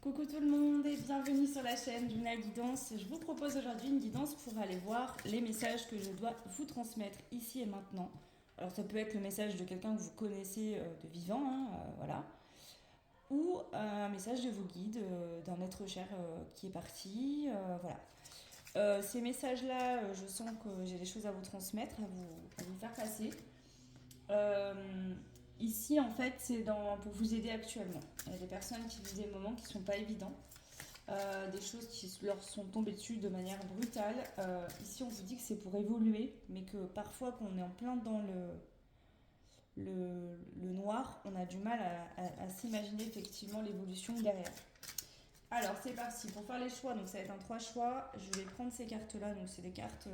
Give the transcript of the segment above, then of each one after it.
Coucou tout le monde et bienvenue sur la chaîne Luna Guidance. Je vous propose aujourd'hui une guidance pour aller voir les messages que je dois vous transmettre ici et maintenant. Alors ça peut être le message de quelqu'un que vous connaissez de vivant, voilà, ou un message de vos guides, d'un être cher qui est parti, voilà. Ces messages-là, je sens que j'ai des choses à vous transmettre, à vous faire passer. Euh, Ici, en fait, pour vous aider actuellement. Il y a des personnes qui vivent des moments qui ne sont pas évidents, des choses qui leur sont tombées dessus de manière brutale. Ici, on vous dit que c'est pour évoluer, mais que parfois, quand on est en plein dans le noir, on a du mal à s'imaginer effectivement l'évolution derrière. Alors, c'est parti. Pour faire les choix, donc ça va être un 3 choix. Je vais prendre ces cartes-là. Donc, c'est des cartes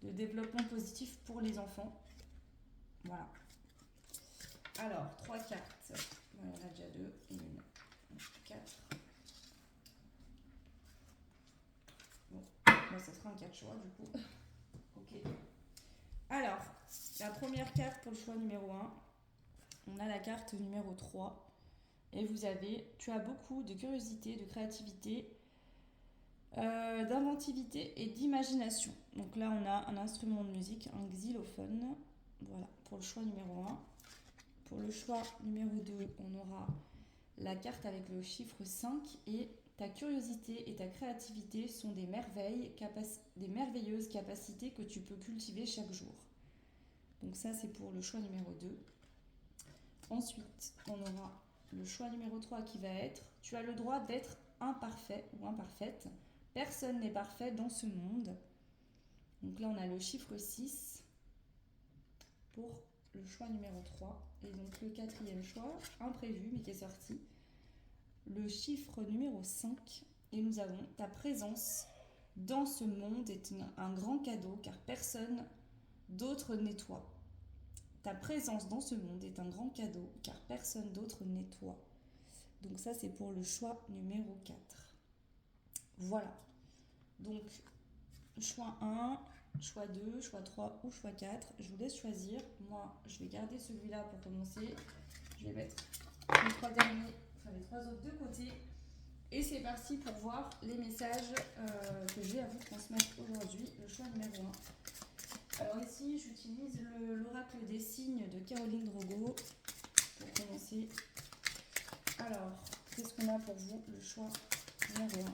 de développement positif pour les enfants. Voilà. Alors, 3 cartes. Voilà, on a déjà 2 et 1, 4. Bon, ça sera un 4 choix du coup. Ok. Alors, la première carte pour le choix numéro 1, on a la carte numéro 3. Et tu as beaucoup de curiosité, de créativité, d'inventivité et d'imagination. Donc là, on a un instrument de musique, un xylophone. Voilà, pour le choix numéro 1. Pour le choix numéro 2, on aura la carte avec le chiffre 5 et ta curiosité et ta créativité sont des merveilleuses capacités que tu peux cultiver chaque jour. Donc ça, c'est pour le choix numéro 2. Ensuite, on aura le choix numéro 3 qui va être tu as le droit d'être imparfait ou imparfaite. Personne n'est parfait dans ce monde. Donc là, on a le chiffre 6 pour le choix numéro 3. Et donc le quatrième choix, imprévu mais qui est sorti, le chiffre numéro 5. Et nous avons ta présence dans ce monde est un grand cadeau car personne d'autre n'est toi. Ta présence dans ce monde est un grand cadeau car personne d'autre n'est toi. Donc ça, c'est pour le choix numéro 4. Voilà. Donc, choix 1, choix 2, choix 3 ou choix 4. Je vous laisse choisir. Moi, je vais garder celui-là pour commencer. Je vais mettre les 3 derniers, enfin les 3 autres de côté. Et c'est parti pour voir les messages que j'ai à vous transmettre aujourd'hui. Le choix numéro 1. Alors ici, j'utilise l'oracle des signes de Caroline Drogo pour commencer. Alors, qu'est-ce qu'on a pour vous? Le choix numéro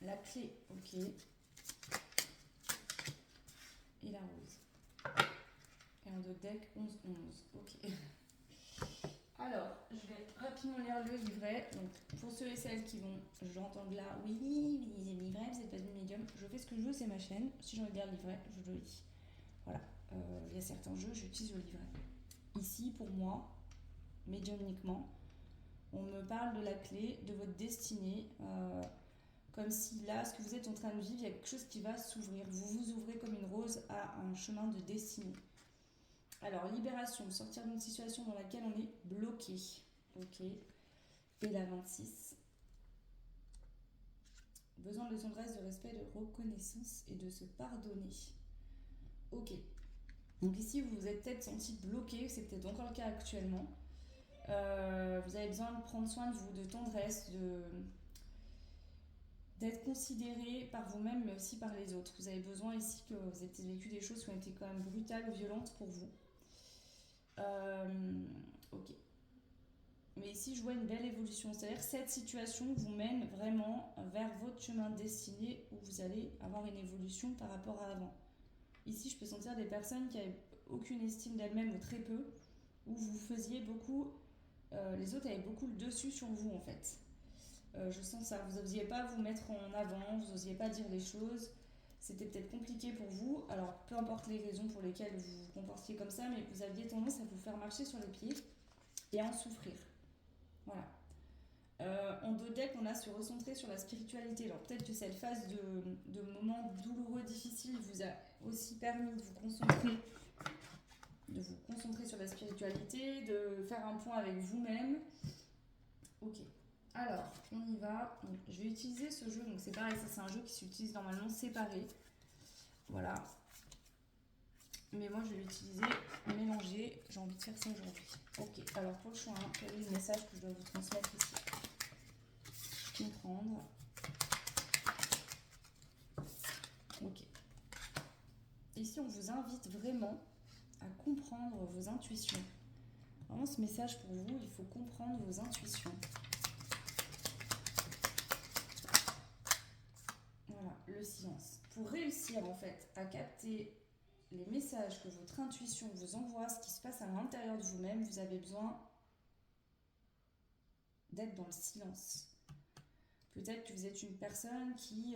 1. La clé, ok. Et la rose. Et un de deck 11-11, ok. Alors, je vais rapidement lire le livret. Donc, pour ceux et celles qui vont, j'entends là, oui, lisez le livret, vous n'êtes pas une médium. Je fais ce que je veux, c'est ma chaîne. Si j'ai envie de lire le livret, je le lis. Voilà. Il y a certains jeux, j'utilise le livret. Ici, pour moi, médiumniquement, on me parle de la clé, de votre destinée. Comme si là, ce que vous êtes en train de vivre, il y a quelque chose qui va s'ouvrir. Vous vous ouvrez comme une rose à un chemin de destinée. Alors, libération, sortir d'une situation dans laquelle on est bloqué. Ok. Et la 26. Besoin de tendresse, de respect, de reconnaissance et de se pardonner. Ok. Donc ici, vous vous êtes peut-être senti bloqué, c'est peut-être encore le cas actuellement. Vous avez besoin de prendre soin de vous, de tendresse, d'être considéré par vous-même, mais aussi par les autres. Vous avez besoin ici que vous ayez vécu des choses qui ont été quand même brutales ou violentes pour vous. Ok. Mais ici, je vois une belle évolution. C'est-à-dire que cette situation vous mène vraiment vers votre chemin de destinée où vous allez avoir une évolution par rapport à avant. Ici, je peux sentir des personnes qui n'avaient aucune estime d'elles-mêmes ou très peu, où vous faisiez beaucoup, les autres avaient beaucoup le dessus sur vous en fait. Je sens ça, vous n'osiez pas vous mettre en avant, vous n'osiez pas dire les choses, c'était peut-être compliqué pour vous, alors peu importe les raisons pour lesquelles vous vous comportiez comme ça, mais vous aviez tendance à vous faire marcher sur les pieds et à en souffrir. Voilà. En deux decks, on a se recentrer sur la spiritualité. Alors peut-être que cette phase de moments douloureux, difficiles, vous a aussi permis de vous concentrer sur la spiritualité, de faire un point avec vous-même. Ok. Alors, on y va. Donc, je vais utiliser ce jeu. Donc c'est pareil, ça c'est un jeu qui s'utilise normalement séparé. Voilà. Mais moi, je vais l'utiliser mélangé. J'ai envie de faire ça aujourd'hui. Ok, alors pour le choix 1, quel est le message que je dois vous transmettre ici? Comprendre. Ok. Ici, on vous invite vraiment à comprendre vos intuitions. Vraiment, ce message pour vous, il faut comprendre vos intuitions. Voilà, le silence. Pour réussir en fait à capter les messages que votre intuition vous envoie, ce qui se passe à l'intérieur de vous-même, vous avez besoin d'être dans le silence. Peut-être que vous êtes une personne qui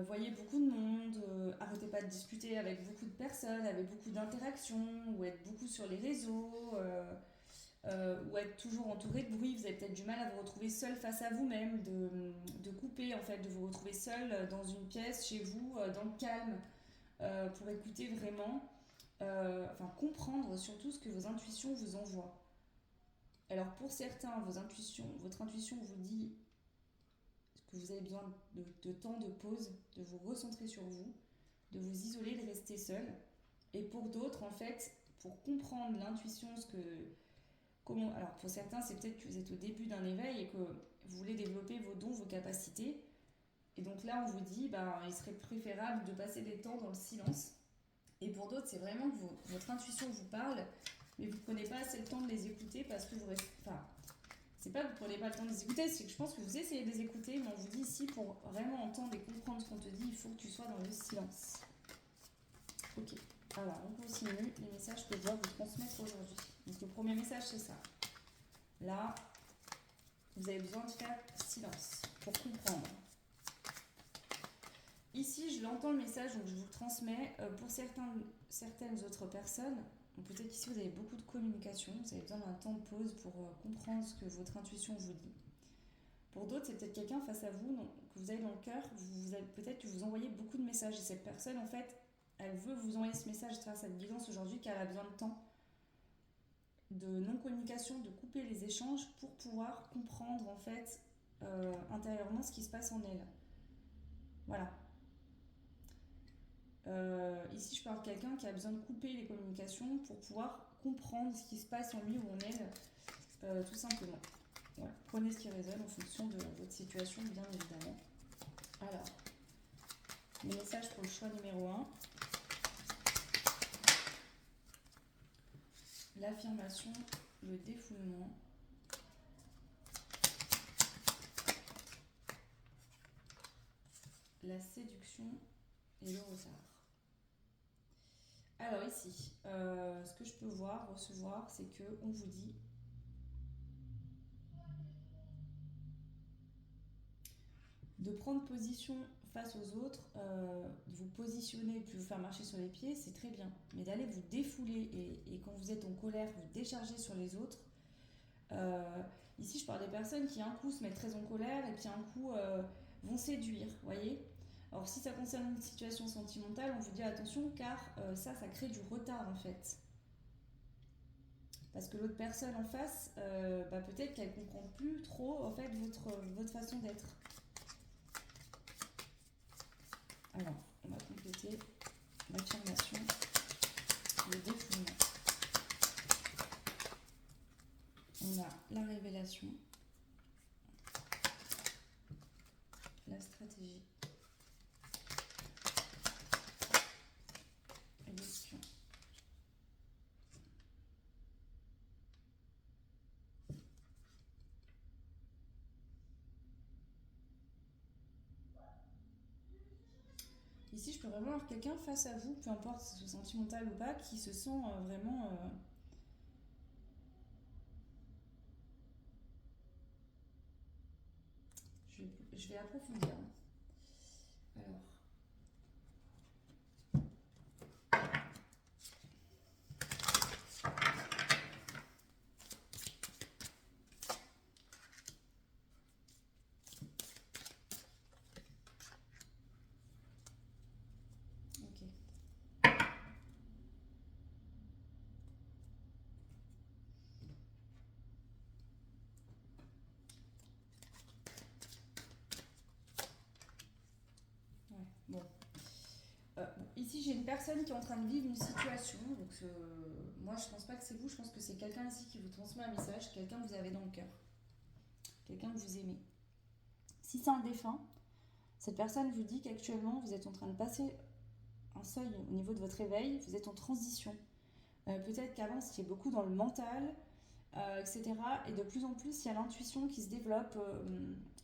voyez beaucoup de monde, arrêtez pas de discuter avec beaucoup de personnes, avec beaucoup d'interactions, ou être beaucoup sur les réseaux, ou être toujours entouré de bruit. Vous avez peut-être du mal à vous retrouver seul face à vous-même, de couper en fait, de vous retrouver seul dans une pièce chez vous, dans le calme, pour écouter vraiment, enfin comprendre surtout ce que vos intuitions vous envoient. Alors pour certains, votre intuition vous dit que vous avez besoin de temps de pause, de vous recentrer sur vous, de vous isoler, de rester seul. Et pour d'autres, en fait, pour comprendre l'intuition, alors pour certains, c'est peut-être que vous êtes au début d'un éveil et que vous voulez développer vos dons, vos capacités. Et donc là, on vous dit, il serait préférable de passer des temps dans le silence. Et pour d'autres, c'est vraiment que votre intuition vous parle, mais vous ne prenez pas assez le temps de les écouter parce que vous restez... Enfin, c'est pas que vous prenez pas le temps de les écouter, c'est que je pense que vous essayez de les écouter, mais on vous dit ici, pour vraiment entendre et comprendre ce qu'on te dit, il faut que tu sois dans le silence. Ok, alors on continue les messages que je dois vous transmettre aujourd'hui. Donc le premier message, c'est ça. Là, vous avez besoin de faire silence pour comprendre. Ici, je l'entends le message, donc je vous le transmets. Pour certaines autres personnes, peut-être qu'ici vous avez beaucoup de communication, vous avez besoin d'un temps de pause pour comprendre ce que votre intuition vous dit. Pour d'autres, c'est peut-être quelqu'un face à vous que vous avez dans le cœur, peut-être que vous envoyez beaucoup de messages et cette personne, en fait, elle veut vous envoyer ce message, faire cette guidance aujourd'hui, car elle a besoin de temps, de non-communication, de couper les échanges pour pouvoir comprendre, en fait, intérieurement ce qui se passe en elle. Voilà. Ici, je parle de quelqu'un qui a besoin de couper les communications pour pouvoir comprendre ce qui se passe en lui ou en elle, tout simplement. Voilà. Prenez ce qui résonne en fonction de votre situation, bien évidemment. Alors, le message pour le choix numéro 1. L'affirmation, le défoulement. La séduction et le retard. Alors ici, ce que je peux recevoir, c'est qu'on vous dit de prendre position face aux autres, de vous positionner, puis vous faire marcher sur les pieds, c'est très bien. Mais d'aller vous défouler et quand vous êtes en colère, vous décharger sur les autres. Ici, je parle des personnes qui un coup se mettent très en colère et puis un coup vont séduire, voyez. Alors si ça concerne une situation sentimentale, on vous dit attention car ça crée du retard en fait. Parce que l'autre personne en face, peut-être qu'elle comprend plus trop en fait votre façon d'être. Alors, on va compléter l'affirmation, le défoulement. On a la révélation, la stratégie et l'espion. Ici, je peux vraiment avoir quelqu'un face à vous, peu importe si c'est sentimental ou pas, qui se sent vraiment... je vais approfondir. Alors, ok. ici, j'ai une personne qui est en train de vivre une situation. Donc, moi, je pense pas que c'est vous. Je pense que c'est quelqu'un ici qui vous transmet un message. Quelqu'un que vous avez dans le cœur. Quelqu'un que vous aimez. Si c'est un défunt, cette personne vous dit qu'actuellement, vous êtes en train de passer un seuil au niveau de votre éveil. Vous êtes en transition. Peut-être qu'avant, c'était beaucoup dans le mental, etc. Et de plus en plus, il y a l'intuition qui se développe.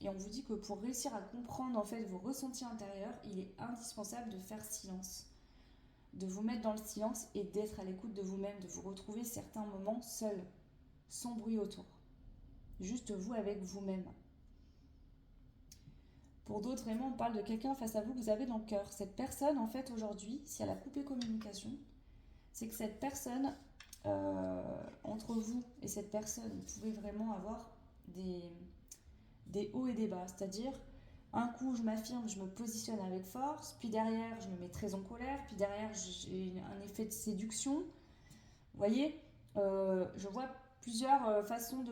Et on vous dit que pour réussir à comprendre en fait vos ressentis intérieurs, il est indispensable de faire silence. De vous mettre dans le silence et d'être à l'écoute de vous-même, de vous retrouver certains moments seul, sans bruit autour. Juste vous avec vous-même. Pour d'autres, vraiment, on parle de quelqu'un face à vous que vous avez dans le cœur. Cette personne, en fait, aujourd'hui, si elle a coupé communication, c'est que cette personne, entre vous et cette personne, vous pouvez vraiment avoir des hauts et des bas. C'est-à-dire, un coup, je m'affirme, je me positionne avec force, puis derrière, je me mets très en colère, puis derrière, j'ai un effet de séduction. Vous voyez, je vois plusieurs façons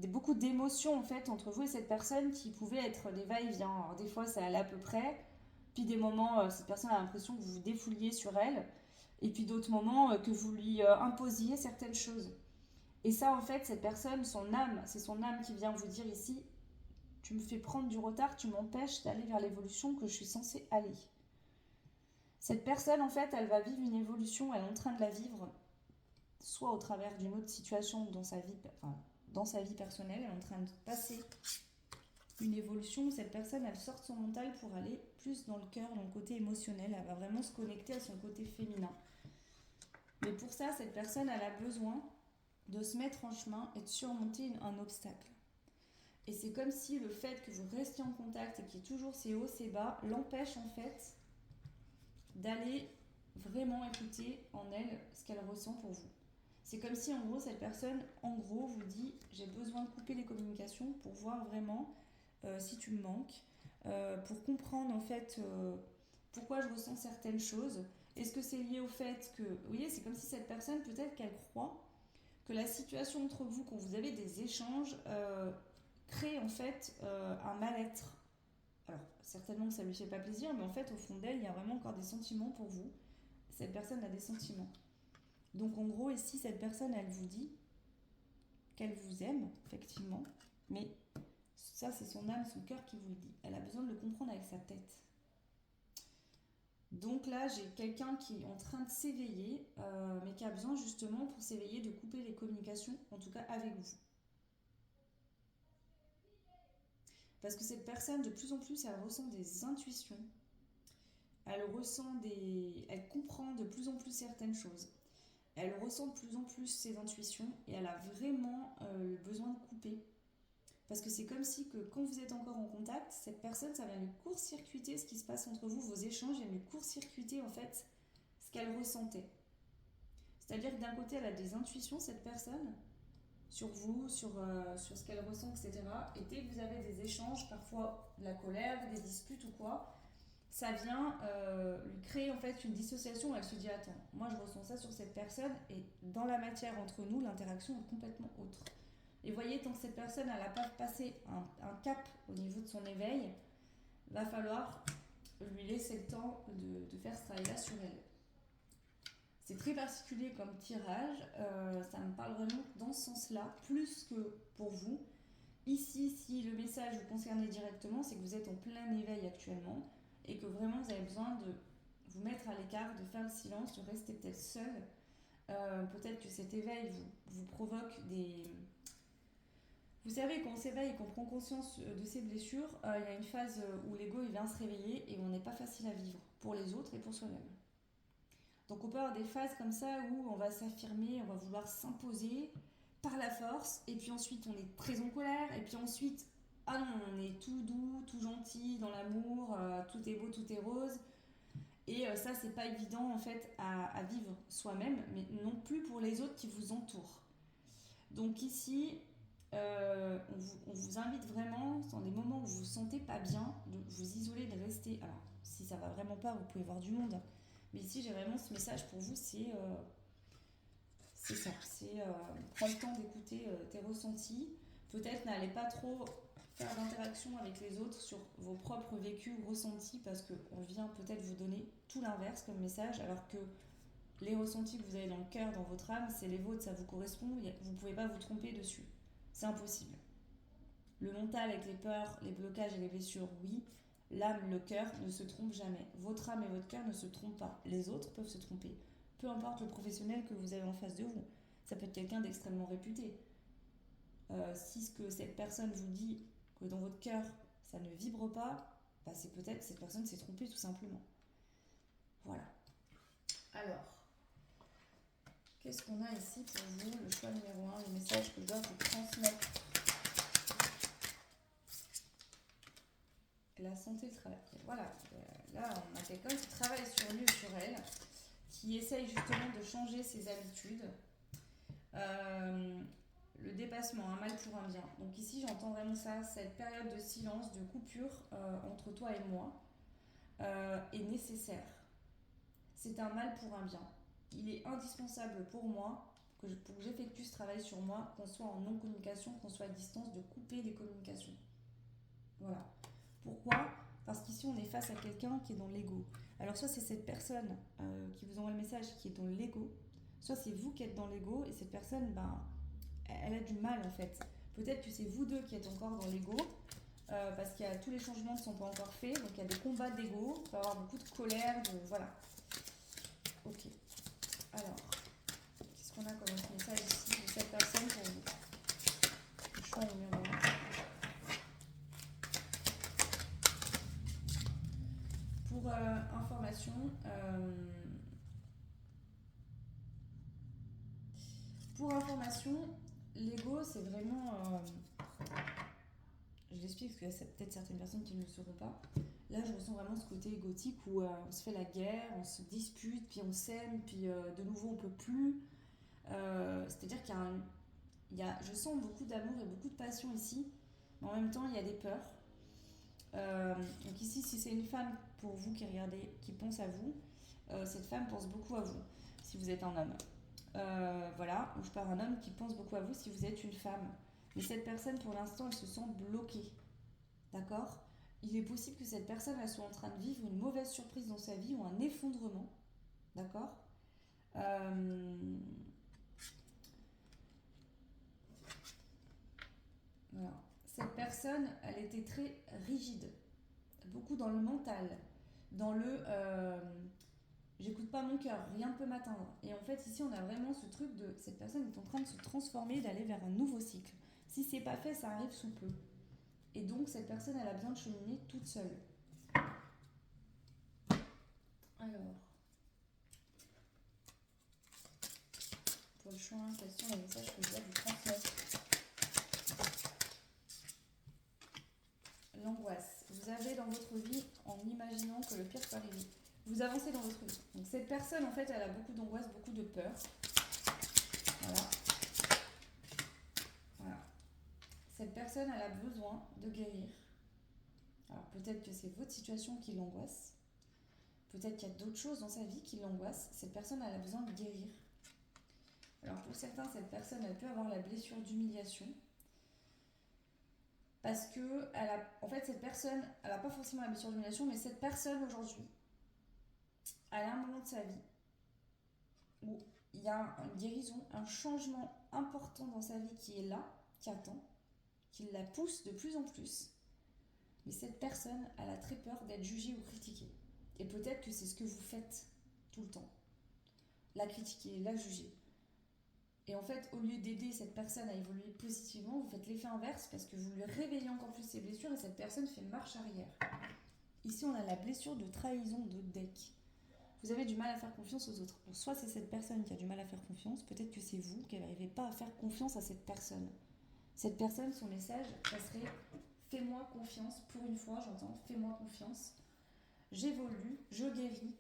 beaucoup d'émotions en fait entre vous et cette personne qui pouvaient être des va-et-vient. Alors des fois ça allait à peu près, puis des moments cette personne a l'impression que vous vous défouliez sur elle, et puis d'autres moments que vous lui imposiez certaines choses. Et ça en fait cette personne, son âme, c'est son âme qui vient vous dire ici, tu me fais prendre du retard, tu m'empêches d'aller vers l'évolution que je suis censée aller. Cette personne en fait elle va vivre une évolution, elle est en train de la vivre soit au travers d'une autre situation dans sa vie personnelle, elle est en train de passer une évolution où cette personne, elle sort de son mental pour aller plus dans le cœur, dans le côté émotionnel, elle va vraiment se connecter à son côté féminin. Mais pour ça, cette personne, elle a besoin de se mettre en chemin et de surmonter un obstacle. Et c'est comme si le fait que vous restiez en contact et qu'il y ait toujours ces hauts, ces bas, l'empêche en fait d'aller vraiment écouter en elle ce qu'elle ressent pour vous. C'est comme si en gros cette personne vous dit j'ai besoin de couper les communications pour voir vraiment si tu me manques, pour comprendre en fait pourquoi je ressens certaines choses. Est-ce que c'est lié au fait que, vous voyez, c'est comme si cette personne peut-être qu'elle croit que la situation entre vous, quand vous avez des échanges, crée en fait un mal-être. Alors certainement que ça lui fait pas plaisir, mais en fait au fond d'elle il y a vraiment encore des sentiments pour vous. Cette personne a des sentiments. Donc en gros, ici, cette personne, elle vous dit qu'elle vous aime, effectivement, mais ça, c'est son âme, son cœur qui vous le dit. Elle a besoin de le comprendre avec sa tête. Donc là, j'ai quelqu'un qui est en train de s'éveiller, mais qui a besoin justement, pour s'éveiller, de couper les communications, en tout cas avec vous. Parce que cette personne, de plus en plus, elle ressent des intuitions. Elle comprend de plus en plus certaines choses. Elle ressent de plus en plus ses intuitions et elle a vraiment le besoin de couper. Parce que c'est comme si que quand vous êtes encore en contact, cette personne, ça vient lui court-circuiter ce qui se passe entre vous, vos échanges, elle lui court-circuiter en fait ce qu'elle ressentait. C'est-à-dire que d'un côté, elle a des intuitions, cette personne, sur vous, sur ce qu'elle ressent, etc. Et dès que vous avez des échanges, parfois de la colère, des disputes ou quoi, ça vient lui créer en fait une dissociation où elle se dit attends, moi je ressens ça sur cette personne et dans la matière entre nous, l'interaction est complètement autre. Et voyez, tant que cette personne n'a pas passé un cap au niveau de son éveil, va falloir lui laisser le temps de faire ce travail-là sur elle. C'est très particulier comme tirage, ça me parle vraiment dans ce sens-là, plus que pour vous. Ici, si le message vous concernait directement, c'est que vous êtes en plein éveil actuellement et que vraiment vous avez besoin de vous mettre à l'écart, de faire le silence, de rester peut-être seul. Peut-être que cet éveil vous provoque des... Vous savez, quand on s'éveille et qu'on prend conscience de ses blessures, il y a une phase où l'ego il vient se réveiller et on n'est pas facile à vivre pour les autres et pour soi-même. Donc on peut avoir des phases comme ça où on va s'affirmer, on va vouloir s'imposer par la force, et puis ensuite on est très en colère, et puis ensuite, ah non, on est tout doux, tout gentil, dans l'amour, tout est beau, tout est rose. Et ça, c'est pas évident en fait à vivre soi-même, mais non plus pour les autres qui vous entourent. Donc ici, on vous invite vraiment, dans des moments où vous vous sentez pas bien, de vous isoler, de rester. Alors, si ça va vraiment pas, vous pouvez voir du monde. Mais ici, j'ai vraiment ce message pour vous, c'est ça, c'est prends le temps d'écouter tes ressentis. Peut-être n'allez pas trop faire d'interaction avec les autres sur vos propres vécus ou ressentis parce qu'on vient peut-être vous donner tout l'inverse comme message alors que les ressentis que vous avez dans le cœur, dans votre âme, c'est les vôtres, ça vous correspond, vous ne pouvez pas vous tromper dessus. C'est impossible. Le mental avec les peurs, les blocages et les blessures, oui. L'âme, le cœur ne se trompent jamais. Votre âme et votre cœur ne se trompent pas. Les autres peuvent se tromper. Peu importe le professionnel que vous avez en face de vous. Ça peut être quelqu'un d'extrêmement réputé. Si ce que cette personne vous dit que dans votre cœur, ça ne vibre pas, bah c'est peut-être que cette personne s'est trompée tout simplement. Voilà. Alors, qu'est-ce qu'on a ici pour vous? Le choix numéro 1, le message que je dois vous transmettre. La santé, le travail. Voilà, là on a quelqu'un qui travaille sur lui ou sur elle, qui essaye justement de changer ses habitudes. Le dépassement, un mal pour un bien. Donc ici j'entends vraiment ça, cette période de silence, de coupure entre toi et moi est nécessaire. C'est un mal pour un bien. Il est indispensable pour moi, pour que j'effectue ce travail sur moi, qu'on soit en non-communication, qu'on soit à distance, de couper les communications. Voilà. Pourquoi? Parce qu'ici on est face à quelqu'un qui est dans l'ego. Alors soit c'est cette personne qui vous envoie le message qui est dans l'ego, soit c'est vous qui êtes dans l'ego et cette personne, elle a du mal en fait. Peut-être que c'est vous deux qui êtes encore dans l'ego parce que tous les changements ne sont pas encore faits, donc il y a des combats d'ego, il peut y avoir beaucoup de colère, voilà. Ok. Alors, qu'est-ce qu'on a comme autre message ici de cette personne pour vous? Le choix numéro 1. Pour information, l'ego c'est vraiment, je l'explique parce qu'il y a peut-être certaines personnes qui ne le sauront pas. Là je ressens vraiment ce côté égotique où on se fait la guerre, on se dispute, puis on s'aime, puis de nouveau on peut plus. C'est-à-dire je sens beaucoup d'amour et beaucoup de passion ici, mais en même temps il y a des peurs. Donc ici, si c'est une femme pour vous qui regardez, qui pense à vous, cette femme pense beaucoup à vous, si vous êtes un homme. Voilà, ou je parle un homme qui pense beaucoup à vous si vous êtes une femme. Mais cette personne, pour l'instant, elle se sent bloquée. D'accord? Il est possible que cette personne, elle soit en train de vivre une mauvaise surprise dans sa vie ou un effondrement. D'accord? Voilà. Cette personne, elle était très rigide, beaucoup dans le mental, dans le j'écoute pas mon cœur, rien ne peut m'atteindre. Et en fait, ici, on a vraiment ce truc de cette personne est en train de se transformer, d'aller vers un nouveau cycle. Si c'est pas fait, ça arrive sous peu. Et donc, cette personne, elle a besoin de cheminer toute seule. Alors, pour le choix, quels sont les messages que je dois vous transmettre? L'angoisse. Vous avez dans votre vie, en imaginant que le pire peut arriver, vous avancez dans votre vie. Donc cette personne, en fait, elle a beaucoup d'angoisse, beaucoup de peur. Voilà. Voilà. Cette personne, elle a besoin de guérir. Alors peut-être que c'est votre situation qui l'angoisse. Peut-être qu'il y a d'autres choses dans sa vie qui l'angoissent. Cette personne, elle a besoin de guérir. Alors pour certains, cette personne, elle peut avoir la blessure d'humiliation. Parce que, en fait, cette personne, elle n'a pas forcément la blessure d'humiliation, mais cette personne aujourd'hui, elle a un moment de sa vie où il y a une guérison, un changement important dans sa vie qui est là, qui attend, qui la pousse de plus en plus. Mais cette personne, elle a très peur d'être jugée ou critiquée. Et peut-être que c'est ce que vous faites tout le temps. La critiquer, la juger. Et en fait, au lieu d'aider cette personne à évoluer positivement, vous faites l'effet inverse parce que vous lui réveillez encore plus ses blessures et cette personne fait marche arrière. Ici, on a la blessure de trahison de deck. Vous avez du mal à faire confiance aux autres. Donc, soit c'est cette personne qui a du mal à faire confiance, peut-être que c'est vous qui n'arrivez pas à faire confiance à cette personne. Cette personne, son message, ça serait « Fais-moi confiance ». Pour une fois, j'entends « Fais-moi confiance ». J'évolue, je guéris,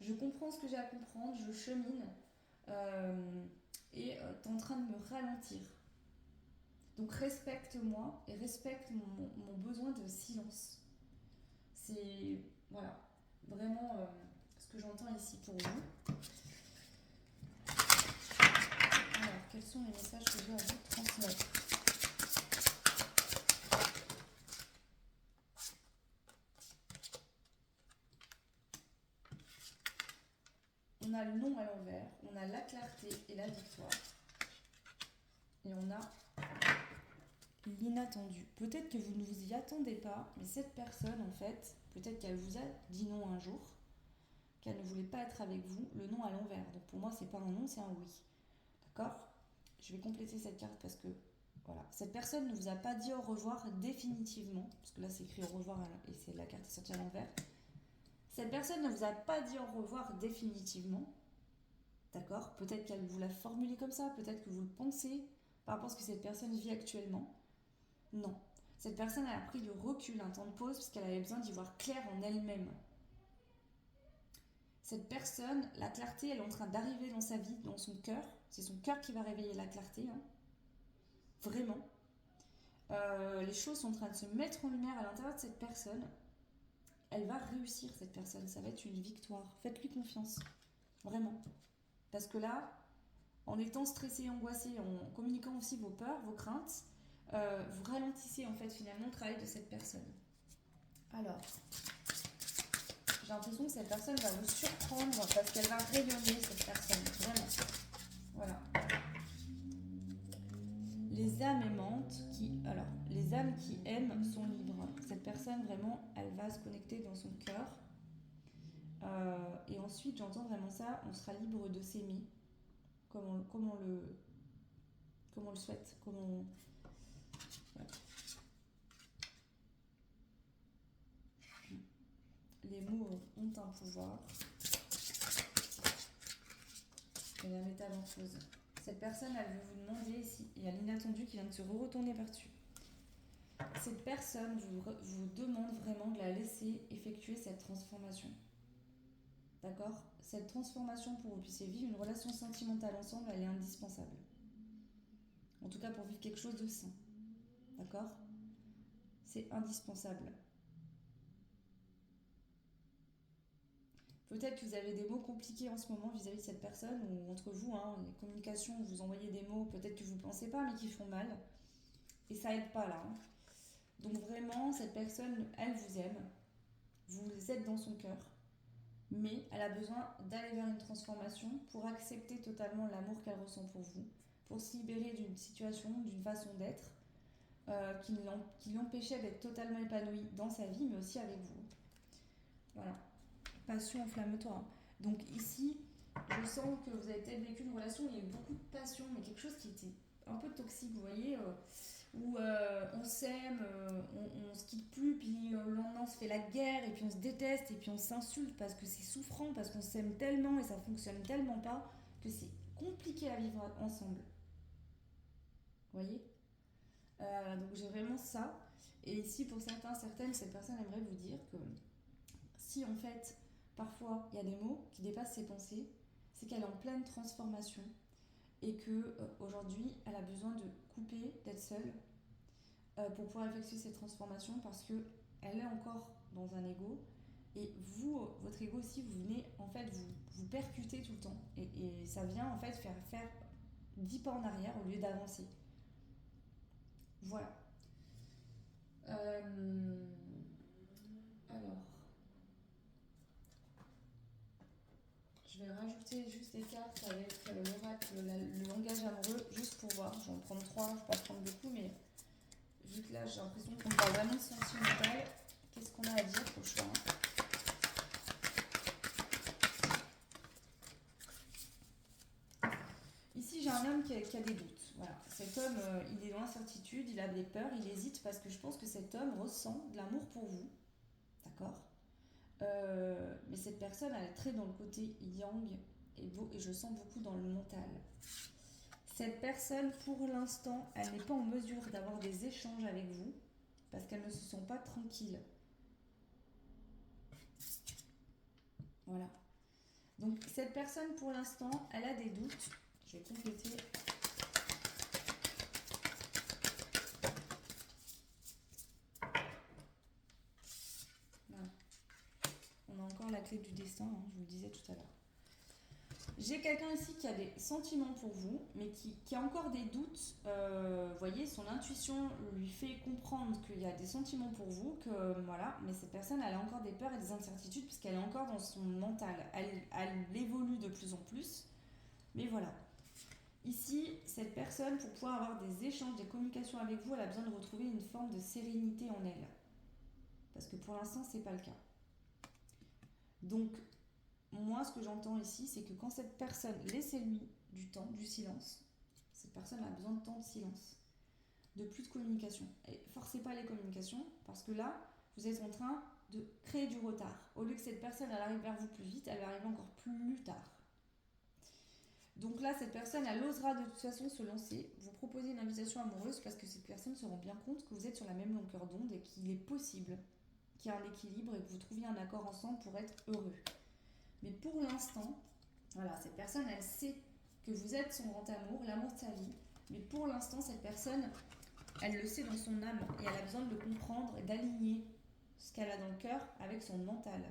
je comprends ce que j'ai à comprendre, je chemine et t'es en train de me ralentir. Donc respecte-moi et respecte mon besoin de silence. C'est voilà, vraiment ce que j'entends ici pour vous. Alors, quels sont les messages que je dois vous transmettre? clarté et la victoire. Et on a l'inattendu. Peut-être que vous ne vous y attendez pas, mais cette personne, en fait, peut-être qu'elle vous a dit non un jour, qu'elle ne voulait pas être avec vous, le non à l'envers. Donc pour moi, c'est pas un non, c'est un oui. D'accord? Je vais compléter cette carte parce que, voilà. Cette personne ne vous a pas dit au revoir définitivement, parce que là, c'est écrit au revoir et c'est la carte est sortie à l'envers. Cette personne ne vous a pas dit au revoir définitivement. D'accord? Peut-être qu'elle vous l'a formulé comme ça, peut-être que vous le pensez par rapport à ce que cette personne vit actuellement. Non. Cette personne a pris du recul, un temps de pause, parce qu'elle avait besoin d'y voir clair en elle-même. Cette personne, la clarté, elle est en train d'arriver dans sa vie, dans son cœur. C'est son cœur qui va réveiller la clarté. Hein. Vraiment. Les choses sont en train de se mettre en lumière à l'intérieur de cette personne. Elle va réussir, cette personne. Ça va être une victoire. Faites-lui confiance. Vraiment. Parce que là, en étant stressé et angoissé, en communiquant aussi vos peurs, vos craintes, vous ralentissez en fait finalement le travail de cette personne. Alors, j'ai l'impression que cette personne va vous surprendre parce qu'elle va rayonner, cette personne. Vraiment. Voilà. Les âmes aimantes les âmes qui aiment sont libres. Cette personne, vraiment, elle va se connecter dans son cœur. Et ensuite, j'entends vraiment ça, on sera libre de s'aimer comme on le souhaite, voilà. Les mots ont un pouvoir. Et la métamorphose. Cette personne, elle veut vous demander si il y a l'inattendu qui vient de se retourner par-dessus. Cette personne vous demande vraiment de la laisser effectuer cette transformation. D'accord? Cette transformation pour que vous puissiez vivre une relation sentimentale ensemble, elle est indispensable. En tout cas pour vivre quelque chose de sain. D'accord? C'est indispensable. Peut-être que vous avez des mots compliqués en ce moment vis-à-vis de cette personne ou entre vous, hein, les communications, vous envoyez des mots peut-être que vous ne pensez pas mais qui font mal. Et ça aide pas là. Hein. Donc vraiment, cette personne, elle vous aime. Vous êtes dans son cœur. Mais elle a besoin d'aller vers une transformation pour accepter totalement l'amour qu'elle ressent pour vous, pour se libérer d'une situation, d'une façon d'être qui l'empêchait d'être totalement épanouie dans sa vie, mais aussi avec vous. Voilà. Passion, enflamme-toi. Donc ici, je sens que vous avez peut-être vécu une relation où il y a eu beaucoup de passion, mais quelque chose qui était un peu toxique, vous voyez, où on s'aime, on se quitte plus, puis le lendemain on se fait la guerre, et puis on se déteste, et puis on s'insulte parce que c'est souffrant, parce qu'on s'aime tellement et ça fonctionne tellement pas que c'est compliqué à vivre ensemble. Vous voyez? Donc j'ai vraiment ça. Et ici, pour certaines, cette personne aimerait vous dire que si en fait, parfois, il y a des mots qui dépassent ses pensées, c'est qu'elle est en pleine transformation et que aujourd'hui, elle a besoin de couper, d'être seule pour pouvoir effectuer cette transformation parce que elle est encore dans un ego et vous, votre ego aussi, vous venez en fait vous percuter tout le temps et ça vient en fait faire 10 pas en arrière au lieu d'avancer. Voilà. Alors, je vais rajouter juste des cartes avec l'oracle, le langage amoureux, juste pour voir. Je vais en prendre 3, je ne vais pas prendre beaucoup, mais vu que là j'ai l'impression qu'on parle vraiment de sentimental, qu'est-ce qu'on a à dire pour le choix? Ici j'ai un homme qui a des doutes. Voilà. Cet homme, il est dans l'incertitude, il a des peurs, il hésite parce que je pense que cet homme ressent de l'amour pour vous. D'accord? Mais cette personne, elle est très dans le côté yang et je sens beaucoup dans le mental. Cette personne, pour l'instant, elle n'est pas en mesure d'avoir des échanges avec vous parce qu'elle ne se sent pas tranquille. Voilà. Donc cette personne, pour l'instant, elle a des doutes. Je vais compléter. Voilà. On a encore la clé du destin, hein, je vous le disais tout à l'heure. J'ai quelqu'un ici qui a des sentiments pour vous, mais qui a encore des doutes. Vous voyez, son intuition lui fait comprendre qu'il y a des sentiments pour vous, que voilà, mais cette personne, elle a encore des peurs et des incertitudes puisqu'elle est encore dans son mental. Elle évolue de plus en plus. Mais voilà. Ici, cette personne, pour pouvoir avoir des échanges, des communications avec vous, elle a besoin de retrouver une forme de sérénité en elle. Parce que pour l'instant, c'est pas le cas. Donc, moi, ce que j'entends ici, c'est que quand cette personne, laissez-lui du temps, du silence. Cette personne a besoin de temps de silence, de plus de communication. Et forcez pas les communications, parce que là, vous êtes en train de créer du retard. Au lieu que cette personne, elle arrive vers vous plus vite, elle va arriver encore plus tard. Donc là, cette personne, elle osera de toute façon se lancer, vous proposer une invitation amoureuse, parce que cette personne se rend bien compte que vous êtes sur la même longueur d'onde et qu'il est possible qu'il y ait un équilibre et que vous trouviez un accord ensemble pour être heureux. Mais pour l'instant, voilà, cette personne, elle sait que vous êtes son grand amour, l'amour de sa vie. Mais pour l'instant, cette personne, elle le sait dans son âme et elle a besoin de le comprendre et d'aligner ce qu'elle a dans le cœur avec son mental.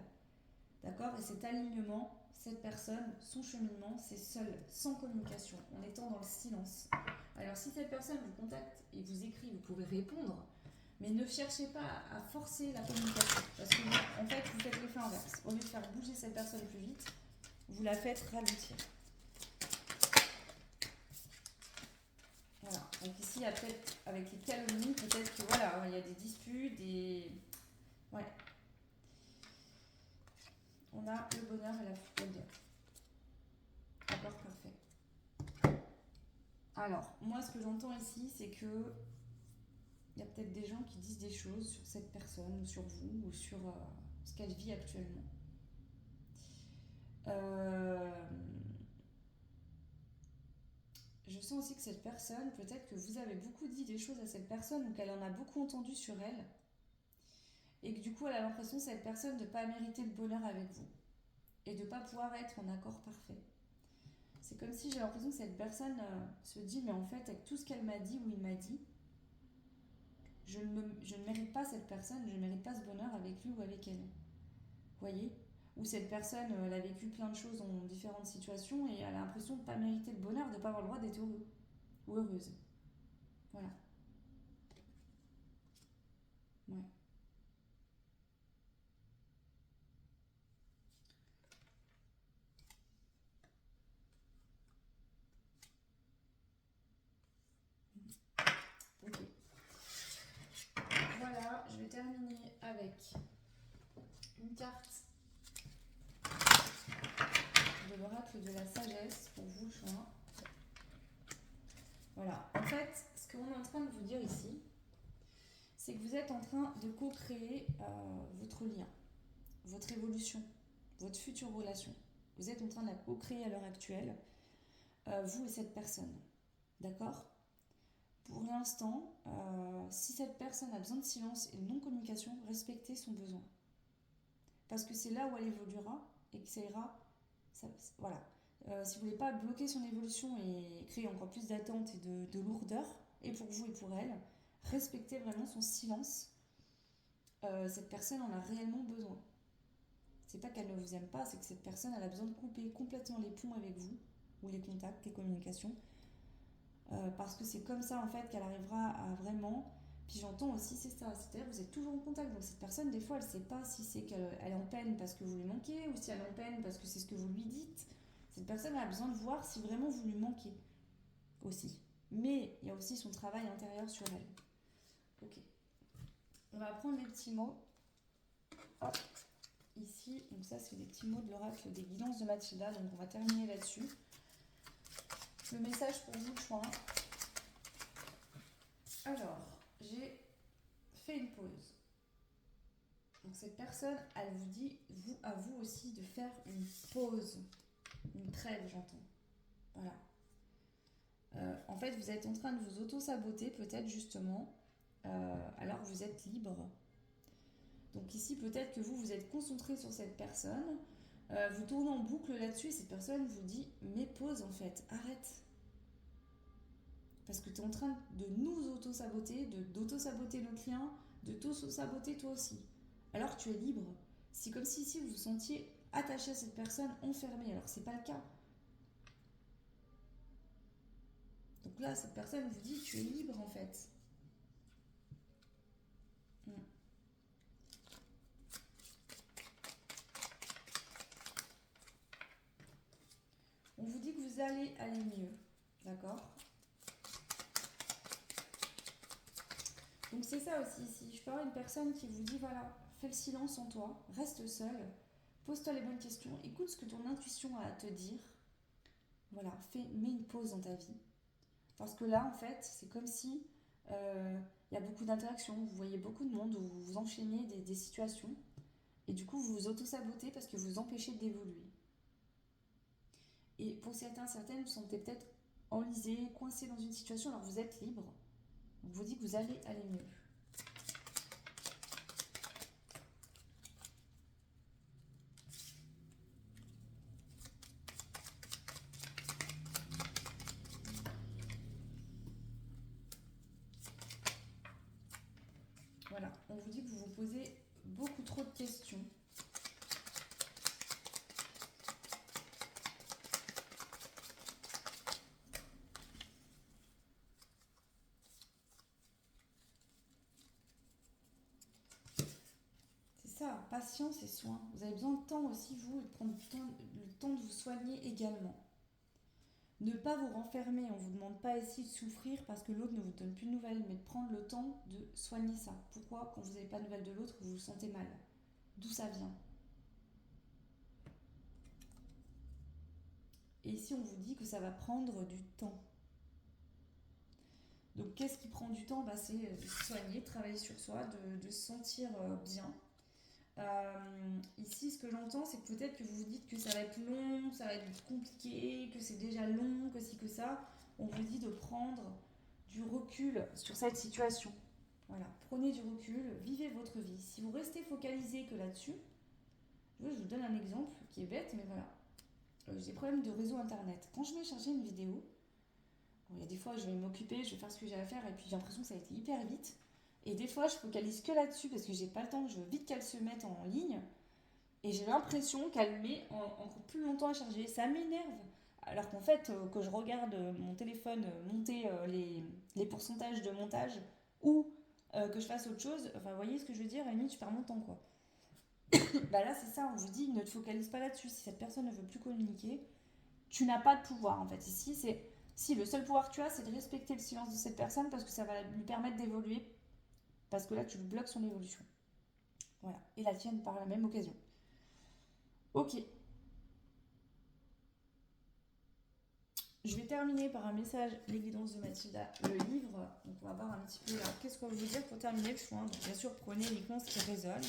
D'accord? Et cet alignement, cette personne, son cheminement, c'est seul, sans communication, en étant dans le silence. Alors si cette personne vous contacte et vous écrit, vous pouvez répondre, mais ne cherchez pas à forcer la communication. Parce que vous, en fait, vous faites l'effet inverse. Au lieu de faire bouger cette personne plus vite, vous la faites ralentir. Voilà. Donc ici, il y a peut-être, avec les calomnies, peut-être que voilà, il y a des disputes, des... Ouais. On a le bonheur et la fraude. Accord parfait. Alors, moi, ce que j'entends ici, c'est que il y a peut-être des gens qui disent des choses sur cette personne, ou sur vous, ou sur ce qu'elle vit actuellement. Je sens aussi que cette personne, peut-être que vous avez beaucoup dit des choses à cette personne, ou qu'elle en a beaucoup entendu sur elle, et que du coup, elle a l'impression, cette personne, de ne pas mériter le bonheur avec vous, et de ne pas pouvoir être en accord parfait. C'est comme si j'ai l'impression que cette personne se dit, mais en fait, avec tout ce qu'elle m'a dit ou il m'a dit, je ne mérite pas cette personne, je ne mérite pas ce bonheur avec lui ou avec elle. Vous voyez? Ou cette personne, elle a vécu plein de choses dans différentes situations et elle a l'impression de ne pas mériter le bonheur, de ne pas avoir le droit d'être heureux ou heureuse. Voilà. Ouais. Ok. Voilà, je vais terminer avec une carte de l'oracle de la sagesse pour vous, choix. Voilà. En fait, ce qu'on est en train de vous dire ici, c'est que vous êtes en train de co-créer votre lien, votre évolution, votre future relation. Vous êtes en train de la co-créer à l'heure actuelle, vous et cette personne. D'accord? Pour l'instant, si cette personne a besoin de silence et de non-communication, respectez son besoin. Parce que c'est là où elle évoluera et que ça ira. Voilà. Si vous ne voulez pas bloquer son évolution et créer encore plus d'attente et de lourdeur, et pour vous et pour elle, respectez vraiment son silence. Cette personne en a réellement besoin. C'est pas qu'elle ne vous aime pas, c'est que cette personne elle a besoin de couper complètement les ponts avec vous, ou les contacts, les communications. Parce que c'est comme ça en fait qu'elle arrivera à vraiment. Puis j'entends aussi, c'est ça, c'est-à-dire que vous êtes toujours en contact. Donc cette personne, des fois, elle ne sait pas si c'est qu'elle est en peine parce que vous lui manquez ou si elle est en peine parce que c'est ce que vous lui dites. Cette personne a besoin de voir si vraiment vous lui manquez aussi. Mais il y a aussi son travail intérieur sur elle. Ok. On va prendre les petits mots. Hop. Ici, donc ça c'est des petits mots de l'oracle des guidances de Mathilda. Donc on va terminer là-dessus. Le message pour vous, choix. Alors, j'ai fait une pause. Donc cette personne, elle vous dit, à vous aussi, de faire une pause, une trêve, j'entends. Voilà. En fait, vous êtes en train de vous auto-saboter, peut-être justement, alors que vous êtes libre. Donc ici, peut-être que vous êtes concentré sur cette personne, vous tournez en boucle là-dessus, et cette personne vous dit, mais pause en fait, arrête. Parce que tu es en train de nous auto-saboter, d'auto-saboter notre lien, de t'auto-saboter toi aussi. Alors que tu es libre. C'est comme si ici vous vous sentiez attaché à cette personne, enfermé. Alors que c'est pas le cas. Donc là, cette personne vous dit tu es libre en fait. On vous dit que vous vous allez aller mieux. D'accord? Donc c'est ça aussi, si je peux avoir une personne qui vous dit, voilà, fais le silence en toi, reste seul, pose-toi les bonnes questions, écoute ce que ton intuition a à te dire. Voilà, mets une pause dans ta vie. Parce que là, en fait, c'est comme si il y a beaucoup d'interactions, vous voyez beaucoup de monde, vous vous enchaînez des situations, et du coup, vous vous auto-sabotez parce que vous vous empêchez d'évoluer. Et pour certains, certaines, vous sentez peut-être enlisé, coincé dans une situation, alors vous êtes libre. On vous dit que vous allez aller mieux. Voilà, on vous dit que vous vous posez beaucoup trop de questions. C'est ça, patience et soin. Vous avez besoin de temps aussi, vous, et de prendre le temps de vous soigner également. Ne pas vous renfermer, on ne vous demande pas ici de souffrir parce que l'autre ne vous donne plus de nouvelles, mais de prendre le temps de soigner ça. Pourquoi, quand vous n'avez pas de nouvelles de l'autre, vous vous sentez mal? D'où ça vient? Et ici, on vous dit que ça va prendre du temps. Donc, qu'est-ce qui prend du temps? C'est de se soigner, de travailler sur soi, de se sentir bien. Ici, ce que j'entends, c'est que peut-être que vous vous dites que ça va être long, ça va être compliqué, que c'est déjà long, que ci, que ça. On vous dit de prendre du recul sur cette situation. Voilà, prenez du recul, vivez votre vie. Si vous restez focalisé que là-dessus, je vous donne un exemple qui est bête, mais voilà. J'ai des problèmes de réseau internet. Quand je vais charger une vidéo, il y a des fois je vais m'occuper, je vais faire ce que j'ai à faire, et puis j'ai l'impression que ça a été hyper vite. Et des fois je focalise que là-dessus parce que j'ai pas le temps, je veux vite qu'elle se mette en ligne. Et j'ai l'impression qu'elle met encore plus longtemps à charger. Ça m'énerve. Alors qu'en fait, que je regarde mon téléphone monter les pourcentages de montage ou que je fasse autre chose, enfin, vous voyez ce que je veux dire? À la limite, je perds mon temps, quoi. Là, c'est ça, on vous dit, ne te focalise pas là-dessus. Si cette personne ne veut plus communiquer, tu n'as pas de pouvoir, en fait. Ici, c'est. Si, le seul pouvoir que tu as, c'est de respecter le silence de cette personne parce que ça va lui permettre d'évoluer. Parce que là, tu bloques son évolution. Voilà. Et la tienne par la même occasion. Ok. Je vais terminer par un message, les guidances de Mathilda, le livre. Donc on va voir un petit peu là, qu'est-ce qu'on veut vous dire pour terminer le choix. Donc bien sûr, prenez uniquement ce qui résonne.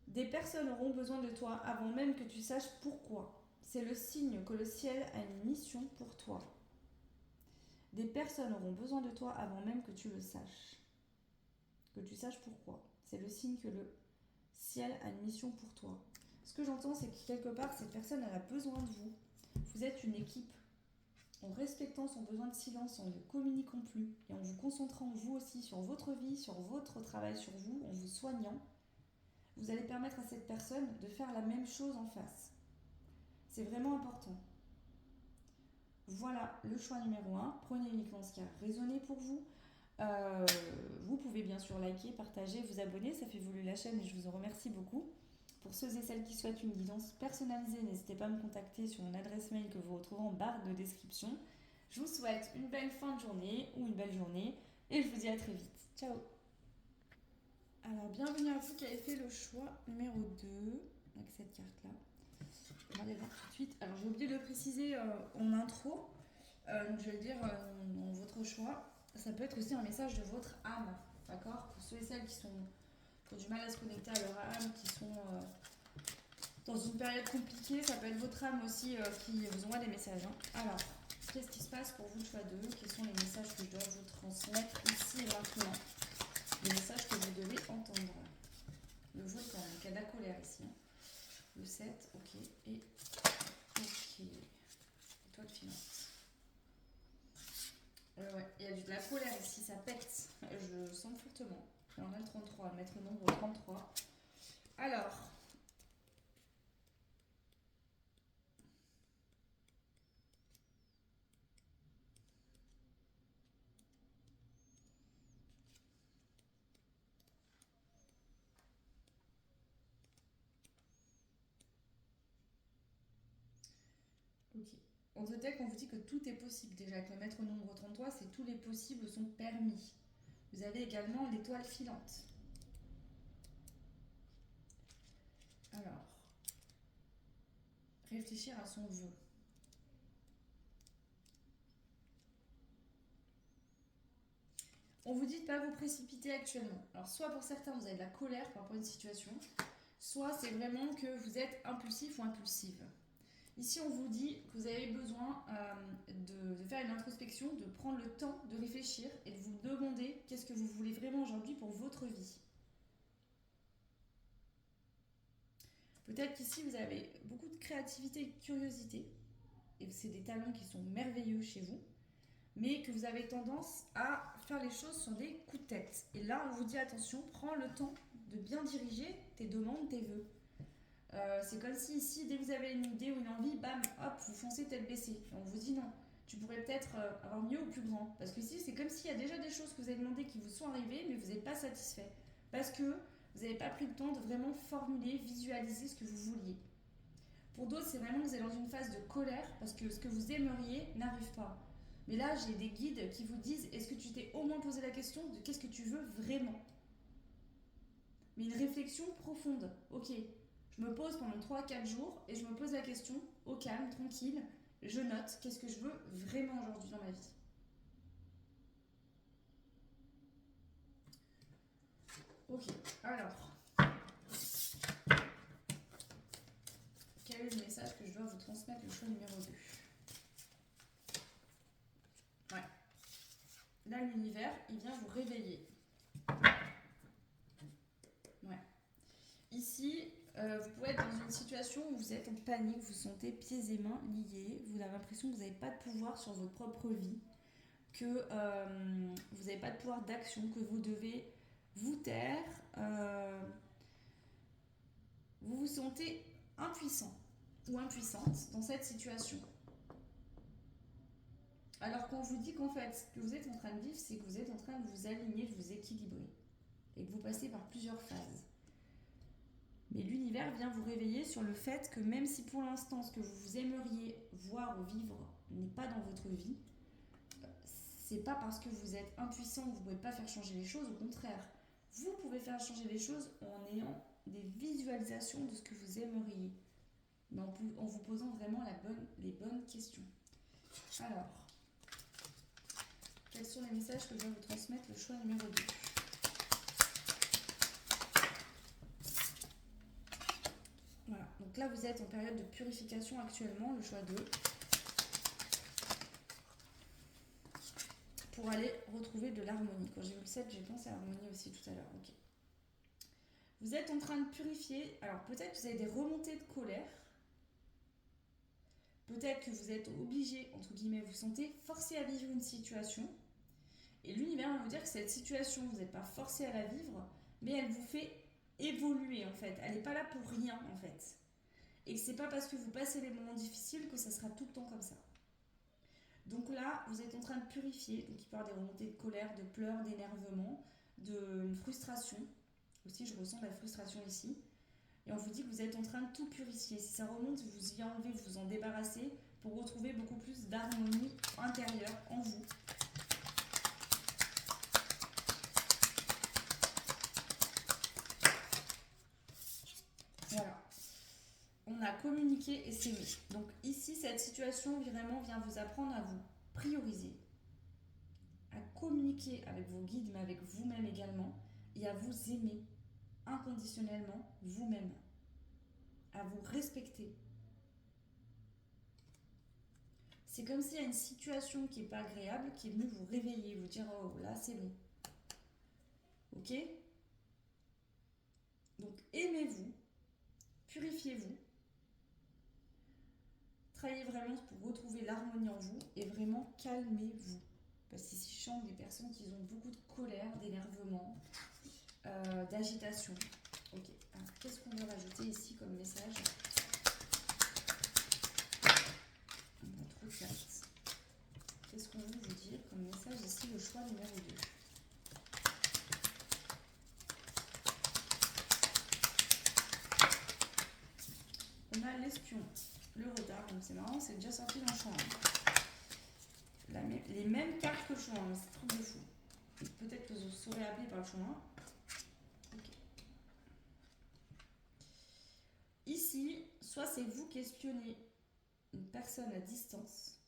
Des personnes auront besoin de toi avant même que tu saches pourquoi. C'est le signe que le ciel a une mission pour toi. Des personnes auront besoin de toi avant même que tu le saches. Que tu saches pourquoi. C'est le signe que le ciel a une mission pour toi. Ce que j'entends, c'est que quelque part, cette personne, elle a besoin de vous. Vous êtes une équipe. En respectant son besoin de silence, en ne communiquant plus et en vous concentrant vous aussi sur votre vie, sur votre travail sur vous, en vous soignant, vous allez permettre à cette personne de faire la même chose en face. C'est vraiment important. Voilà le choix numéro 1. Prenez uniquement ce qui a résonné pour vous. Vous pouvez bien sûr liker, partager, vous abonner, ça fait évoluer la chaîne et je vous en remercie beaucoup. Pour ceux et celles qui souhaitent une guidance personnalisée, n'hésitez pas à me contacter sur mon adresse mail que vous retrouvez en barre de description. Je vous souhaite une belle fin de journée ou une belle journée et je vous dis à très vite. Ciao. Alors bienvenue à vous qui avez fait le choix numéro 2 avec cette carte là. On va aller voir tout de suite. Alors j'ai oublié de le préciser en intro, donc je vais le dire dans votre choix. Ça peut être aussi un message de votre âme, d'accord? Pour ceux et celles qui ont du mal à se connecter à leur âme, qui sont dans une période compliquée, ça peut être votre âme aussi qui vous envoie des messages. Alors, qu'est-ce qui se passe pour vous le choix 2? Quels sont les messages que je dois vous transmettre ici et maintenant? Les messages que vous devez entendre. Le volcan, donc il y a de la colère ici. Le 7, ok. Et ok. Étoile filante. Ouais, il y a de la colère ici, ça pète. Je sens fortement. Et on a le 33, mettre le nombre 33. Alors. Ok. En Totec, on vous dit que tout est possible. Déjà, avec le maître nombre 33, c'est tous les possibles sont permis. Vous avez également l'étoile filante. Alors, réfléchir à son vœu. On vous dit de ne pas vous précipiter actuellement. Alors, soit pour certains, vous avez de la colère par rapport à une situation, soit c'est vraiment que vous êtes impulsif ou impulsive. Ici, on vous dit que vous avez besoin de faire une introspection, de prendre le temps de réfléchir et de vous demander qu'est-ce que vous voulez vraiment aujourd'hui pour votre vie. Peut-être qu'ici, vous avez beaucoup de créativité et de curiosité, et c'est des talents qui sont merveilleux chez vous, mais que vous avez tendance à faire les choses sur des coups de tête. Et là, on vous dit attention, prends le temps de bien diriger tes demandes, tes vœux. C'est comme si ici, dès que vous avez une idée ou une envie, bam, hop, vous foncez tête baissée. Et on vous dit non, tu pourrais peut-être avoir mieux ou plus grand. Parce que ici, c'est comme s'il y a déjà des choses que vous avez demandées qui vous sont arrivées, mais vous n'êtes pas satisfait. Parce que vous n'avez pas pris le temps de vraiment formuler, visualiser ce que vous vouliez. Pour d'autres, c'est vraiment que vous êtes dans une phase de colère parce que ce que vous aimeriez n'arrive pas. Mais là, j'ai des guides qui vous disent, est-ce que tu t'es au moins posé la question de qu'est-ce que tu veux vraiment? Mais une réflexion profonde. Ok, je me pose pendant 3-4 jours et je me pose la question, au calme, tranquille, je note qu'est-ce que je veux vraiment aujourd'hui dans ma vie. Ok, alors, quel est le message que je dois vous transmettre, le choix numéro 2? Ouais. Là, l'univers, il vient vous réveiller. Ouais. Ici, vous pouvez être dans une situation où vous êtes en panique, vous vous sentez pieds et mains liés, vous avez l'impression que vous n'avez pas de pouvoir sur votre propre vie, que vous n'avez pas de pouvoir d'action, que vous devez vous taire, vous vous sentez impuissant ou impuissante dans cette situation. Alors qu'on vous dit qu'en fait, ce que vous êtes en train de vivre, c'est que vous êtes en train de vous aligner, de vous équilibrer et que vous passez par plusieurs phases. Mais l'univers vient vous réveiller sur le fait que même si pour l'instant ce que vous aimeriez voir ou vivre n'est pas dans votre vie, c'est pas parce que vous êtes impuissant que vous ne pouvez pas faire changer les choses, au contraire. Vous pouvez faire changer les choses en ayant des visualisations de ce que vous aimeriez, mais en vous posant vraiment les bonnes questions. Alors, quels sont les messages que je vais vous transmettre, le choix numéro 2? Voilà, donc là vous êtes en période de purification actuellement, le choix 2. Pour aller retrouver de l'harmonie. Quand j'ai vu le 7, j'ai pensé à l'harmonie aussi tout à l'heure. Ok. Vous êtes en train de purifier. Alors peut-être que vous avez des remontées de colère. Peut-être que vous êtes obligé, entre guillemets, vous sentez forcé à vivre une situation. Et l'univers va vous dire que cette situation, vous n'êtes pas forcé à la vivre, mais elle vous fait évoluer en fait. Elle n'est pas là pour rien en fait. Et que c'est pas parce que vous passez les moments difficiles que ça sera tout le temps comme ça. Donc là, vous êtes en train de purifier. Donc il peut y avoir des remontées de colère, de pleurs, d'énervement, de frustration. Aussi, je ressens de la frustration ici. Et on vous dit que vous êtes en train de tout purifier. Si ça remonte, vous y enlevez, vous en débarrassez pour retrouver beaucoup plus d'harmonie intérieure en vous. Voilà. On a communiqué et s'aimé. Donc ici, cette situation vraiment vient vous apprendre à vous prioriser, à communiquer avec vos guides, mais avec vous-même également, et à vous aimer inconditionnellement vous-même, à vous respecter. C'est comme s'il y a une situation qui n'est pas agréable, qui est venue vous réveiller, vous dire oh là c'est bon. Ok? Donc aimez-vous, purifiez-vous, travaillez vraiment pour retrouver l'harmonie en vous et vraiment calmez-vous. Parce qu'ici je sens des personnes qui ont beaucoup de colère, d'énervement, d'agitation. Ok, alors qu'est-ce qu'on veut rajouter ici comme message? On a trop de cartes. Qu'est-ce qu'on veut vous dire comme message ici, le choix numéro 2? On a l'espion. le retard. Donc c'est marrant, c'est déjà sorti dans le champ. Les mêmes cartes que le champ, c'est trop de fou. Peut-être que vous serez appelé par le champ. Okay. Ici, soit c'est vous qui espionnez une personne à distance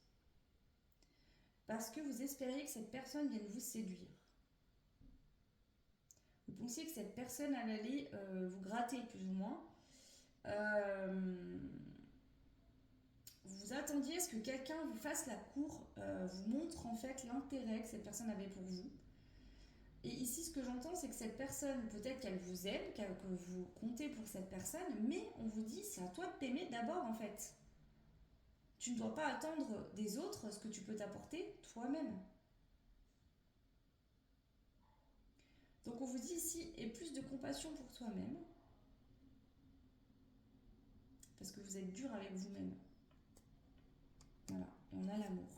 parce que vous espériez que cette personne vienne vous séduire. Vous pensiez que cette personne allait vous gratter plus ou moins. Vous attendiez à ce que quelqu'un vous fasse la cour, vous montre en fait l'intérêt que cette personne avait pour vous. Et ici, ce que j'entends, c'est que cette personne, peut-être qu'elle vous aime, que vous comptez pour cette personne, mais on vous dit, c'est à toi de t'aimer d'abord en fait. Tu ne dois pas attendre des autres ce que tu peux t'apporter toi-même. Donc on vous dit ici, aie plus de compassion pour toi-même, parce que vous êtes dur avec vous-même. Voilà, et on a l'amour.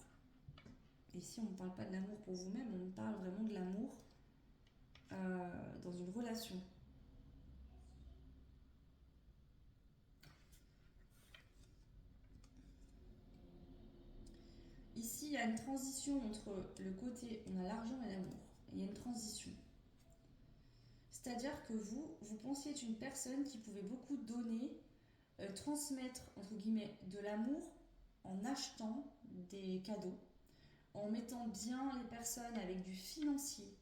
Et ici, on ne parle pas de l'amour pour vous-même, on parle vraiment de l'amour dans une relation. Ici, il y a une transition entre le côté, on a l'argent et l'amour. Il y a une transition. C'est-à-dire que vous pensiez être une personne qui pouvait beaucoup donner, transmettre, entre guillemets, de l'amour en achetant des cadeaux, en mettant bien les personnes avec du financier.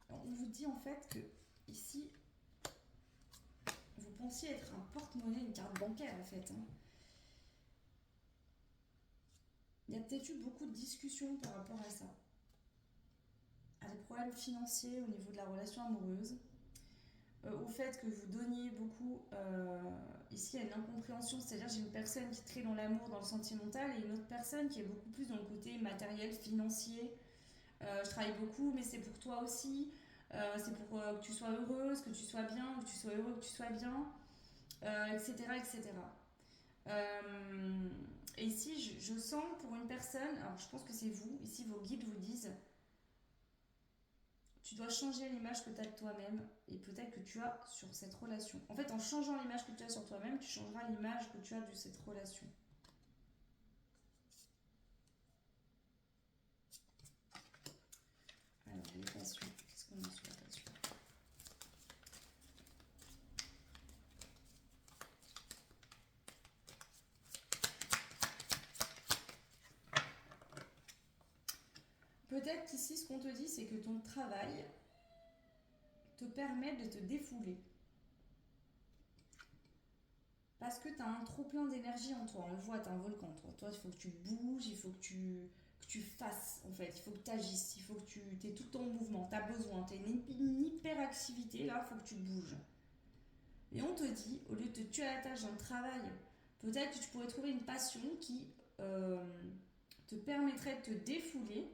On vous dit en fait que ici, vous pensiez être un porte-monnaie, une carte bancaire en fait. Il y a peut-être eu beaucoup de discussions par rapport à ça. À des problèmes financiers au niveau de la relation amoureuse. Au fait que vous donniez beaucoup, ici il y a une incompréhension, c'est-à-dire j'ai une personne qui est très dans l'amour, dans le sentimental, et une autre personne qui est beaucoup plus dans le côté matériel, financier. Je travaille beaucoup, mais c'est pour toi aussi, c'est pour que tu sois heureuse, que tu sois bien, que tu sois heureux, que tu sois bien, etc. etc. Et ici je sens pour une personne, alors je pense que c'est vous, ici vos guides vous disent tu dois changer l'image que tu as de toi-même et peut-être que tu as sur cette relation. En fait, en changeant l'image que tu as sur toi-même, tu changeras l'image que tu as de cette relation. Alors, les passions. Qu'est-ce qu'on a sur la passion? Peut-être qu'ici, ce qu'on te dit, c'est que ton travail te permet de te défouler. Parce que tu as un trop plein d'énergie en toi. On le voit, tu as un volcan. Toi, il faut que tu bouges, il faut que tu fasses, en fait. Il faut que tu agisses, il faut que tu es tout le temps en mouvement. Tu as besoin, tu as une hyperactivité, là, il faut que tu bouges. Et on te dit, au lieu de te tuer à la tâche d'un travail, peut-être que tu pourrais trouver une passion qui te permettrait de te défouler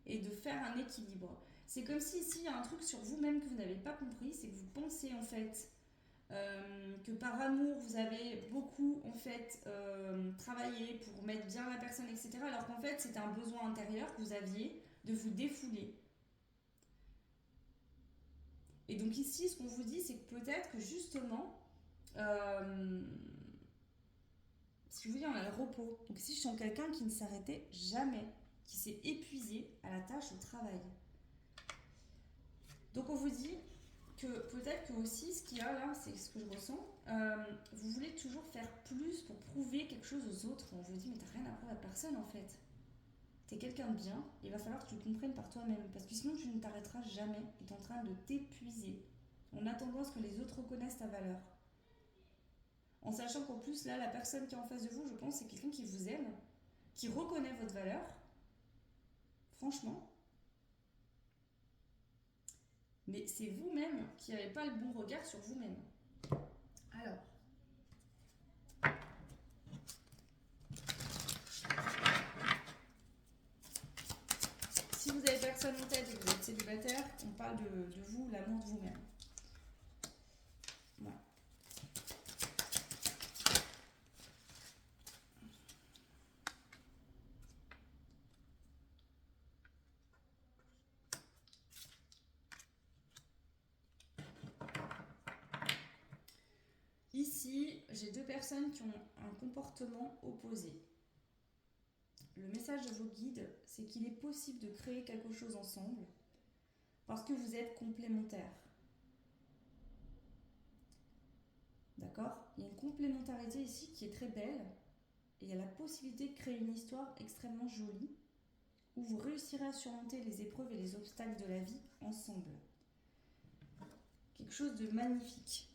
et de faire un équilibre. C'est comme si ici il y a un truc sur vous-même que vous n'avez pas compris, c'est que vous pensez en fait que par amour vous avez beaucoup en fait travaillé pour mettre bien la personne, etc. Alors qu'en fait c'était un besoin intérieur que vous aviez de vous défouler. Et donc ici ce qu'on vous dit c'est que peut-être que justement si vous voulez, on a le repos. Donc ici, je sens quelqu'un qui ne s'arrêtait jamais, qui s'est épuisé à la tâche au travail. Donc on vous dit que peut-être que aussi, ce qu'il y a là, c'est ce que je ressens, vous voulez toujours faire plus pour prouver quelque chose aux autres. On vous dit, mais t'as rien à prouver à personne en fait. T'es quelqu'un de bien, il va falloir que tu le comprennes par toi-même, parce que sinon tu ne t'arrêteras jamais. Tu es en train de t'épuiser, en attendant à ce que les autres reconnaissent ta valeur. En sachant qu'en plus, là, la personne qui est en face de vous, je pense, c'est quelqu'un qui vous aime, qui reconnaît votre valeur, franchement. Mais c'est vous-même qui n'avez pas le bon regard sur vous-même. Alors, si vous avez personne en tête et que vous êtes célibataire, on parle de vous, l'amour de vous-même. Voilà. j'ai deux personnes qui ont un comportement opposé. Le message de vos guides, c'est qu'il est possible de créer quelque chose ensemble parce que vous êtes complémentaires. D'accord? Il y a une complémentarité ici qui est très belle et il y a la possibilité de créer une histoire extrêmement jolie où vous réussirez à surmonter les épreuves et les obstacles de la vie ensemble. Quelque chose de magnifique.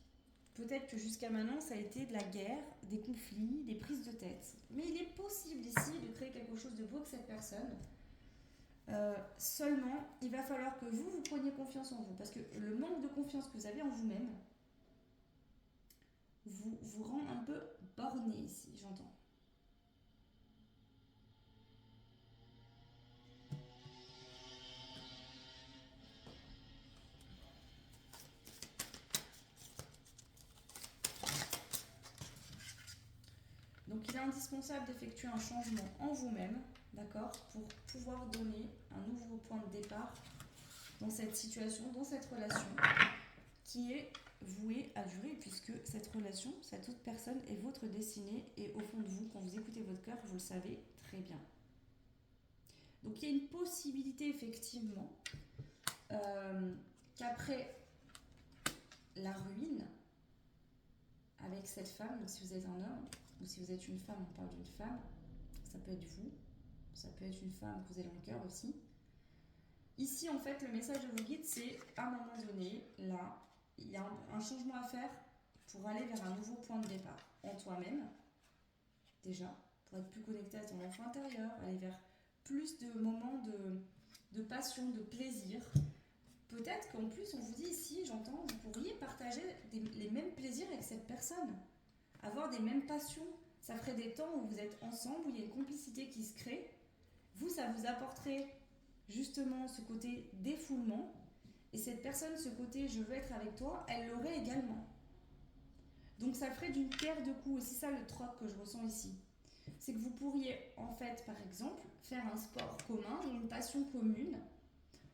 Peut-être que jusqu'à maintenant, ça a été de la guerre, des conflits, des prises de tête. Mais il est possible ici de créer quelque chose de beau avec cette personne. Seulement, il va falloir que vous preniez confiance en vous. Parce que le manque de confiance que vous avez en vous-même vous rend un peu borné ici, j'entends. Donc il est indispensable d'effectuer un changement en vous-même, d'accord, pour pouvoir donner un nouveau point de départ dans cette situation, dans cette relation, qui est vouée à durer, puisque cette relation, cette autre personne est votre destinée, et au fond de vous, quand vous écoutez votre cœur, vous le savez très bien. Donc il y a une possibilité effectivement qu'après la ruine, avec cette femme, donc si vous êtes un homme, ou si vous êtes une femme, on parle d'une femme, ça peut être vous, ça peut être une femme que vous avez dans le cœur aussi. Ici, en fait, le message de vos guides, c'est à un moment donné, là, il y a un changement à faire pour aller vers un nouveau point de départ en toi-même, déjà, pour être plus connecté à ton enfant intérieur, aller vers plus de moments de passion, de plaisir. Peut-être qu'en plus, on vous dit ici, j'entends, vous pourriez partager les mêmes plaisirs avec cette personne, avoir des mêmes passions. Ça ferait des temps où vous êtes ensemble, où il y a une complicité qui se crée. Vous, ça vous apporterait justement ce côté défoulement, et cette personne, ce côté je veux être avec toi, elle l'aurait également. Donc ça ferait d'une pierre deux coups, et c'est ça le troc que je ressens ici. C'est que vous pourriez en fait, par exemple, faire un sport commun ou une passion commune,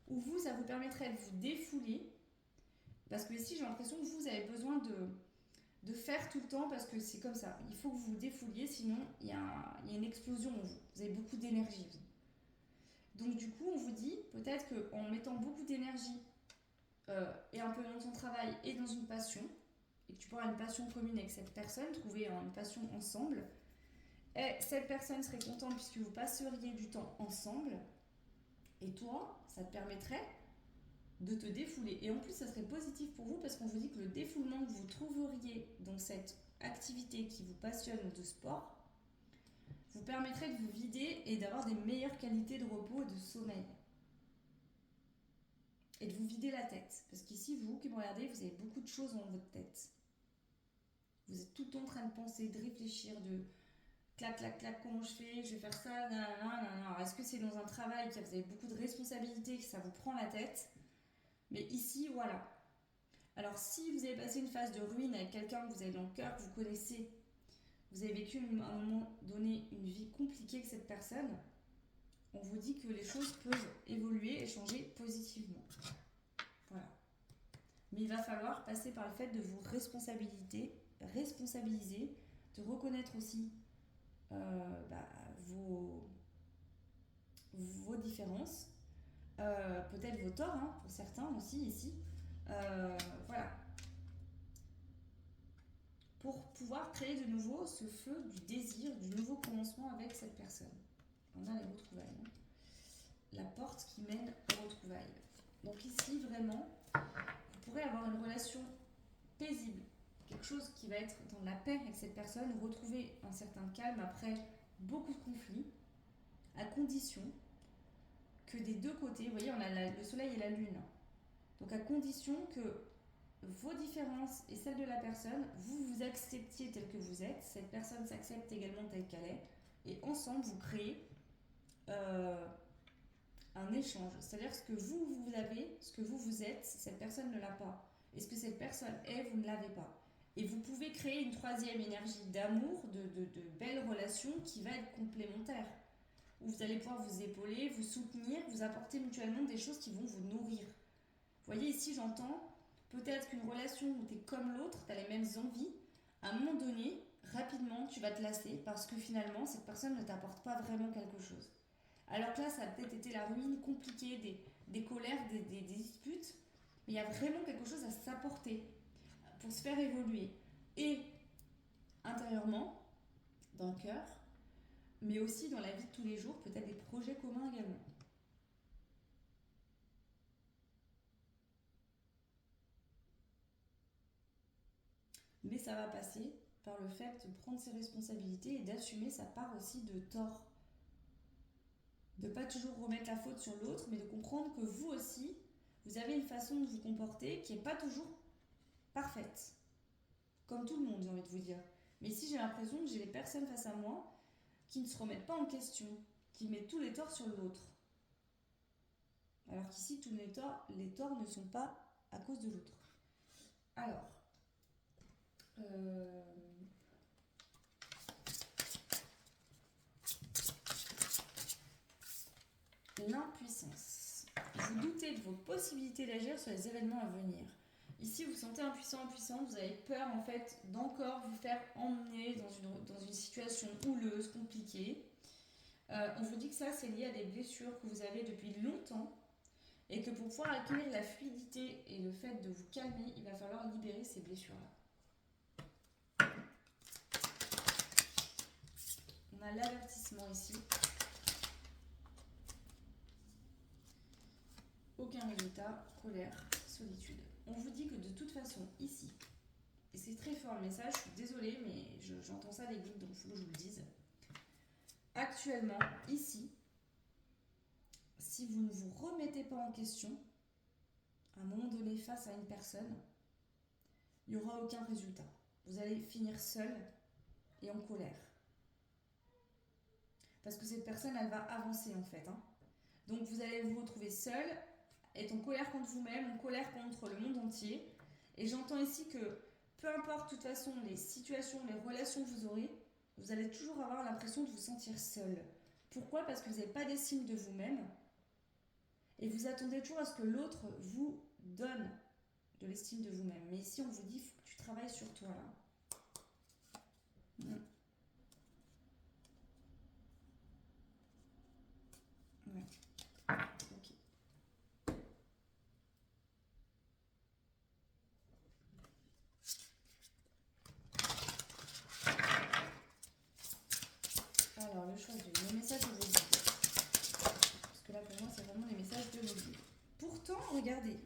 où vous, ça vous permettrait de vous défouler, parce que ici j'ai l'impression que vous avez besoin de faire tout le temps, parce que c'est comme ça, il faut que vous vous défouliez, sinon il y a une explosion en vous, vous avez beaucoup d'énergie. Donc du coup, on vous dit peut-être qu'en mettant beaucoup d'énergie et un peu dans ton travail et dans une passion, et que tu pourras une passion commune avec cette personne, trouver une passion ensemble, et cette personne serait contente puisque vous passeriez du temps ensemble, et toi, ça te permettrait de te défouler. Et en plus, ça serait positif pour vous parce qu'on vous dit que le défoulement que vous trouveriez dans cette activité qui vous passionne de sport vous permettrait de vous vider et d'avoir des meilleures qualités de repos et de sommeil. Et de vous vider la tête. Parce qu'ici, vous qui me regardez, vous avez beaucoup de choses dans votre tête. Vous êtes tout le temps en train de penser, de réfléchir, de clac, clac, clac, comment je fais, je vais faire ça, nanana. Est-ce que c'est dans un travail que vous avez beaucoup de responsabilités, que ça vous prend la tête? Mais ici, voilà. Alors, si vous avez passé une phase de ruine avec quelqu'un que vous avez dans le cœur, que vous connaissez, vous avez vécu à un moment donné une vie compliquée avec cette personne, on vous dit que les choses peuvent évoluer et changer positivement. Voilà. Mais il va falloir passer par le fait de vous responsabiliser, de reconnaître aussi vos différences, peut-être vos torts, hein, pour certains aussi ici. Voilà. Pour pouvoir créer de nouveau ce feu du désir, du nouveau commencement avec cette personne. On a les retrouvailles. Hein. La porte qui mène aux retrouvailles. Donc ici, vraiment, vous pourrez avoir une relation paisible, quelque chose qui va être dans la paix avec cette personne, retrouver un certain calme après beaucoup de conflits, à condition que des deux côtés, vous voyez, on a le soleil et la lune, donc à condition que vos différences et celles de la personne, vous vous acceptiez tel que vous êtes, cette personne s'accepte également telle qu'elle est, et ensemble vous créez un échange, c'est-à-dire ce que vous avez, ce que vous êtes, cette personne ne l'a pas. Et ce que cette personne est, vous ne l'avez pas. Et vous pouvez créer une troisième énergie d'amour, de belles relations qui va être complémentaire. Où vous allez pouvoir vous épauler, vous soutenir, vous apporter mutuellement des choses qui vont vous nourrir. Vous voyez ici, j'entends peut-être qu'une relation où tu es comme l'autre, tu as les mêmes envies, À un moment donné, rapidement, tu vas te lasser parce que finalement, cette personne ne t'apporte pas vraiment quelque chose. Alors que là, ça a peut-être été la ruine compliquée, des colères, des disputes, mais il y a vraiment quelque chose à s'apporter pour se faire évoluer. Et intérieurement, dans le cœur, mais aussi dans la vie de tous les jours, peut-être des projets communs également. Mais ça va passer par le fait de prendre ses responsabilités et d'assumer sa part aussi de tort. De ne pas toujours remettre la faute sur l'autre, mais de comprendre que vous aussi, vous avez une façon de vous comporter qui n'est pas toujours parfaite. Comme tout le monde, j'ai envie de vous dire. Mais si j'ai l'impression que j'ai des personnes face à moi qui ne se remettent pas en question, qui mettent tous les torts sur l'autre. Alors qu'ici, tous les torts ne sont pas à cause de l'autre. Alors, euh, l'impuissance. Vous doutez de vos possibilités d'agir sur les événements à venir. Ici, vous vous sentez impuissant, impuissante, vous avez peur en fait d'encore vous faire emmener dans une situation houleuse, compliquée. On vous dit que ça, c'est lié à des blessures que vous avez depuis longtemps et que pour pouvoir accueillir la fluidité et le fait de vous calmer, il va falloir libérer ces blessures-là. On a l'avertissement ici. Aucun résultat, colère, solitude. On vous dit que de toute façon, ici, et c'est très fort le message, je suis désolée, mais j'entends ça des guides, donc il faut que je vous le dise. Actuellement, ici, si vous ne vous remettez pas en question, à un moment donné face à une personne, il n'y aura aucun résultat. Vous allez finir seul et en colère. Parce que cette personne, elle va avancer en fait. Donc vous allez vous retrouver seul, être en colère contre vous-même, en colère contre le monde entier. Et j'entends ici que peu importe de toute façon les situations, les relations que vous aurez, vous allez toujours avoir l'impression de vous sentir seul. Pourquoi ? Parce que vous n'avez pas d'estime de vous-même et vous attendez toujours à ce que l'autre vous donne de l'estime de vous-même. Mais ici, on vous dit, il faut que tu travailles sur toi là. Ouais. Ok. Alors, le choix de le message de vos guides. Parce que là, pour moi, c'est vraiment les messages de vos guides. Pourtant, regardez,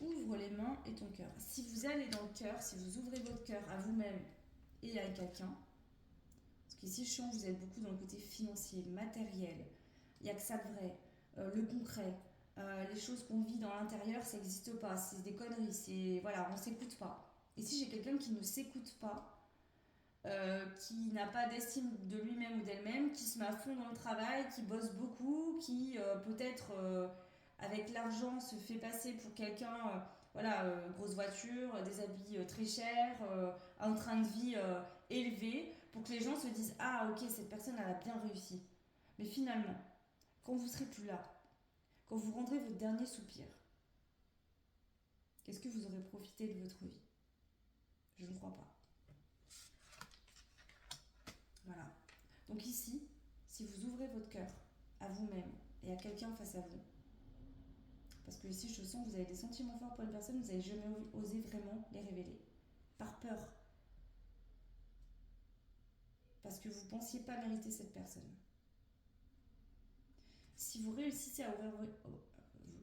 ouvre les mains et ton cœur. Si vous allez dans le cœur, si vous ouvrez votre cœur à vous-même et à quelqu'un, parce qu'ici, je sens que vous êtes beaucoup dans le côté financier, matériel, il n'y a que ça de vrai, le concret, les choses qu'on vit dans l'intérieur, ça n'existe pas, c'est des conneries, c'est voilà, on ne s'écoute pas. Et si j'ai quelqu'un qui ne s'écoute pas, qui n'a pas d'estime de lui-même ou d'elle-même, qui se met à fond dans le travail, qui bosse beaucoup, qui peut-être avec l'argent se fait passer pour quelqu'un, voilà, grosse voiture, des habits très chers, un train de vie élevé, pour que les gens se disent ah ok cette personne elle a bien réussi. Mais finalement, quand vous serez plus là, quand vous rendrez votre dernier soupir, qu'est-ce que vous aurez profité de votre vie? Je ne crois pas. Voilà. Donc ici, si vous ouvrez votre cœur à vous-même et à quelqu'un face à vous, parce que ici je sens que vous avez des sentiments forts pour une personne, vous n'avez jamais osé vraiment les révéler. Par peur. Parce que vous ne pensiez pas mériter cette personne. Si vous réussissez à ouvrir votre...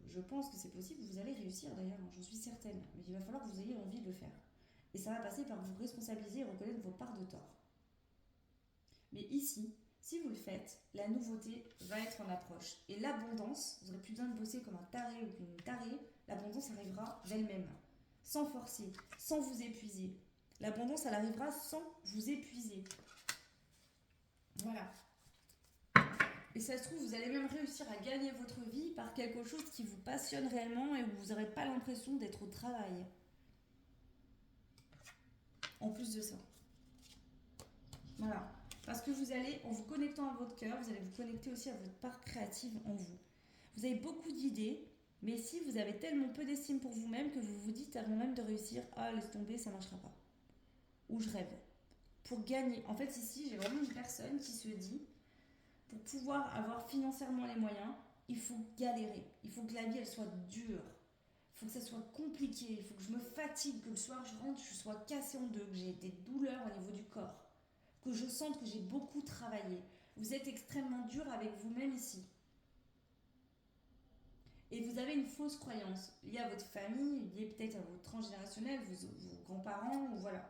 Je pense que c'est possible, vous allez réussir d'ailleurs, j'en suis certaine. Mais il va falloir que vous ayez envie de le faire. Et ça va passer par vous responsabiliser et reconnaître vos parts de tort. Mais ici, si vous le faites, la nouveauté va être en approche. Et l'abondance, vous n'aurez plus besoin de bosser comme un taré ou une tarée, l'abondance arrivera d'elle-même, sans forcer, sans vous épuiser. L'abondance, elle arrivera sans vous épuiser. Voilà. Et ça se trouve, vous allez même réussir à gagner votre vie par quelque chose qui vous passionne réellement et où vous n'aurez pas l'impression d'être au travail. En plus de ça. Voilà. Parce que vous allez, en vous connectant à votre cœur, vous allez vous connecter aussi à votre part créative en vous. Vous avez beaucoup d'idées, mais si vous avez tellement peu d'estime pour vous-même que vous vous dites avant même de réussir, ah laisse tomber, ça ne marchera pas. où je rêve. Pour gagner. En fait, ici, j'ai vraiment une personne qui se dit, pour pouvoir avoir financièrement les moyens, il faut galérer. Il faut que la vie, elle soit dure. Il faut que ça soit compliqué. Il faut que je me fatigue, que le soir, je rentre, je sois cassée en deux, que j'ai des douleurs au niveau du corps. Que je sente que j'ai beaucoup travaillé. Vous êtes extrêmement dur avec vous-même ici. Et vous avez une fausse croyance liée à votre famille, liée peut-être à votre transgénérationnel, vos grands-parents, ou voilà.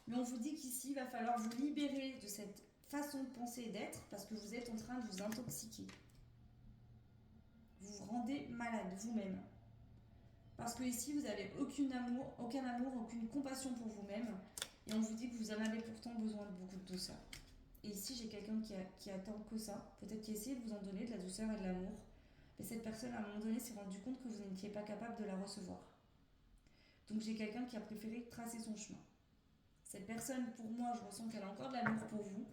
Mais on vous dit qu'ici, il va falloir vous libérer de cette façon de penser et d'être parce que vous êtes en train de vous intoxiquer. Vous vous rendez malade vous-même. Parce que ici, vous n'avez aucun amour, aucune compassion pour vous-même. Et on vous dit que vous en avez pourtant besoin de beaucoup de douceur. Et ici, j'ai quelqu'un qui attend que ça. Peut-être qui essaie de vous en donner de la douceur et de l'amour. Mais cette personne, à un moment donné, s'est rendu compte que vous n'étiez pas capable de la recevoir. Donc j'ai quelqu'un qui a préféré tracer son chemin. Cette personne, pour moi, je ressens qu'elle a encore de l'amour pour vous.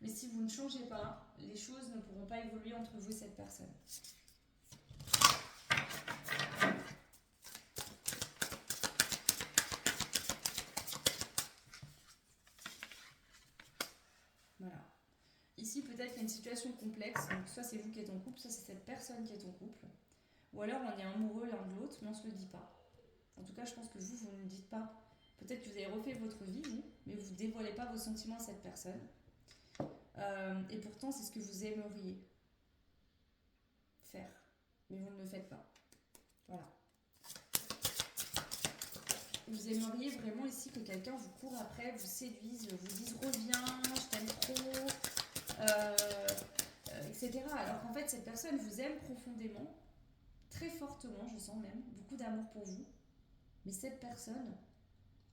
Mais si vous ne changez pas, les choses ne pourront pas évoluer entre vous et cette personne. Voilà. Ici, peut-être qu'il y a une situation complexe. Donc, soit c'est vous qui êtes en couple, soit c'est cette personne qui est en couple. Ou alors, on est amoureux l'un de l'autre, mais on ne se le dit pas. En tout cas, je pense que vous ne le dites pas. Peut-être que vous avez refait votre vie, vous, mais vous ne dévoilez pas vos sentiments à cette personne. Et pourtant, c'est ce que vous aimeriez faire. Mais vous ne le faites pas. Voilà. Vous aimeriez vraiment ici que quelqu'un vous court après, vous séduise, vous dise reviens, je t'aime trop, etc. Alors qu'en fait, cette personne vous aime profondément, très fortement, je sens même, beaucoup d'amour pour vous. Mais cette personne,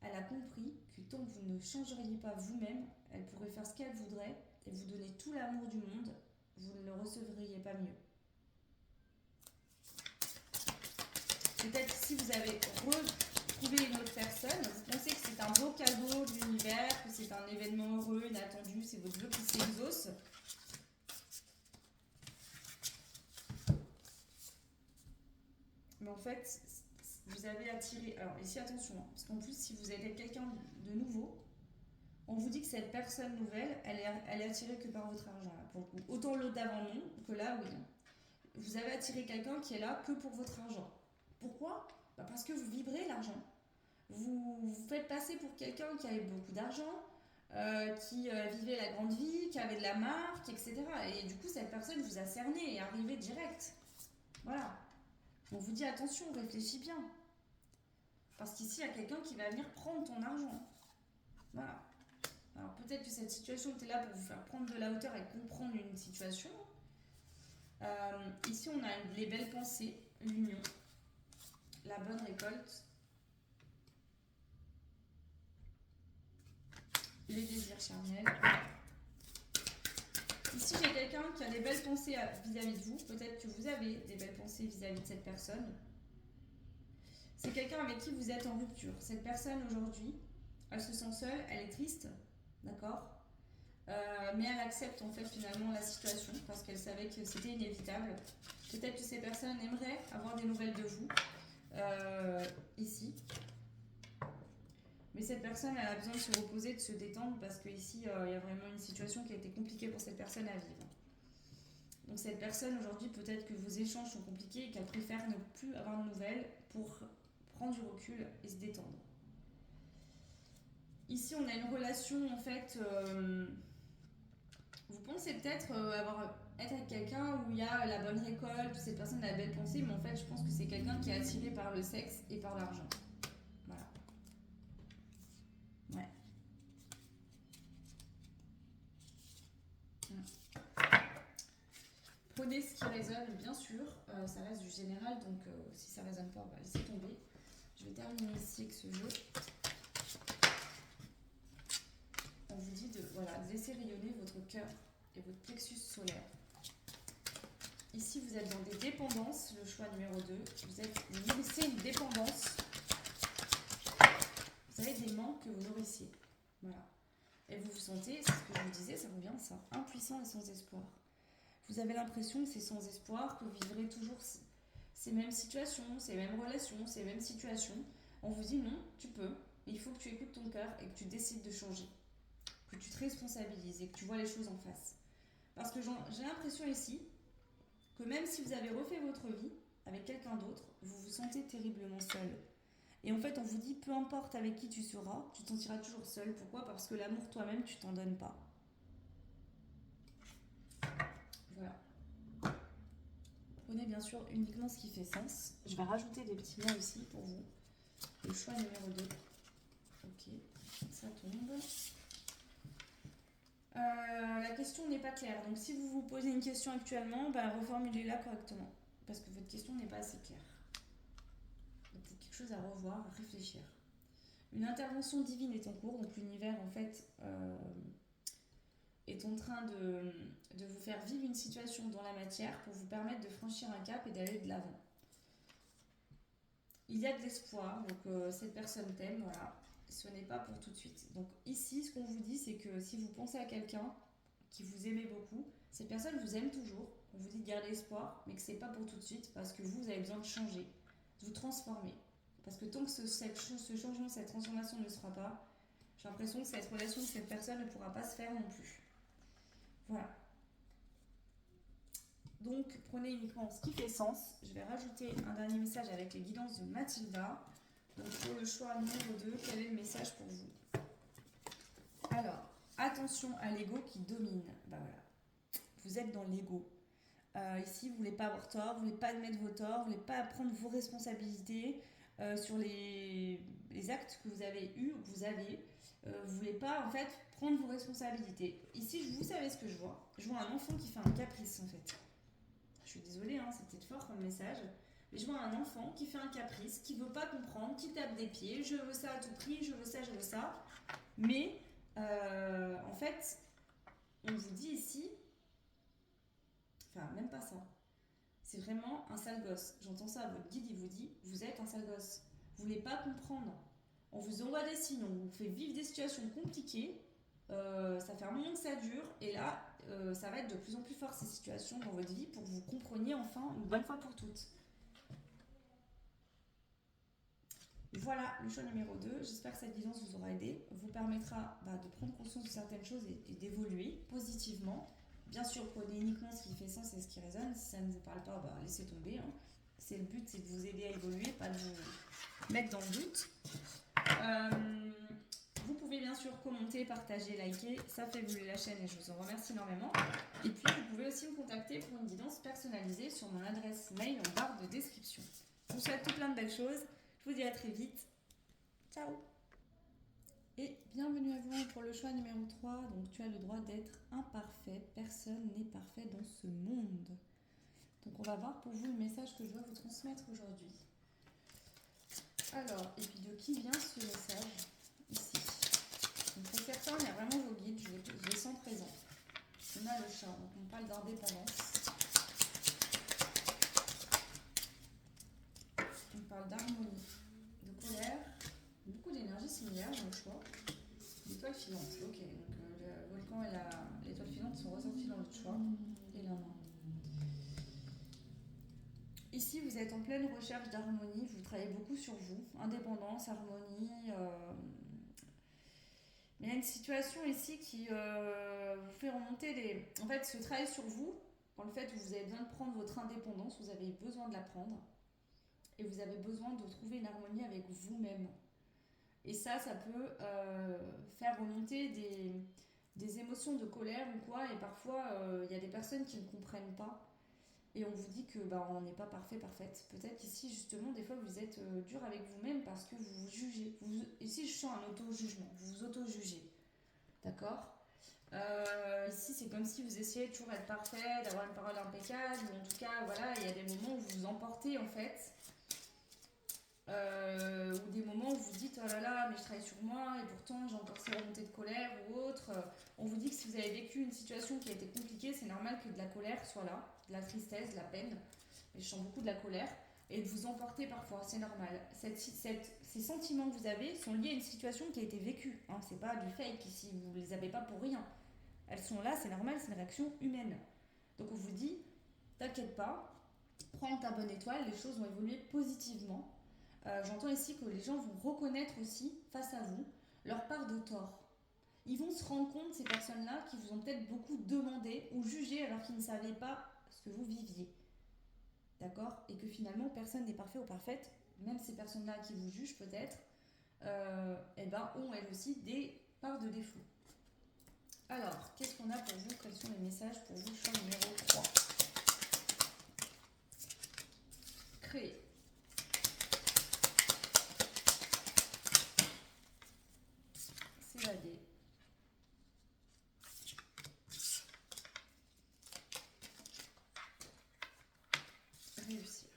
elle a compris que tant que vous ne changeriez pas vous-même, elle pourrait faire ce qu'elle voudrait et vous donner tout l'amour du monde, vous ne le recevriez pas mieux. Peut-être si vous avez retrouvé une autre personne, vous pensez que c'est un beau cadeau de l'univers, que c'est un événement heureux, inattendu, c'est votre vœu qui s'exauce. Mais en fait, vous avez attiré... Alors ici, attention, hein, parce qu'en plus, si vous êtes quelqu'un de nouveau, on vous dit que cette personne nouvelle, elle est attirée que par votre argent. Là, pour le coup. Autant l'autre d'avant non, que là, oui. Vous avez attiré quelqu'un qui est là que pour votre argent. Pourquoi ? Parce que vous vibrez l'argent. Vous vous faites passer pour quelqu'un qui avait beaucoup d'argent, qui vivait la grande vie, qui avait de la marque, etc. Et du coup, cette personne vous a cerné et est arrivée direct. Voilà. On vous dit attention, réfléchis bien. Parce qu'ici, il y a quelqu'un qui va venir prendre ton argent. Voilà. Alors peut-être que cette situation était là pour vous faire prendre de la hauteur et comprendre une situation. Ici, on a les belles pensées, l'union, la bonne récolte, les désirs charnels. Ici, j'ai quelqu'un qui a des belles pensées vis-à-vis de vous. Peut-être que vous avez des belles pensées vis-à-vis de cette personne. C'est quelqu'un avec qui vous êtes en rupture. Cette personne, aujourd'hui, elle se sent seule, elle est triste, d'accord ? Mais elle accepte en fait finalement la situation parce qu'elle savait que c'était inévitable. Peut-être que ces personnes aimeraient avoir des nouvelles de vous ici. Mais cette personne, elle a besoin de se reposer, de se détendre parce qu'ici, il y a vraiment une situation qui a été compliquée pour cette personne à vivre. Donc cette personne, aujourd'hui, peut-être que vos échanges sont compliqués et qu'elle préfère ne plus avoir de nouvelles pour prendre du recul et se détendre. Ici, on a une relation, en fait... vous pensez peut-être être avec quelqu'un où il y a la bonne récolte, où cette personne a la belle pensée, mais en fait, je pense que c'est quelqu'un qui est attiré par le sexe et par l'argent. Voilà. Ouais. Prenez ce qui résonne, bien sûr. Ça reste du général, donc si ça ne résonne pas, on va laisser tomber. Je vais terminer ici avec ce jeu. On vous dit de laisser rayonner votre cœur et votre plexus solaire. Ici, vous êtes dans des dépendances, le choix numéro 2. Vous nourrissez une dépendance. Vous avez des manques que vous nourrissiez. Voilà. Et vous vous sentez, c'est ce que je vous disais, ça revient ça, impuissant et sans espoir. Vous avez l'impression que c'est sans espoir, que vous vivrez toujours ces mêmes situations, ces mêmes relations, ces mêmes situations. On vous dit non, tu peux. il faut que tu écoutes ton cœur et que tu décides de changer. Que tu te responsabilises et que tu vois les choses en face. Parce que j'ai l'impression ici que même si vous avez refait votre vie avec quelqu'un d'autre, vous vous sentez terriblement seul. Et en fait, on vous dit, peu importe avec qui tu seras, tu te sentiras toujours seul. Pourquoi? Parce que l'amour toi-même, tu t'en donnes pas. Voilà. Prenez bien sûr uniquement ce qui fait sens. Je vais rajouter des petits mots aussi pour vous. Le choix numéro 2. Ok, ça tombe. La question n'est pas claire. Donc si vous vous posez une question actuellement, reformulez-la correctement. Parce que votre question n'est pas assez claire. Il y a peut-être quelque chose à revoir, à réfléchir. Une intervention divine est en cours. Donc l'univers, en fait, est en train de vous faire vivre une situation dans la matière pour vous permettre de franchir un cap et d'aller de l'avant. Il y a de l'espoir, donc cette personne t'aime, voilà. Ce n'est pas pour tout de suite. Donc ici, ce qu'on vous dit, c'est que si vous pensez à quelqu'un qui vous aimait beaucoup, cette personne vous aime toujours. On vous dit de garder espoir, mais que c'est pas pour tout de suite parce que vous avez besoin de changer, de vous transformer. Parce que tant que ce changement, cette transformation ne sera pas, j'ai l'impression que cette relation, cette personne ne pourra pas se faire non plus. Voilà. Donc prenez uniquement ce qui fait sens. Je vais rajouter un dernier message avec les guidances de Mathilda. Donc pour le choix numéro 2, quel est le message pour vous? Alors, attention à l'ego qui domine. Bah voilà, vous êtes dans l'ego. Ici, vous ne voulez pas avoir tort, vous ne voulez pas admettre vos torts, vous ne voulez pas prendre vos responsabilités sur les actes que vous avez eus ou que vous avez. Vous ne voulez pas en fait prendre vos responsabilités. Ici, vous savez ce que je vois. Je vois un enfant qui fait un caprice en fait. Je suis désolée, hein, c'est peut-être fort comme message. Mais je vois un enfant qui fait un caprice, qui veut pas comprendre, qui tape des pieds, je veux ça à tout prix, je veux ça, je veux ça. Mais en fait, on vous dit ici, enfin même pas ça, c'est vraiment un sale gosse. J'entends ça, votre guide il vous dit, vous êtes un sale gosse. Vous voulez pas comprendre. On vous envoie des signes, on vous fait vivre des situations compliquées. Ça fait un moment que ça dure et là, ça va être de plus en plus fort ces situations dans votre vie pour que vous compreniez enfin une bonne fois pour toutes. Voilà le choix numéro 2. J'espère que cette guidance vous aura aidé, vous permettra de prendre conscience de certaines choses et d'évoluer positivement. Bien sûr, prenez uniquement ce qui fait sens et ce qui résonne. Si ça ne vous parle pas, laissez tomber. Hein. C'est le but, c'est de vous aider à évoluer, pas de vous mettre dans le doute. Vous pouvez bien sûr commenter, partager, liker, ça fait évoluer la chaîne et je vous en remercie énormément. Et puis vous pouvez aussi me contacter pour une guidance personnalisée sur mon adresse mail en barre de description. Je vous souhaite tout plein de belles choses. Je vous dis à très vite. Ciao. Et bienvenue à vous pour le choix numéro 3. Donc tu as le droit d'être imparfait. Personne n'est parfait dans ce monde. Donc on va voir pour vous le message que je dois vous transmettre aujourd'hui. Alors, et puis de qui vient ce message? Ici. Donc pour certains, il y a vraiment vos guides, je les sens présents. On a le chat, donc on parle d'indépendance. On parle d'harmonie, de colère, beaucoup d'énergie similaire dans le choix. L'étoile filante, ok. Donc le volcan et l'étoile filante sont ressortis dans votre choix. Et la main. Ici, vous êtes en pleine recherche d'harmonie, vous travaillez beaucoup sur vous, indépendance, harmonie. Mais il y a une situation ici qui vous fait remonter les... En fait, ce travail sur vous, dans le fait où vous avez besoin de prendre votre indépendance, vous avez besoin de la prendre, et vous avez besoin de trouver une harmonie avec vous-même. Et ça peut faire remonter des émotions de colère ou quoi, et parfois, il y a des personnes qui ne comprennent pas. Et on vous dit que on n'est pas parfaite. Peut-être qu'ici, justement, des fois, vous êtes dur avec vous-même parce que vous vous jugez. Ici, je sens un auto-jugement. Vous vous auto-jugez. D'accord? Ici, c'est comme si vous essayez de toujours être parfait, d'avoir une parole impeccable. Ou en tout cas, voilà, il y a des moments où vous vous emportez, en fait. Ou des moments où vous vous dites, oh là là, mais je travaille sur moi, et pourtant, j'ai encore ces remontées de colère ou autre. On vous dit que si vous avez vécu une situation qui a été compliquée, c'est normal que de la colère soit là, de la tristesse, de la peine, mais je sens beaucoup de la colère, et de vous emporter parfois, c'est normal. Ces sentiments que vous avez sont liés à une situation qui a été vécue, hein, c'est pas du fake ici, vous les avez pas pour rien. Elles sont là, c'est normal, c'est une réaction humaine. Donc on vous dit, t'inquiète pas, prends ta bonne étoile, les choses vont évoluer positivement. J'entends ici que les gens vont reconnaître aussi face à vous, leur part de tort. Ils vont se rendre compte, ces personnes-là, qui vous ont peut-être beaucoup demandé ou jugé alors qu'ils ne savaient pas ce que vous viviez. D'accord? Et que finalement, personne n'est parfait ou parfaite, même ces personnes-là qui vous jugent peut-être, ont elles aussi des parts de défaut. Alors, qu'est-ce qu'on a pour vous? Quels sont les messages pour vous? Choix numéro 3. Créer. S'évader. Réussir.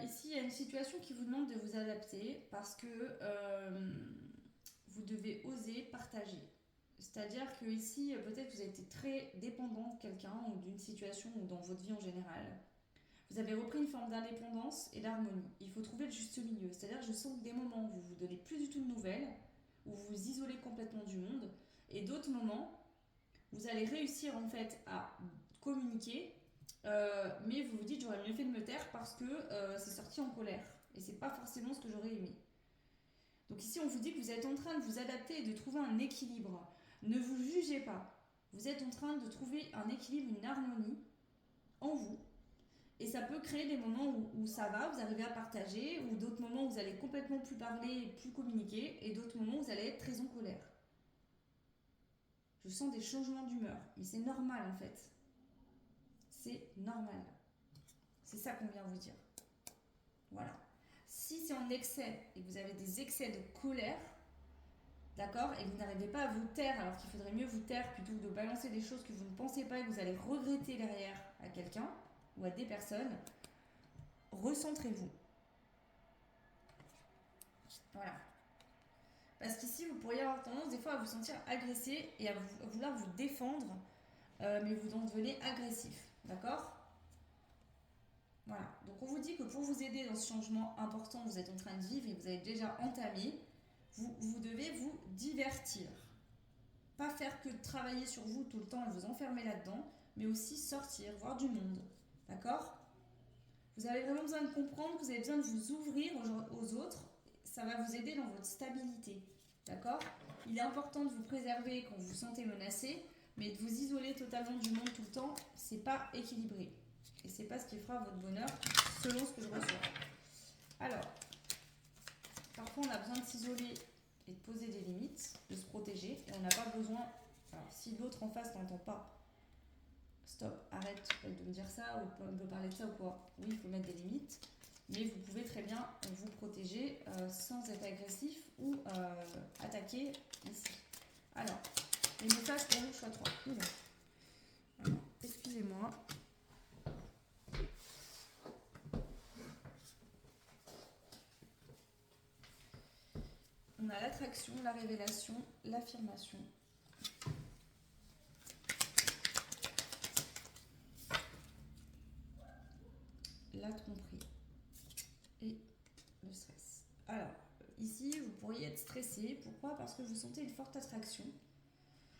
Ici, il y a une situation qui vous demande de vous adapter parce que vous devez oser partager. C'est-à-dire que ici, peut-être que vous avez été très dépendant de quelqu'un ou d'une situation ou dans votre vie en général. Vous avez repris une forme d'indépendance et d'harmonie. Il faut trouver le juste milieu. C'est-à-dire que je sens que des moments où vous vous donnez plus du tout de nouvelles, où vous vous isolez complètement du monde, et d'autres moments, vous allez réussir en fait à communiquer, mais vous vous dites j'aurais mieux fait de me taire parce que c'est sorti en colère. Et c'est pas forcément ce que j'aurais aimé. Donc ici, on vous dit que vous êtes en train de vous adapter et de trouver un équilibre. Ne vous jugez pas. Vous êtes en train de trouver un équilibre, une harmonie en vous. Et ça peut créer des moments où ça va, vous arrivez à partager, ou d'autres moments où vous allez complètement plus parler, plus communiquer, et d'autres moments où vous allez être très en colère. Je sens des changements d'humeur, mais c'est normal en fait. C'est normal. C'est ça qu'on vient vous dire. Voilà. Si c'est en excès et que vous avez des excès de colère, d'accord, et que vous n'arrivez pas à vous taire alors qu'il faudrait mieux vous taire plutôt que de balancer des choses que vous ne pensez pas et que vous allez regretter derrière à quelqu'un ou à des personnes, recentrez-vous. Voilà. Parce qu'ici, vous pourriez avoir tendance des fois à vous sentir agressé et à vouloir vous défendre, mais vous en devenez agressif. D'accord? Voilà. Donc on vous dit que pour vous aider dans ce changement important que vous êtes en train de vivre et que vous avez déjà entamé, vous devez vous divertir. Pas faire que travailler sur vous tout le temps et vous enfermer là-dedans, mais aussi sortir, voir du monde. D'accord? Vous avez vraiment besoin de comprendre que vous avez besoin de vous ouvrir aux autres. Ça va vous aider dans votre stabilité. D'accord? Il est important de vous préserver quand vous vous sentez menacé, mais de vous isoler totalement du monde tout le temps, c'est pas équilibré. Et c'est pas ce qui fera votre bonheur, selon ce que je reçois. Alors, parfois on a besoin de s'isoler et de poser des limites, de se protéger, et on n'a pas besoin. Alors, si l'autre en face n'entend pas, stop, arrête de me dire ça, ou on peut parler de ça ou quoi. Oui, il faut mettre des limites, mais vous pouvez très bien vous protéger sans être agressif ou attaquer ici. Alors, les messages pour vous, choix 3. Alors, excusez-moi. On a l'attraction, la révélation, l'affirmation. La tromperie et le stress. Alors, ici, vous pourriez être stressé. Pourquoi? Parce que vous sentez une forte attraction.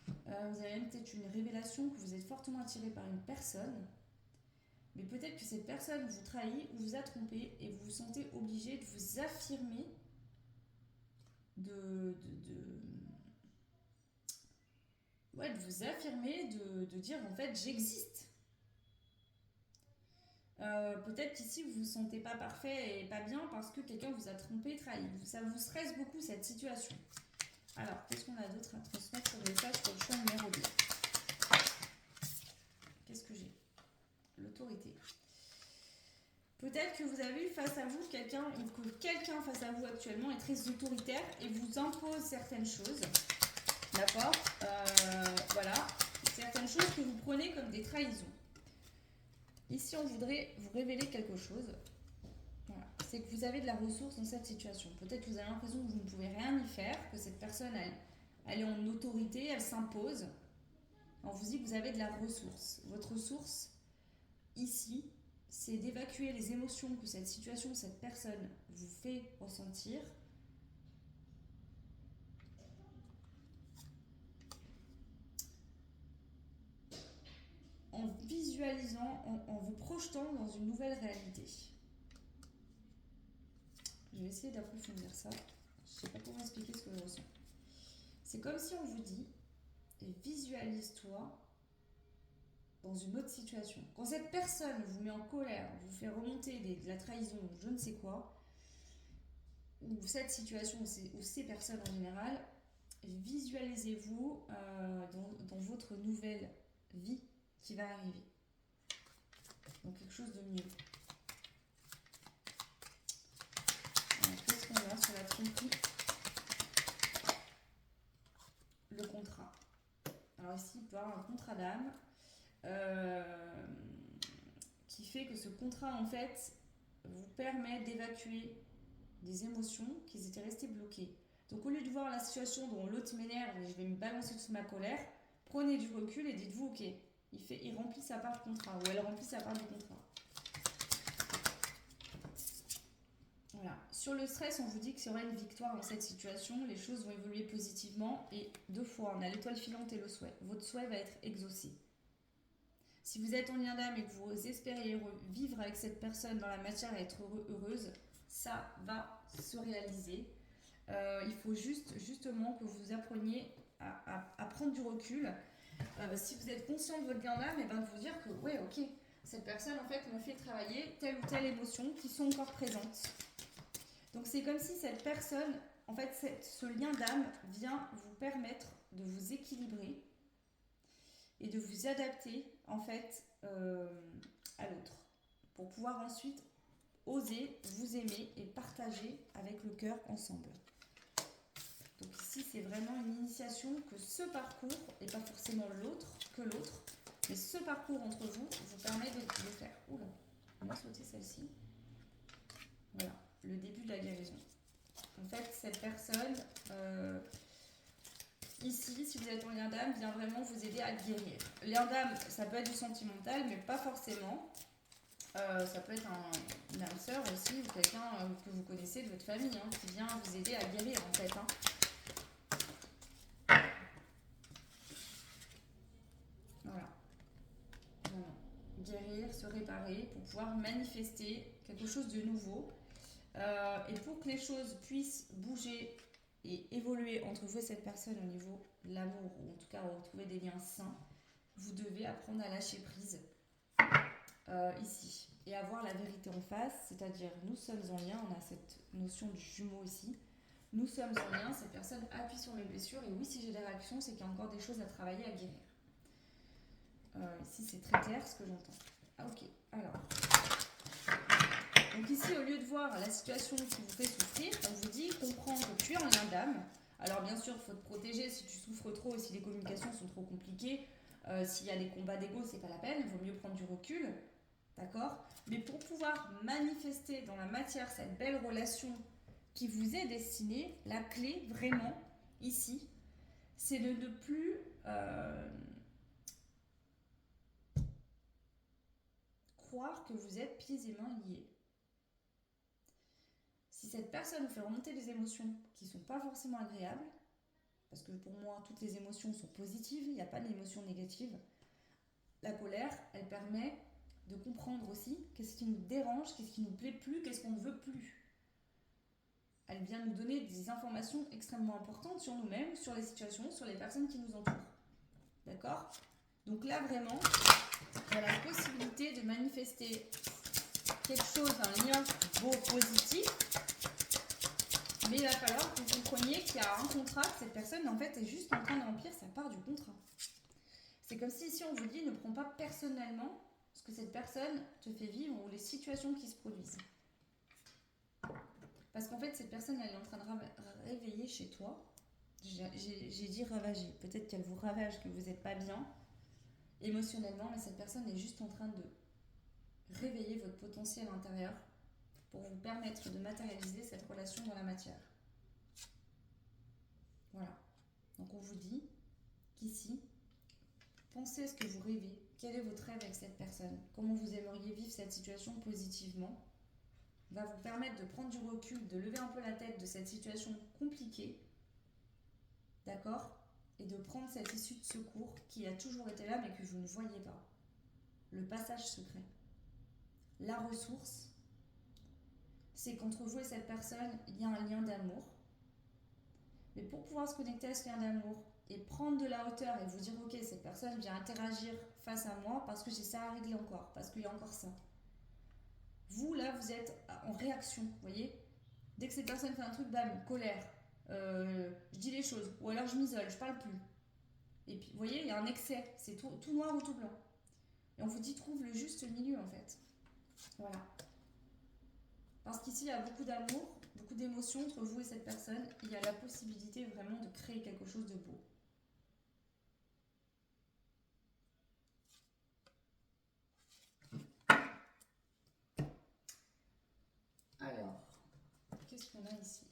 Vous avez même peut-être une révélation que vous êtes fortement attiré par une personne. Mais peut-être que cette personne vous trahit ou vous a trompé et vous vous sentez obligé de vous affirmer, de vous affirmer, de dire en fait j'existe. Peut-être qu'ici vous vous sentez pas parfait et pas bien parce que quelqu'un vous a trompé, trahi. Ça vous stresse beaucoup cette situation. Alors, qu'est-ce qu'on a d'autre à transmettre sur le message pour le choix numéro 2? Qu'est-ce que j'ai? L'autorité. Peut-être que vous avez eu face à vous quelqu'un, ou que quelqu'un face à vous actuellement est très autoritaire et vous impose certaines choses. D'accord. Voilà. Certaines choses que vous prenez comme des trahisons. Ici, on voudrait vous révéler quelque chose. Voilà. C'est que vous avez de la ressource dans cette situation. Peut-être que vous avez l'impression que vous ne pouvez rien y faire, que cette personne, elle est en autorité, elle s'impose. On vous dit que vous avez de la ressource. Votre ressource, ici, c'est d'évacuer les émotions que cette situation, cette personne vous fait ressentir. En visualisant, en vous projetant dans une nouvelle réalité. Je vais essayer d'approfondir ça. Je ne sais pas comment expliquer ce que je ressens. C'est comme si on vous dit, visualise-toi dans une autre situation. Quand cette personne vous met en colère, vous fait remonter de la trahison, je ne sais quoi, ou cette situation, ou ces personnes en général, visualisez-vous dans votre nouvelle vie qui va arriver. Donc quelque chose de mieux. Qu'est-ce qu'on a sur la tromperie? Le contrat. Alors ici, il peut y avoir un contrat d'âme qui fait que ce contrat, en fait, vous permet d'évacuer des émotions qui étaient restées bloquées. Donc au lieu de voir la situation dont l'autre m'énerve et je vais me balancer toute ma colère, prenez du recul et dites-vous, ok, il remplit sa part du contrat, ou elle remplit sa part du contrat. Voilà. Sur le stress, on vous dit qu'il y aura une victoire dans cette situation, les choses vont évoluer positivement, et 2 fois, on a l'étoile filante et le souhait. Votre souhait va être exaucé. Si vous êtes en lien d'âme et que vous espérez vivre avec cette personne dans la matière et être heureuse, ça va se réaliser. Il faut justement que vous appreniez à prendre du recul. Si vous êtes conscient de votre lien d'âme, et ben de vous dire que ouais, ok, cette personne en fait me fait travailler telle ou telle émotion qui sont encore présentes. Donc c'est comme si cette personne, en fait, ce lien d'âme vient vous permettre de vous équilibrer et de vous adapter en fait à l'autre pour pouvoir ensuite oser vous aimer et partager avec le cœur ensemble. Donc ici, c'est vraiment une initiation que ce parcours, et pas forcément l'autre, mais ce parcours entre vous permet de faire. Oula, on va sauter celle-ci. Voilà, le début de la guérison. En fait, cette personne, ici, si vous êtes en lien d'âme, vient vraiment vous aider à guérir. Lien d'âme, ça peut être du sentimental, mais pas forcément. Ça peut être une âme sœur aussi, ou quelqu'un que vous connaissez de votre famille, qui vient vous aider à guérir en fait. Voilà. Guérir, se réparer pour pouvoir manifester quelque chose de nouveau. Et pour que les choses puissent bouger et évoluer entre vous et cette personne au niveau de l'amour, ou en tout cas retrouver des liens sains, vous devez apprendre à lâcher prise ici et avoir la vérité en face, c'est-à-dire nous sommes en lien, on a cette notion du jumeau ici, nous sommes en lien, cette personne appuie sur mes blessures et oui, si j'ai des réactions, c'est qu'il y a encore des choses à travailler, à guérir. Ici c'est très clair ce que j'entends. Ah, ok, alors donc ici, au lieu de voir la situation qui vous fait souffrir, on vous dit comprends que tu es en lien d'âme. Alors bien sûr, il faut te protéger si tu souffres trop et si les communications sont trop compliquées. S'il y a des combats d'ego, c'est pas la peine, il vaut mieux prendre du recul. D'accord? Mais pour pouvoir manifester dans la matière cette belle relation qui vous est destinée, la clé vraiment ici, c'est de ne plus croire que vous êtes pieds et mains liés. Si cette personne vous fait remonter des émotions qui ne sont pas forcément agréables, parce que pour moi, toutes les émotions sont positives, il n'y a pas d'émotions négatives, la colère, elle permet de comprendre aussi qu'est-ce qui nous dérange, qu'est-ce qui nous plaît plus, qu'est-ce qu'on ne veut plus. Elle vient nous donner des informations extrêmement importantes sur nous-mêmes, sur les situations, sur les personnes qui nous entourent. D'accord? Donc là, vraiment, il y a la possibilité de manifester quelque chose, un lien beau, positif, mais il va falloir que vous compreniez qu'il y a un contrat, que cette personne en fait est juste en train de remplir sa part du contrat. C'est comme si on vous dit ne prends pas personnellement ce que cette personne te fait vivre ou les situations qui se produisent. Parce qu'en fait cette personne elle est en train de réveiller chez toi J'ai dit ravager. Peut-être qu'elle vous ravage, que vous n'êtes pas bien émotionnellement, mais cette personne est juste en train de réveiller votre potentiel intérieur pour vous permettre de matérialiser cette relation dans la matière. Voilà. Donc on vous dit qu'ici, pensez à ce que vous rêvez. Quel est votre rêve avec cette personne? Comment vous aimeriez vivre cette situation positivement? Va vous permettre de prendre du recul, de lever un peu la tête de cette situation compliquée, d'accord? Et de prendre cette issue de secours qui a toujours été là mais que vous ne voyez pas. Le passage secret. La ressource, c'est qu'entre vous et cette personne, il y a un lien d'amour. Mais pour pouvoir se connecter à ce lien d'amour et prendre de la hauteur et vous dire ok, cette personne vient interagir face à moi parce que j'ai ça à régler encore, parce qu'il y a encore ça. Vous là, vous êtes en réaction, vous voyez? Dès que cette personne fait un truc, bam, colère, je dis les choses, ou alors je m'isole, je parle plus. Et puis vous voyez, il y a un excès, c'est tout noir ou tout blanc. Et on vous dit trouve le juste milieu en fait. Voilà. Parce qu'ici, il y a beaucoup d'amour, beaucoup d'émotions entre vous et cette personne. Il y a la possibilité vraiment de créer quelque chose de beau. Alors, qu'est-ce qu'on a ici?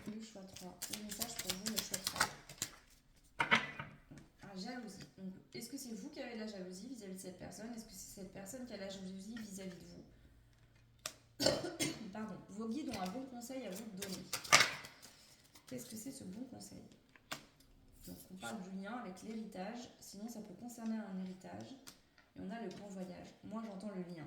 Le choix 3. Le message pour vous, le choix 3. Jalousie. Donc, est-ce que c'est vous qui avez de la jalousie vis-à-vis de cette personne? Est-ce que c'est cette personne qui a de la jalousie vis-à-vis de vous? Pardon. Vos guides ont un bon conseil à vous donner. Qu'est-ce que c'est ce bon conseil? Donc, on parle du lien avec l'héritage. Sinon, ça peut concerner un héritage. Et on a le grand voyage. Moi, j'entends le lien.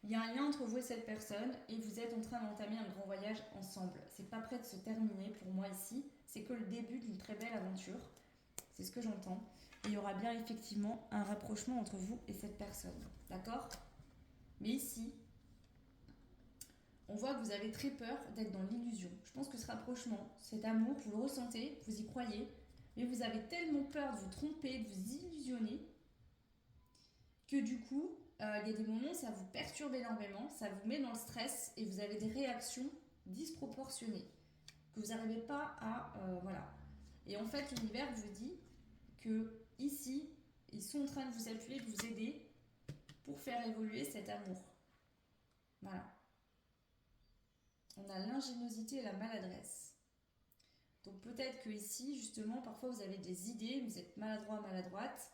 Il y a un lien entre vous et cette personne et vous êtes en train d'entamer un grand voyage ensemble. C'est pas prêt de se terminer pour moi ici. C'est que le début d'une très belle aventure. C'est ce que j'entends. Et il y aura bien effectivement un rapprochement entre vous et cette personne. D'accord? Mais ici, on voit que vous avez très peur d'être dans l'illusion. Je pense que ce rapprochement, cet amour, vous le ressentez, vous y croyez, mais vous avez tellement peur de vous tromper, de vous illusionner, que du coup, il y a des moments où ça vous perturbe énormément, ça vous met dans le stress et vous avez des réactions disproportionnées, que vous n'arrivez pas à... voilà. Et en fait, l'univers vous dit que ici, ils sont en train de vous appuyer, de vous aider pour faire évoluer cet amour. Voilà. On a l'ingéniosité et la maladresse. Donc peut-être que ici, justement, parfois vous avez des idées, vous êtes maladroit, maladroite.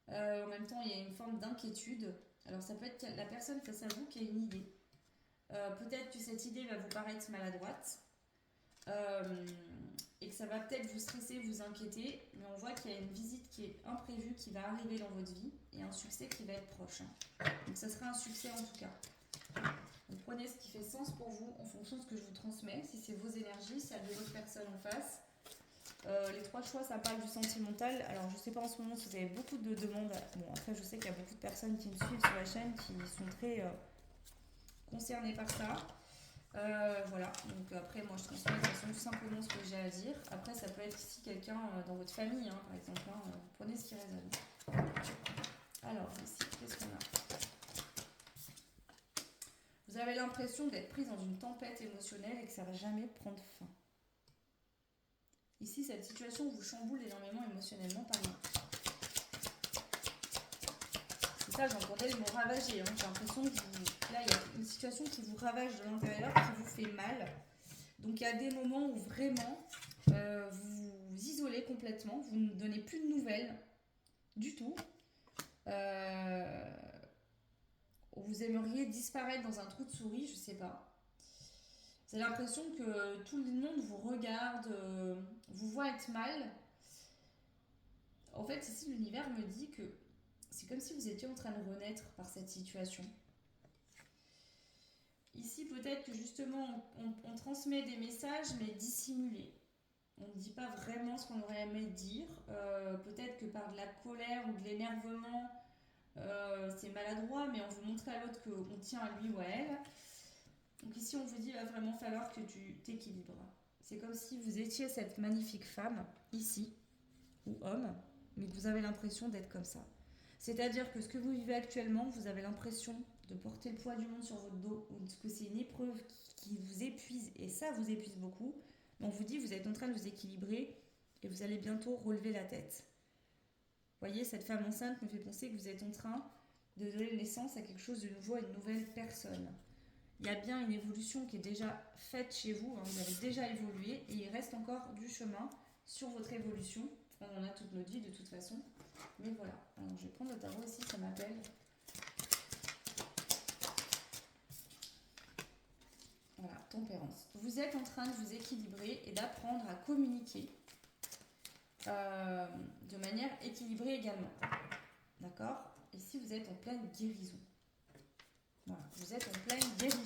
En même temps, il y a une forme d'inquiétude. Alors ça peut être la personne face à vous qui a une idée. Peut-être que cette idée va vous paraître maladroite. Et que ça va peut-être vous stresser, vous inquiéter, mais on voit qu'il y a une visite qui est imprévue, qui va arriver dans votre vie, et un succès qui va être proche. Donc ça sera un succès en tout cas. Donc prenez ce qui fait sens pour vous en fonction de ce que je vous transmets, si c'est vos énergies, celle de l'autre personne en face. Les trois choix, ça parle du sentimental. Alors je sais pas en ce moment si vous avez beaucoup de demandes. Bon, après je sais qu'il y a beaucoup de personnes qui me suivent sur la chaîne qui sont très concernées par ça. Voilà, donc après moi je transmets de toute façon tout simplement ce que j'ai à dire. Après ça peut être ici quelqu'un dans votre famille, par exemple, prenez ce qui résonne. Alors ici, qu'est-ce qu'on a? Vous avez l'impression d'être prise dans une tempête émotionnelle et que ça va jamais prendre fin. Ici cette situation vous chamboule énormément émotionnellement par là. C'est ça, j'entendais le mot ravager, j'ai l'impression que là il y a une situation qui vous ravage de l'intérieur, qui vous fait mal. Donc il y a des moments où vraiment vous vous isolez complètement, vous ne donnez plus de nouvelles du tout. Vous aimeriez disparaître dans un trou de souris, je sais pas. Vous avez l'impression que tout le monde vous regarde, vous voit être mal. En fait, ici l'univers me dit que c'est comme si vous étiez en train de renaître par cette situation. Ici, peut-être que justement, on transmet des messages, mais dissimulés. On ne dit pas vraiment ce qu'on aurait aimé dire. Peut-être que par de la colère ou de l'énervement, c'est maladroit, mais on veut montrer à l'autre qu'on tient à lui ou à elle. Donc ici, on vous dit, il va vraiment falloir que tu t'équilibres. C'est comme si vous étiez cette magnifique femme, ici, ou homme, mais que vous avez l'impression d'être comme ça. C'est-à-dire que ce que vous vivez actuellement, vous avez l'impression de porter le poids du monde sur votre dos, ou que c'est une épreuve qui vous épuise, et ça vous épuise beaucoup. Mais on vous dit, vous êtes en train de vous équilibrer, et vous allez bientôt relever la tête. Vous voyez, cette femme enceinte me fait penser que vous êtes en train de donner naissance à quelque chose de nouveau, à une nouvelle personne. Il y a bien une évolution qui est déjà faite chez vous, hein, vous avez déjà évolué, et il reste encore du chemin sur votre évolution. On en a toute notre vie de toute façon. Mais voilà, alors je vais prendre le tarot ici, ça m'appelle. Voilà, tempérance. Vous êtes en train de vous équilibrer et d'apprendre à communiquer de manière équilibrée également. D'accord? Ici, vous êtes en pleine guérison. Voilà, vous êtes en pleine guérison.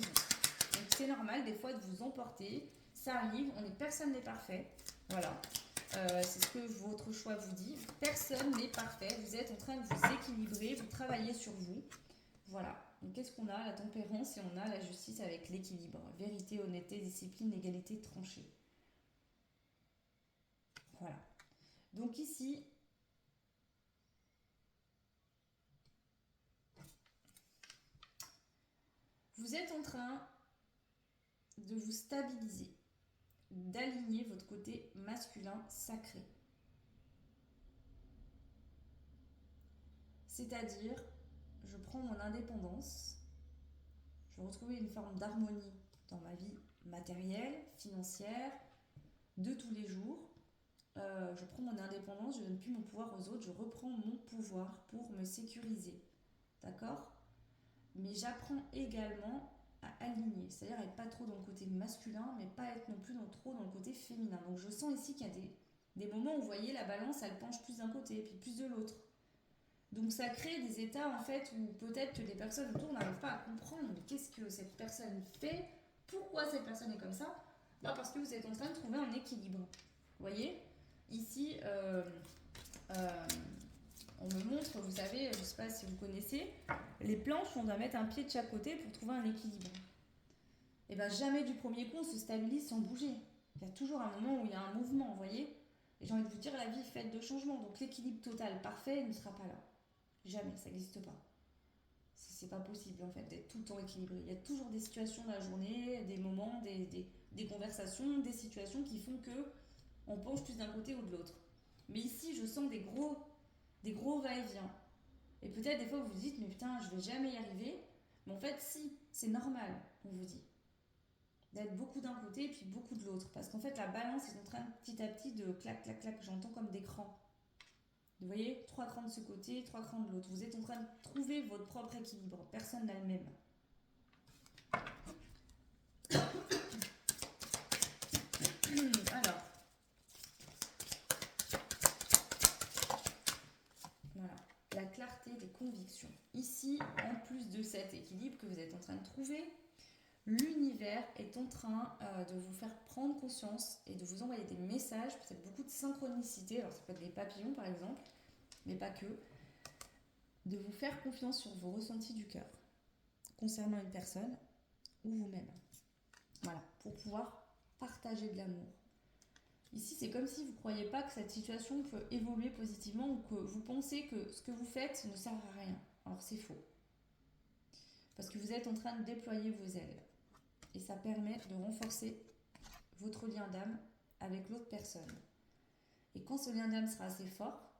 Donc c'est normal des fois de vous emporter. Ça arrive, personne n'est parfait. Voilà. C'est ce que votre choix vous dit. Personne n'est parfait. Vous êtes en train de vous équilibrer, vous travaillez sur vous. Voilà. Donc qu'est-ce qu'on a? La tempérance, et on a la justice avec l'équilibre. Vérité, honnêteté, discipline, égalité, tranchée. Voilà. Donc ici, vous êtes en train de vous stabiliser, d'aligner votre côté masculin sacré. C'est-à-dire, je prends mon indépendance, je veux retrouver une forme d'harmonie dans ma vie matérielle, financière, de tous les jours. Je prends mon indépendance, je ne donne plus mon pouvoir aux autres, je reprends mon pouvoir pour me sécuriser. D'accord? Mais j'apprends également à aligner, c'est-à-dire être pas trop dans le côté masculin, mais pas être non plus trop dans le côté féminin. Donc je sens ici qu'il y a des moments où vous voyez la balance, elle penche plus d'un côté, puis plus de l'autre. Donc ça crée des états en fait où peut-être que des personnes autour n'arrivent pas à comprendre qu'est-ce que cette personne fait, pourquoi cette personne est comme ça. Là, parce que vous êtes en train de trouver un équilibre. Vous voyez? Ici, on me montre, vous savez, je ne sais pas si vous connaissez, les planches, on doit mettre un pied de chaque côté pour trouver un équilibre. Et bien jamais du premier coup on se stabilise sans bouger. Il y a toujours un moment où il y a un mouvement, vous voyez? Et j'ai envie de vous dire, la vie est faite de changements, donc l'équilibre total parfait ne sera pas là. Jamais, ça n'existe pas. C'est pas possible en fait d'être tout le temps équilibré. Il y a toujours des situations dans la journée, des moments, des conversations, des situations qui font que on penche plus d'un côté ou de l'autre. Mais ici, je sens des gros va-et-vient. Et peut-être des fois vous vous dites, mais putain, je vais jamais y arriver. Mais en fait, si, c'est normal, on vous dit. D'être beaucoup d'un côté et puis beaucoup de l'autre. Parce qu'en fait, la balance est en train petit à petit de clac, clac, clac. J'entends comme des crans. Vous voyez, 3 crans de ce côté, 3 crans de l'autre. Vous êtes en train de trouver votre propre équilibre. Personne n'a le même. Alors. Voilà. La clarté des convictions. Ici, en plus de cet équilibre que vous êtes en train de trouver, l'univers est en train de vous faire prendre conscience et de vous envoyer des messages, peut-être beaucoup de synchronicité. Alors ça peut être des papillons par exemple, mais pas que. De vous faire confiance sur vos ressentis du cœur concernant une personne ou vous-même. Voilà, pour pouvoir partager de l'amour. Ici, c'est comme si vous ne croyez pas que cette situation peut évoluer positivement ou que vous pensez que ce que vous faites ne sert à rien. Alors c'est faux. Parce que vous êtes en train de déployer vos ailes. Et ça permet de renforcer votre lien d'âme avec l'autre personne. Et quand ce lien d'âme sera assez fort,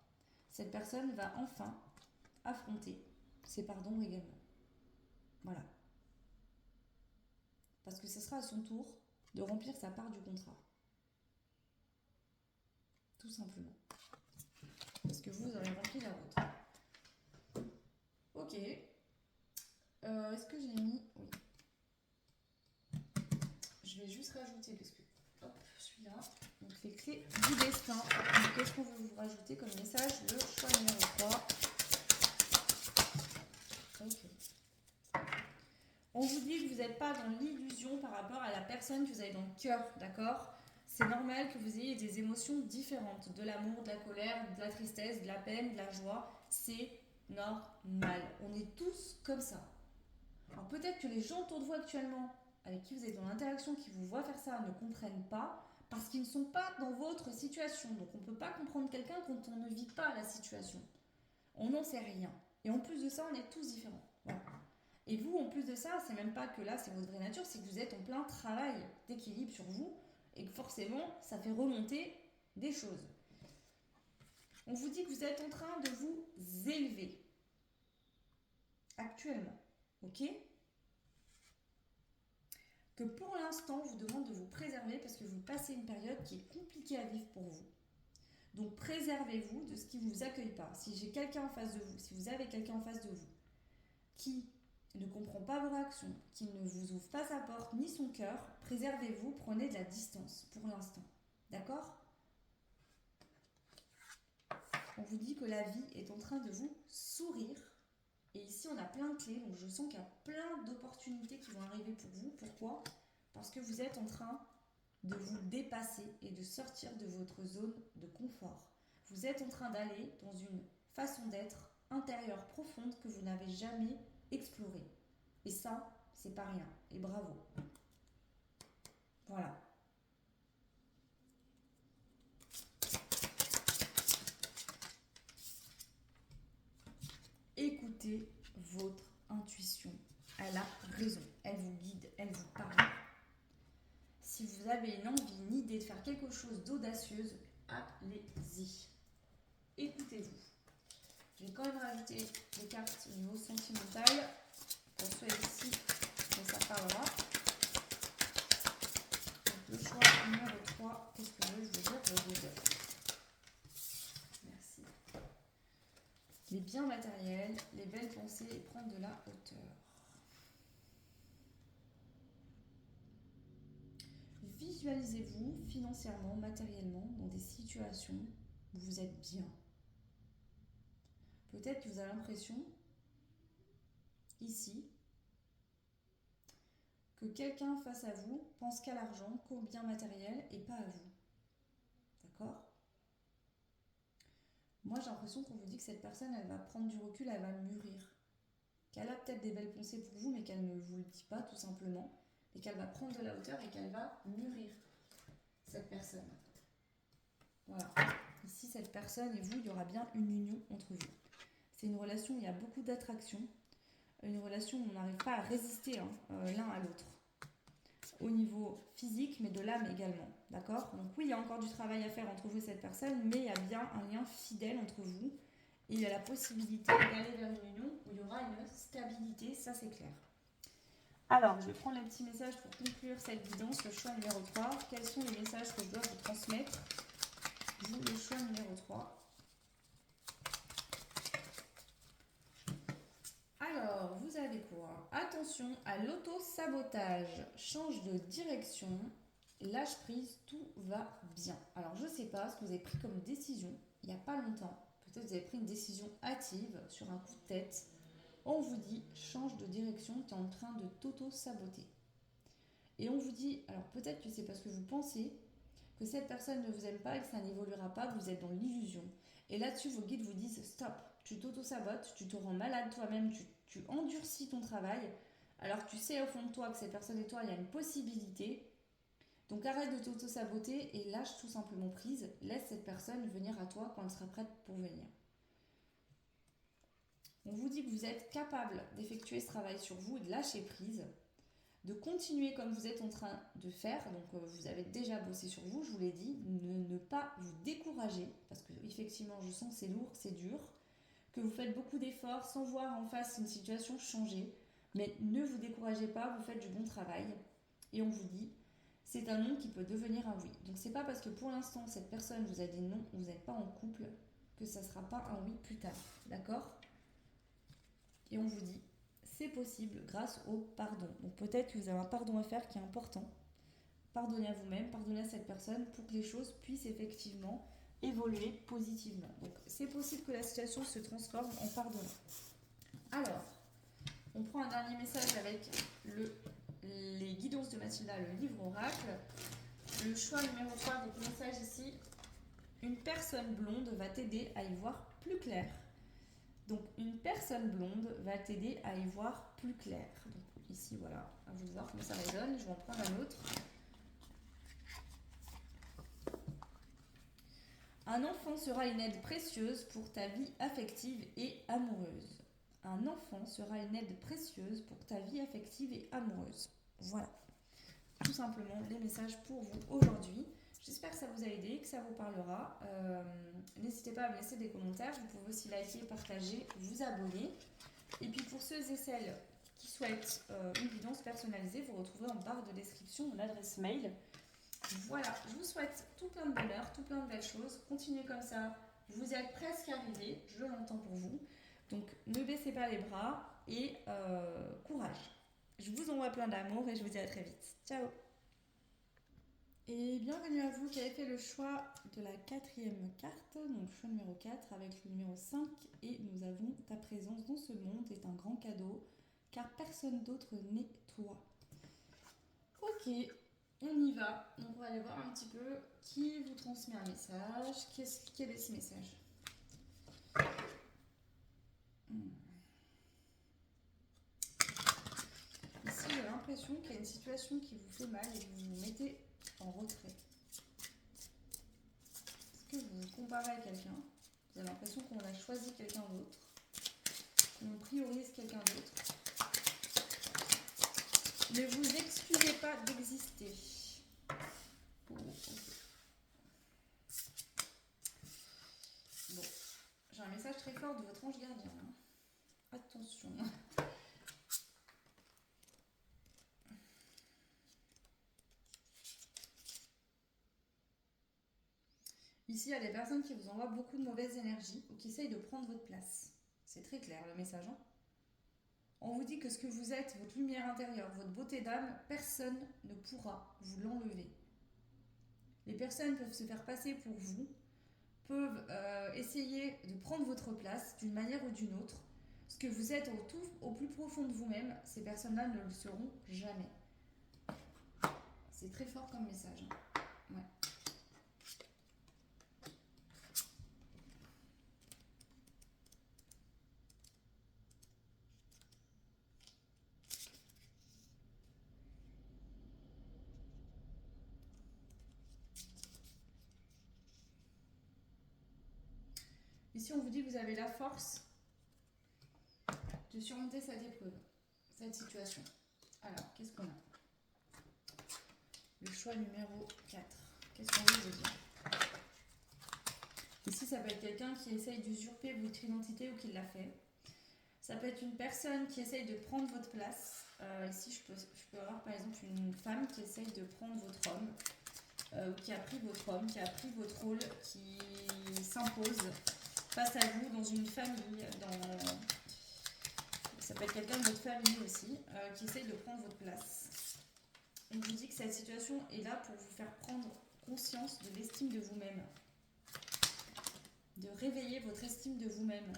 cette personne va enfin affronter ses pardons également. Voilà. Parce que ce sera à son tour de remplir sa part du contrat. Tout simplement. Parce que vous aurez rempli la vôtre. Ok. Est-ce que j'ai mis... Oui. Je vais juste rajouter, parce que... Hop, celui-là. Donc les clés du destin. Donc, qu'est-ce qu'on veut vous rajouter comme message? Le choix numéro 3. Ok. On vous dit que vous n'êtes pas dans l'illusion par rapport à la personne que vous avez dans le cœur, d'accord? C'est normal que vous ayez des émotions différentes, de l'amour, de la colère, de la tristesse, de la peine, de la joie. C'est normal. On est tous comme ça. Alors peut-être que les gens autour de vous actuellement, avec qui vous êtes dans l'interaction, qui vous voient faire ça, ne comprennent pas, parce qu'ils ne sont pas dans votre situation. Donc on ne peut pas comprendre quelqu'un quand on ne vit pas la situation. On n'en sait rien. Et en plus de ça, on est tous différents. Voilà. Et vous, en plus de ça, c'est même pas que là, c'est votre vraie nature, c'est que vous êtes en plein travail d'équilibre sur vous et que forcément, ça fait remonter des choses. On vous dit que vous êtes en train de vous élever actuellement, ok? Que pour l'instant, on vous demande de vous préserver parce que vous passez une période qui est compliquée à vivre pour vous. Donc préservez-vous de ce qui ne vous accueille pas. Si j'ai quelqu'un en face de vous, si vous avez quelqu'un en face de vous qui ne comprend pas vos réactions, qui ne vous ouvre pas sa porte ni son cœur, préservez-vous, prenez de la distance pour l'instant. D'accord? On vous dit que la vie est en train de vous sourire. Et ici, on a plein de clés. Donc, je sens qu'il y a plein d'opportunités qui vont arriver pour vous. Pourquoi? Parce que vous êtes en train de vous dépasser et de sortir de votre zone de confort. Vous êtes en train d'aller dans une façon d'être intérieure profonde que vous n'avez jamais explorée. Et ça, c'est pas rien. Et bravo. Voilà. Écoutez votre intuition. Elle a raison. Elle vous guide. Elle vous parle. Si vous avez une envie, une idée de faire quelque chose d'audacieuse, allez-y. Écoutez-vous. Je vais quand même rajouter des cartes au niveau sentimental pour ceux ici dont ça parlera. Donc, le choix numéro 3, qu'est-ce que je veux dire? Merci. Les biens matériels, les belles pensées et prendre de la hauteur. Visualisez-vous financièrement, matériellement, dans des situations où vous êtes bien. Peut-être que vous avez l'impression, ici, que quelqu'un face à vous pense qu'à l'argent, qu'au bien matériel et pas à vous. D'accord? Moi, j'ai l'impression qu'on vous dit que cette personne, elle va prendre du recul, elle va mûrir. Qu'elle a peut-être des belles pensées pour vous, mais qu'elle ne vous le dit pas, tout simplement. Et qu'elle va prendre de la hauteur et qu'elle va mûrir, cette personne. Voilà. Ici, cette personne et vous, il y aura bien une union entre vous. C'est une relation où il y a beaucoup d'attraction. Une relation où on n'arrive pas à résister l'un à l'autre. Au niveau physique, mais de l'âme également. D'accord? Donc oui, il y a encore du travail à faire entre vous et cette personne, mais il y a bien un lien fidèle entre vous. Et il y a la possibilité d'aller vers une union où il y aura une stabilité, ça c'est clair. Alors, je vais prendre les petits messages pour conclure cette guidance, le choix numéro 3. Quels sont les messages que je dois vous transmettre? Vous, le choix numéro 3. Alors, vous avez quoi? Attention à l'auto-sabotage. Change de direction. Lâche prise, tout va bien. Alors, je ne sais pas ce que vous avez pris comme décision il n'y a pas longtemps. Peut-être que vous avez pris une décision hâtive sur un coup de tête. On vous dit, change de direction, tu es en train de t'auto-saboter. Et on vous dit, alors peut-être que c'est parce que vous pensez que cette personne ne vous aime pas et que ça n'évoluera pas, vous êtes dans l'illusion. Et là-dessus, vos guides vous disent, stop, tu t'auto-sabotes, tu te rends malade toi-même, tu endurcis ton travail, alors que tu sais au fond de toi que cette personne et toi, il y a une possibilité. Donc arrête de t'auto-saboter et lâche tout simplement prise, laisse cette personne venir à toi quand elle sera prête pour venir. On vous dit que vous êtes capable d'effectuer ce travail sur vous et de lâcher prise, de continuer comme vous êtes en train de faire. Donc vous avez déjà bossé sur vous, je vous l'ai dit, ne pas vous décourager, parce que effectivement je sens que c'est lourd, que c'est dur, que vous faites beaucoup d'efforts sans voir en face une situation changer, mais ne vous découragez pas, vous faites du bon travail. Et on vous dit, c'est un non qui peut devenir un oui. Donc c'est pas parce que pour l'instant cette personne vous a dit non, vous n'êtes pas en couple, que ça ne sera pas un oui plus tard. D'accord? Et on vous dit, c'est possible grâce au pardon. Donc peut-être que vous avez un pardon à faire qui est important. Pardonnez à vous-même, pardonnez à cette personne pour que les choses puissent effectivement évoluer positivement. Donc c'est possible que la situation se transforme en pardonnant. Alors, on prend un dernier message avec les guidances de Mathilda, le livre oracle. Le choix numéro 3, votre message ici. Une personne blonde va t'aider à y voir plus clair. Donc une personne blonde va t'aider à y voir plus clair. Donc ici voilà, à vous de voir comment ça résonne. Je vais en prendre un autre. Un enfant sera une aide précieuse pour ta vie affective et amoureuse. Un enfant sera une aide précieuse pour ta vie affective et amoureuse. Voilà, tout simplement les messages pour vous aujourd'hui. J'espère que ça vous a aidé, que ça vous parlera. N'hésitez pas à me laisser des commentaires. Vous pouvez aussi liker, partager, vous abonner. Et puis pour ceux et celles qui souhaitent une guidance personnalisée, vous retrouvez en barre de description l'adresse mail. Voilà, je vous souhaite tout plein de bonheur, tout plein de belles choses. Continuez comme ça, vous êtes presque arrivés, je l'entends pour vous. Donc ne baissez pas les bras et courage. Je vous envoie plein d'amour et je vous dis à très vite. Ciao. Et bienvenue à vous qui avez fait le choix de la 4e carte, donc choix numéro 4 avec le numéro 5. Et nous avons ta présence dans ce monde est un grand cadeau car personne d'autre n'est toi. Ok, on y va. Donc on va aller voir un petit peu qui vous transmet un message. Quel est ce message? Ici j'ai l'impression qu'il y a une situation qui vous fait mal et que vous vous mettez en retrait. Est-ce que vous vous comparez à quelqu'un? Vous avez l'impression qu'on a choisi quelqu'un d'autre, qu'on priorise quelqu'un d'autre. Ne vous excusez pas d'exister. Bon, j'ai un message très fort de votre ange gardien. Attention. Ici, il y a des personnes qui vous envoient beaucoup de mauvaises énergies ou qui essayent de prendre votre place. C'est très clair le message. On vous dit que ce que vous êtes, votre lumière intérieure, votre beauté d'âme, personne ne pourra vous l'enlever. Les personnes peuvent se faire passer pour vous, peuvent essayer de prendre votre place d'une manière ou d'une autre. Ce que vous êtes au plus profond de vous-même, ces personnes-là ne le seront jamais. C'est très fort comme message. Ouais. Ici, on vous dit que vous avez la force de surmonter cette épreuve, cette situation. Alors, qu'est-ce qu'on a? Le choix numéro 4. Qu'est-ce qu'on veut vous dire? Ici, ça peut être quelqu'un qui essaye d'usurper votre identité ou qui l'a fait. Ça peut être une personne qui essaye de prendre votre place. Ici, je peux avoir par exemple une femme qui essaye de prendre votre homme, ou qui a pris votre homme, qui a pris votre rôle, qui s'impose face à vous dans une famille, ça peut être quelqu'un de votre famille aussi, qui essaye de prendre votre place. On vous dit que cette situation est là pour vous faire prendre conscience de l'estime de vous-même, de réveiller votre estime de vous-même,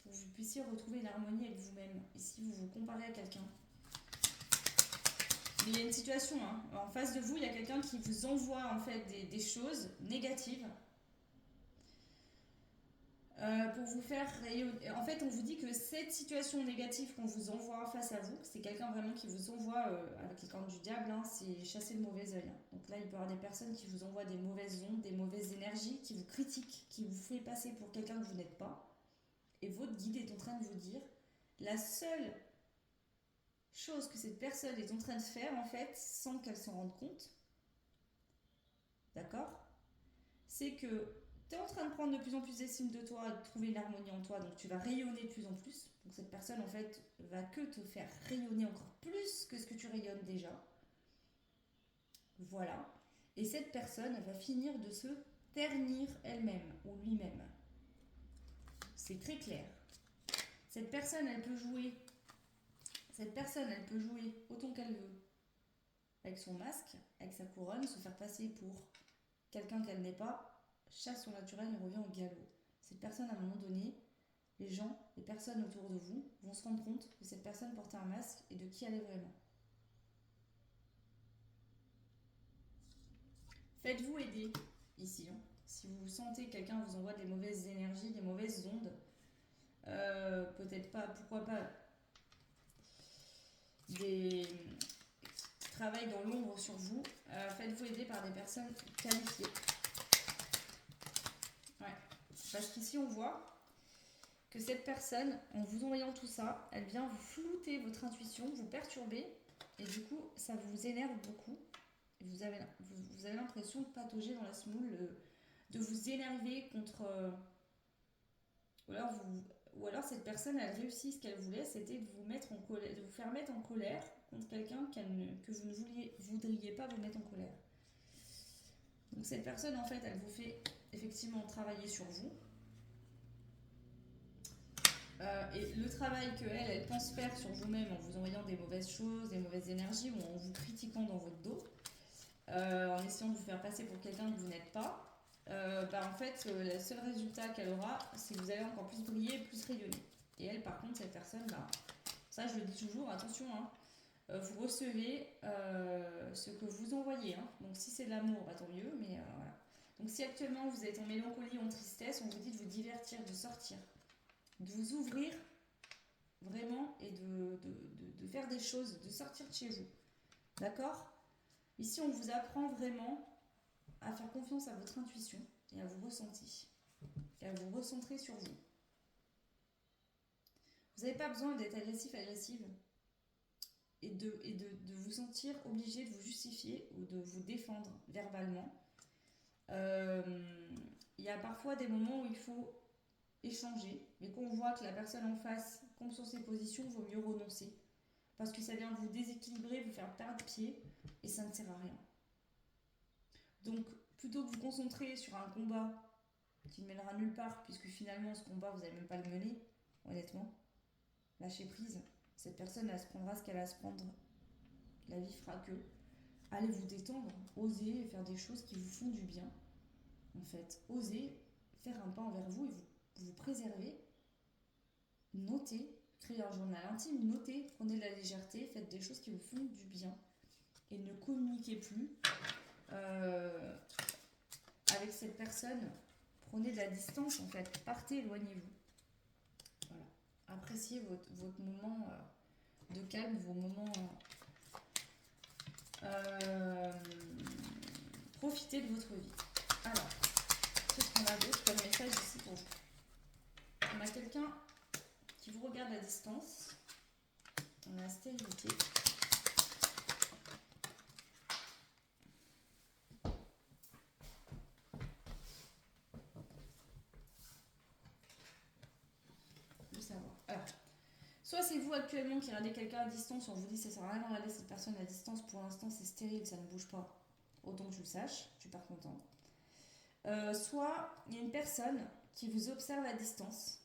pour que vous puissiez retrouver une harmonie avec vous-même. Ici, vous vous comparez à quelqu'un. Mais il y a une situation, en face de vous, il y a quelqu'un qui vous envoie en fait des choses négatives, pour vous faire rayonner. En fait, on vous dit que cette situation négative qu'on vous envoie face à vous, c'est quelqu'un vraiment qui vous envoie, avec les cornes du diable, c'est chasser le mauvais œil. Donc là, il peut y avoir des personnes qui vous envoient des mauvaises ondes, des mauvaises énergies, qui vous critiquent, qui vous fait passer pour quelqu'un que vous n'êtes pas. Et votre guide est en train de vous dire, la seule chose que cette personne est en train de faire, en fait, sans qu'elle s'en rende compte, d'accord, c'est que tu es en train de prendre de plus en plus d'estime de toi, de trouver une harmonie en toi, donc tu vas rayonner de plus en plus. Donc cette personne, en fait, va que te faire rayonner encore plus que ce que tu rayonnes déjà. Voilà. Et cette personne, elle va finir de se ternir elle-même ou lui-même. C'est très clair. Cette personne, elle peut jouer autant qu'elle veut. Avec son masque, avec sa couronne, se faire passer pour quelqu'un qu'elle n'est pas, chasse son naturel et revient au galop. Cette personne, à un moment donné, les personnes autour de vous vont se rendre compte que cette personne portait un masque et de qui elle est vraiment. Faites-vous aider ici. Si vous sentez que quelqu'un vous envoie des mauvaises énergies, des mauvaises ondes, peut-être pas, pourquoi pas, des travail dans l'ombre sur vous, faites-vous aider par des personnes qualifiées. Parce qu'ici, on voit que cette personne, en vous envoyant tout ça, elle vient vous flouter votre intuition, vous perturber, et du coup, ça vous énerve beaucoup. Et vous avez l'impression de patauger dans la semoule, de vous énerver contre... ou alors cette personne, elle réussit ce qu'elle voulait, c'était de vous mettre en colère, de vous faire mettre en colère contre quelqu'un que vous ne voudriez pas vous mettre en colère. Donc cette personne, en fait, elle vous fait effectivement travailler sur vous. Et le travail qu'elle pense faire sur vous-même en vous envoyant des mauvaises choses, des mauvaises énergies, ou en vous critiquant dans votre dos, en essayant de vous faire passer pour quelqu'un que vous n'êtes pas, en fait, le seul résultat qu'elle aura, c'est que vous allez encore plus briller, plus rayonner. Et elle, par contre, cette personne, ça je le dis toujours, attention, hein, vous recevez ce que vous envoyez. Hein. Donc si c'est de l'amour, tant mieux, mais voilà. Donc si actuellement vous êtes en mélancolie, en tristesse, on vous dit de vous divertir, de sortir, de vous ouvrir vraiment et de faire des choses, de sortir de chez vous. D'accord ? Ici, on vous apprend vraiment à faire confiance à votre intuition et à vos ressentis et à vous recentrer sur vous. Vous n'avez pas besoin d'être agressive et de vous sentir obligé de vous justifier ou de vous défendre verbalement. Il y a parfois des moments où il faut échanger, mais quand on voit que la personne en face compte sur ses positions, il vaut mieux renoncer. Parce que ça vient vous déséquilibrer, vous faire perdre pied, et ça ne sert à rien. Donc, plutôt que vous concentrer sur un combat qui ne mènera nulle part, puisque finalement, ce combat, vous n'allez même pas le mener, honnêtement, lâchez prise. Cette personne, elle se prendra ce qu'elle a à se prendre. La vie fera que. Allez vous détendre, osez faire des choses qui vous font du bien. En fait, osez faire un pas envers vous et vous préserver. Notez, créez un journal intime, notez, prenez de la légèreté, faites des choses qui vous font du bien. Et ne communiquez plus avec cette personne. Prenez de la distance, en fait. Partez, éloignez-vous. Voilà. Appréciez votre moment de calme, vos moments... profitez de votre vie. Alors, qu'est-ce qu'on a d'autre comme message ici pour vous ? On a quelqu'un qui vous regarde à distance. On a la stérilité. Le savoir. Alors, soit c'est vous actuellement qui regardez quelqu'un à distance, on vous dit ça sert à rien de regarder cette personne à distance, pour l'instant c'est stérile, ça ne bouge pas. Autant que je le sache, je suis pas contente. Soit il y a une personne qui vous observe à distance.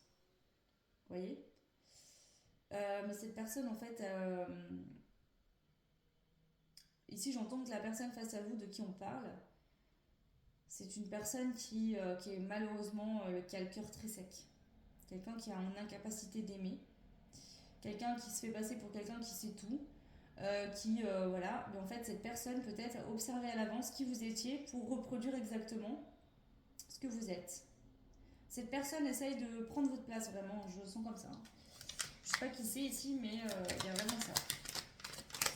Vous voyez ? Mais cette personne, en fait, ici j'entends que la personne face à vous de qui on parle, c'est une personne qui est malheureusement qui a le cœur très sec. Quelqu'un qui a une incapacité d'aimer. Quelqu'un qui se fait passer pour quelqu'un qui sait tout. Voilà. Mais en fait, cette personne peut-être a observé à l'avance qui vous étiez pour reproduire exactement ce que vous êtes. Cette personne essaye de prendre votre place, vraiment, je le sens comme ça. Je sais pas qui c'est ici, mais il y a vraiment ça.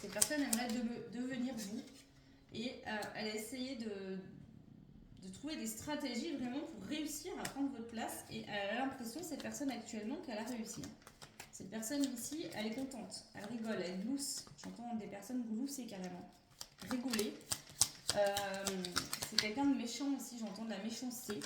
Cette personne aimerait devenir vous et elle a essayé de trouver des stratégies vraiment pour réussir à prendre votre place et elle a l'impression, cette personne actuellement, qu'elle a réussi. Cette personne ici, elle est contente, elle rigole, elle glousse. J'entends des personnes glousser carrément, rigoler. C'est quelqu'un de méchant aussi, j'entends de la méchanceté.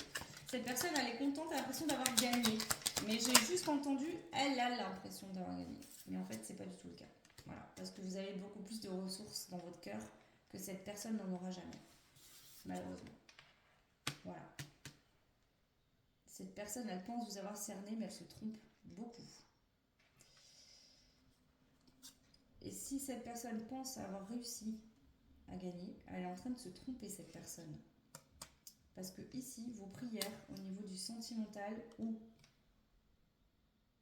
Cette personne, elle est contente, elle a l'impression d'avoir gagné. Mais j'ai juste entendu, elle a l'impression d'avoir gagné. Mais en fait, c'est pas du tout le cas. Voilà, parce que vous avez beaucoup plus de ressources dans votre cœur que cette personne n'en aura jamais. Malheureusement. Voilà. Cette personne, elle pense vous avoir cerné, mais elle se trompe beaucoup. Et si cette personne pense avoir réussi à gagner, elle est en train de se tromper, cette personne. Parce que ici, vos prières au niveau du sentimental ou...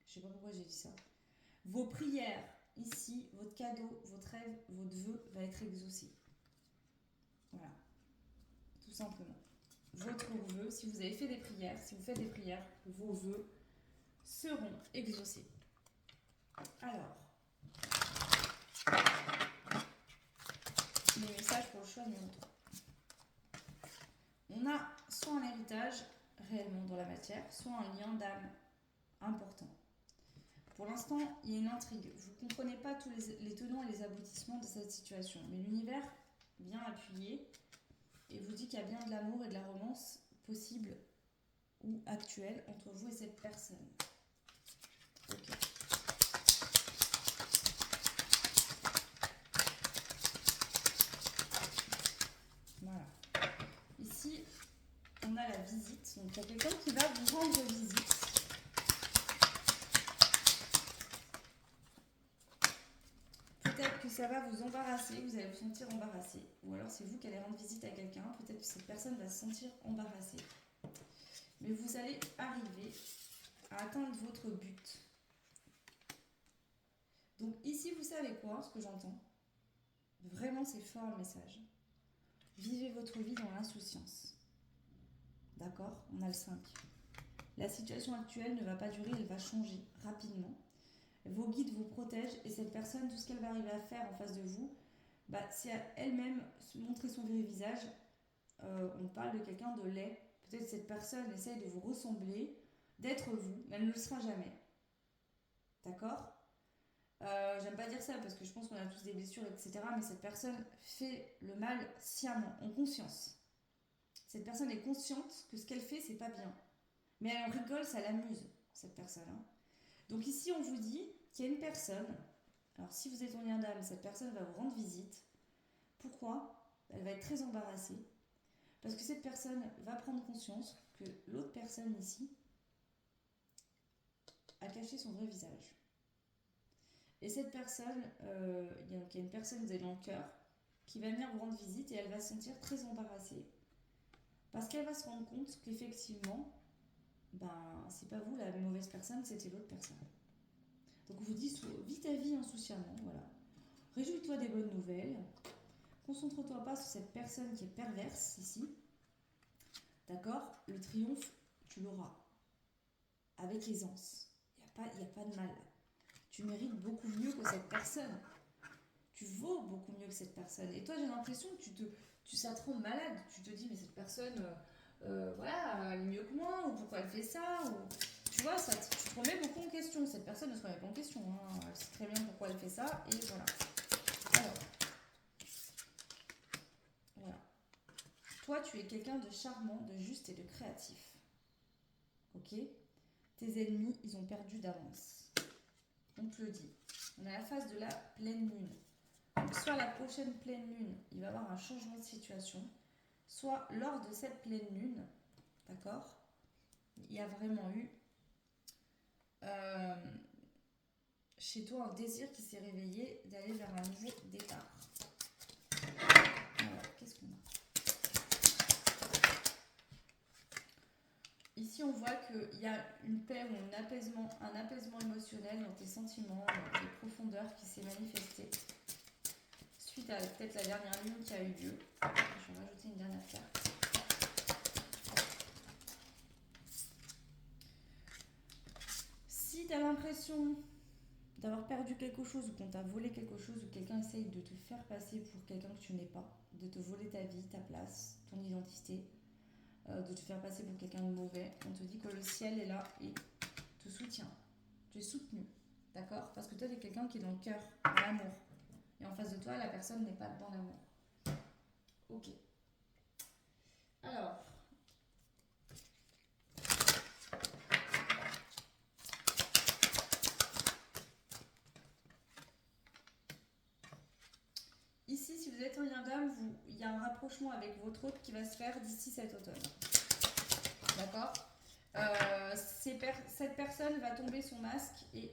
Je sais pas pourquoi j'ai dit ça. Vos prières, ici, votre cadeau, votre rêve, votre vœu va être exaucé. Voilà. Tout simplement. Votre vœu, si vous avez fait des prières, si vous faites des prières, vos vœux seront exaucés. Alors, les messages pour le choix numéro 3. On a soit un héritage, réellement dans la matière, soit un lien d'âme important. Pour l'instant, il y a une intrigue. Vous ne comprenez pas tous les tenants et les aboutissements de cette situation, mais l'univers vient appuyer et vous dit qu'il y a bien de l'amour et de la romance possible ou actuelle entre vous et cette personne. Ok. Voilà. Ici, on a la visite. Donc, il y a quelqu'un qui va vous rendre visite. Peut-être que ça va vous embarrasser, vous allez vous sentir embarrassé. Ou alors c'est vous qui allez rendre visite à quelqu'un, peut-être que cette personne va se sentir embarrassée. Mais vous allez arriver à atteindre votre but. Donc ici, vous savez quoi, ce que j'entends? Vraiment, c'est fort le message. Vivez votre vie dans l'insouciance. D'accord? On a le 5. La situation actuelle ne va pas durer, elle va changer rapidement. Vos guides vous protègent et cette personne, tout ce qu'elle va arriver à faire en face de vous, c'est à elle-même montrer son vrai visage. On parle de quelqu'un de laid. Peut-être que cette personne essaye de vous ressembler, d'être vous, mais elle ne le sera jamais. D'accord? J'aime pas dire ça parce que je pense qu'on a tous des blessures, etc. Mais cette personne fait le mal sciemment, en conscience. Cette personne est consciente que ce qu'elle fait, c'est pas bien. Mais elle en rigole, ça l'amuse, cette personne. Hein. Donc ici, on vous dit qu'il y a une personne. Alors, si vous êtes en lien d'âme, cette personne va vous rendre visite. Pourquoi? Elle va être très embarrassée. Parce que cette personne va prendre conscience que l'autre personne ici a caché son vrai visage. Et cette personne, il y a une personne, vous avez dans le cœur, qui va venir vous rendre visite et elle va se sentir très embarrassée. Parce qu'elle va se rendre compte qu'effectivement, c'est pas vous la mauvaise personne, c'était l'autre personne. Donc on vous dit, vis ta vie insouciamment, voilà. Réjouis-toi des bonnes nouvelles. Concentre-toi pas sur cette personne qui est perverse ici. D'accord? Le triomphe, tu l'auras. Avec aisance. Il n'y a pas de mal. Tu mérites beaucoup mieux que cette personne. Tu vaux beaucoup mieux que cette personne. Et toi, j'ai l'impression que ça te rend malade. Tu te dis, mais cette personne, elle est mieux que moi, ou pourquoi elle fait ça, ou... Tu vois, tu te remets beaucoup en question. Cette personne ne se remet pas en question. Hein. Elle sait très bien pourquoi elle fait ça, et voilà. Alors, voilà. Toi, tu es quelqu'un de charmant, de juste et de créatif. Ok? Tes ennemis, ils ont perdu d'avance. On te le dit. On est à la phase de la pleine lune. Donc, soit la prochaine pleine lune, il va y avoir un changement de situation, soit lors de cette pleine lune, d'accord, il y a vraiment eu chez toi un désir qui s'est réveillé d'aller vers un nouveau départ. Alors, qu'est-ce qu'on a? Ici, on voit qu'il y a une paix ou un apaisement émotionnel dans tes sentiments, dans tes profondeurs qui s'est manifesté suite à peut-être la dernière lune qui a eu lieu. Je vais rajouter une dernière carte. Si tu as l'impression d'avoir perdu quelque chose ou qu'on t'a volé quelque chose ou quelqu'un essaye de te faire passer pour quelqu'un que tu n'es pas, de te voler ta vie, ta place, ton identité, de te faire passer pour quelqu'un de mauvais, on te dit que le ciel est là et te soutient. Tu es soutenu, d'accord? Parce que toi, tu es quelqu'un qui est dans le cœur, dans l'amour. Et en face de toi, la personne n'est pas dans l'amour. Ok. Alors... Ici, si vous êtes en lien d'âme, il y a un rapprochement avec votre hôte qui va se faire d'ici cet automne. D'accord? Cette personne va tomber son masque et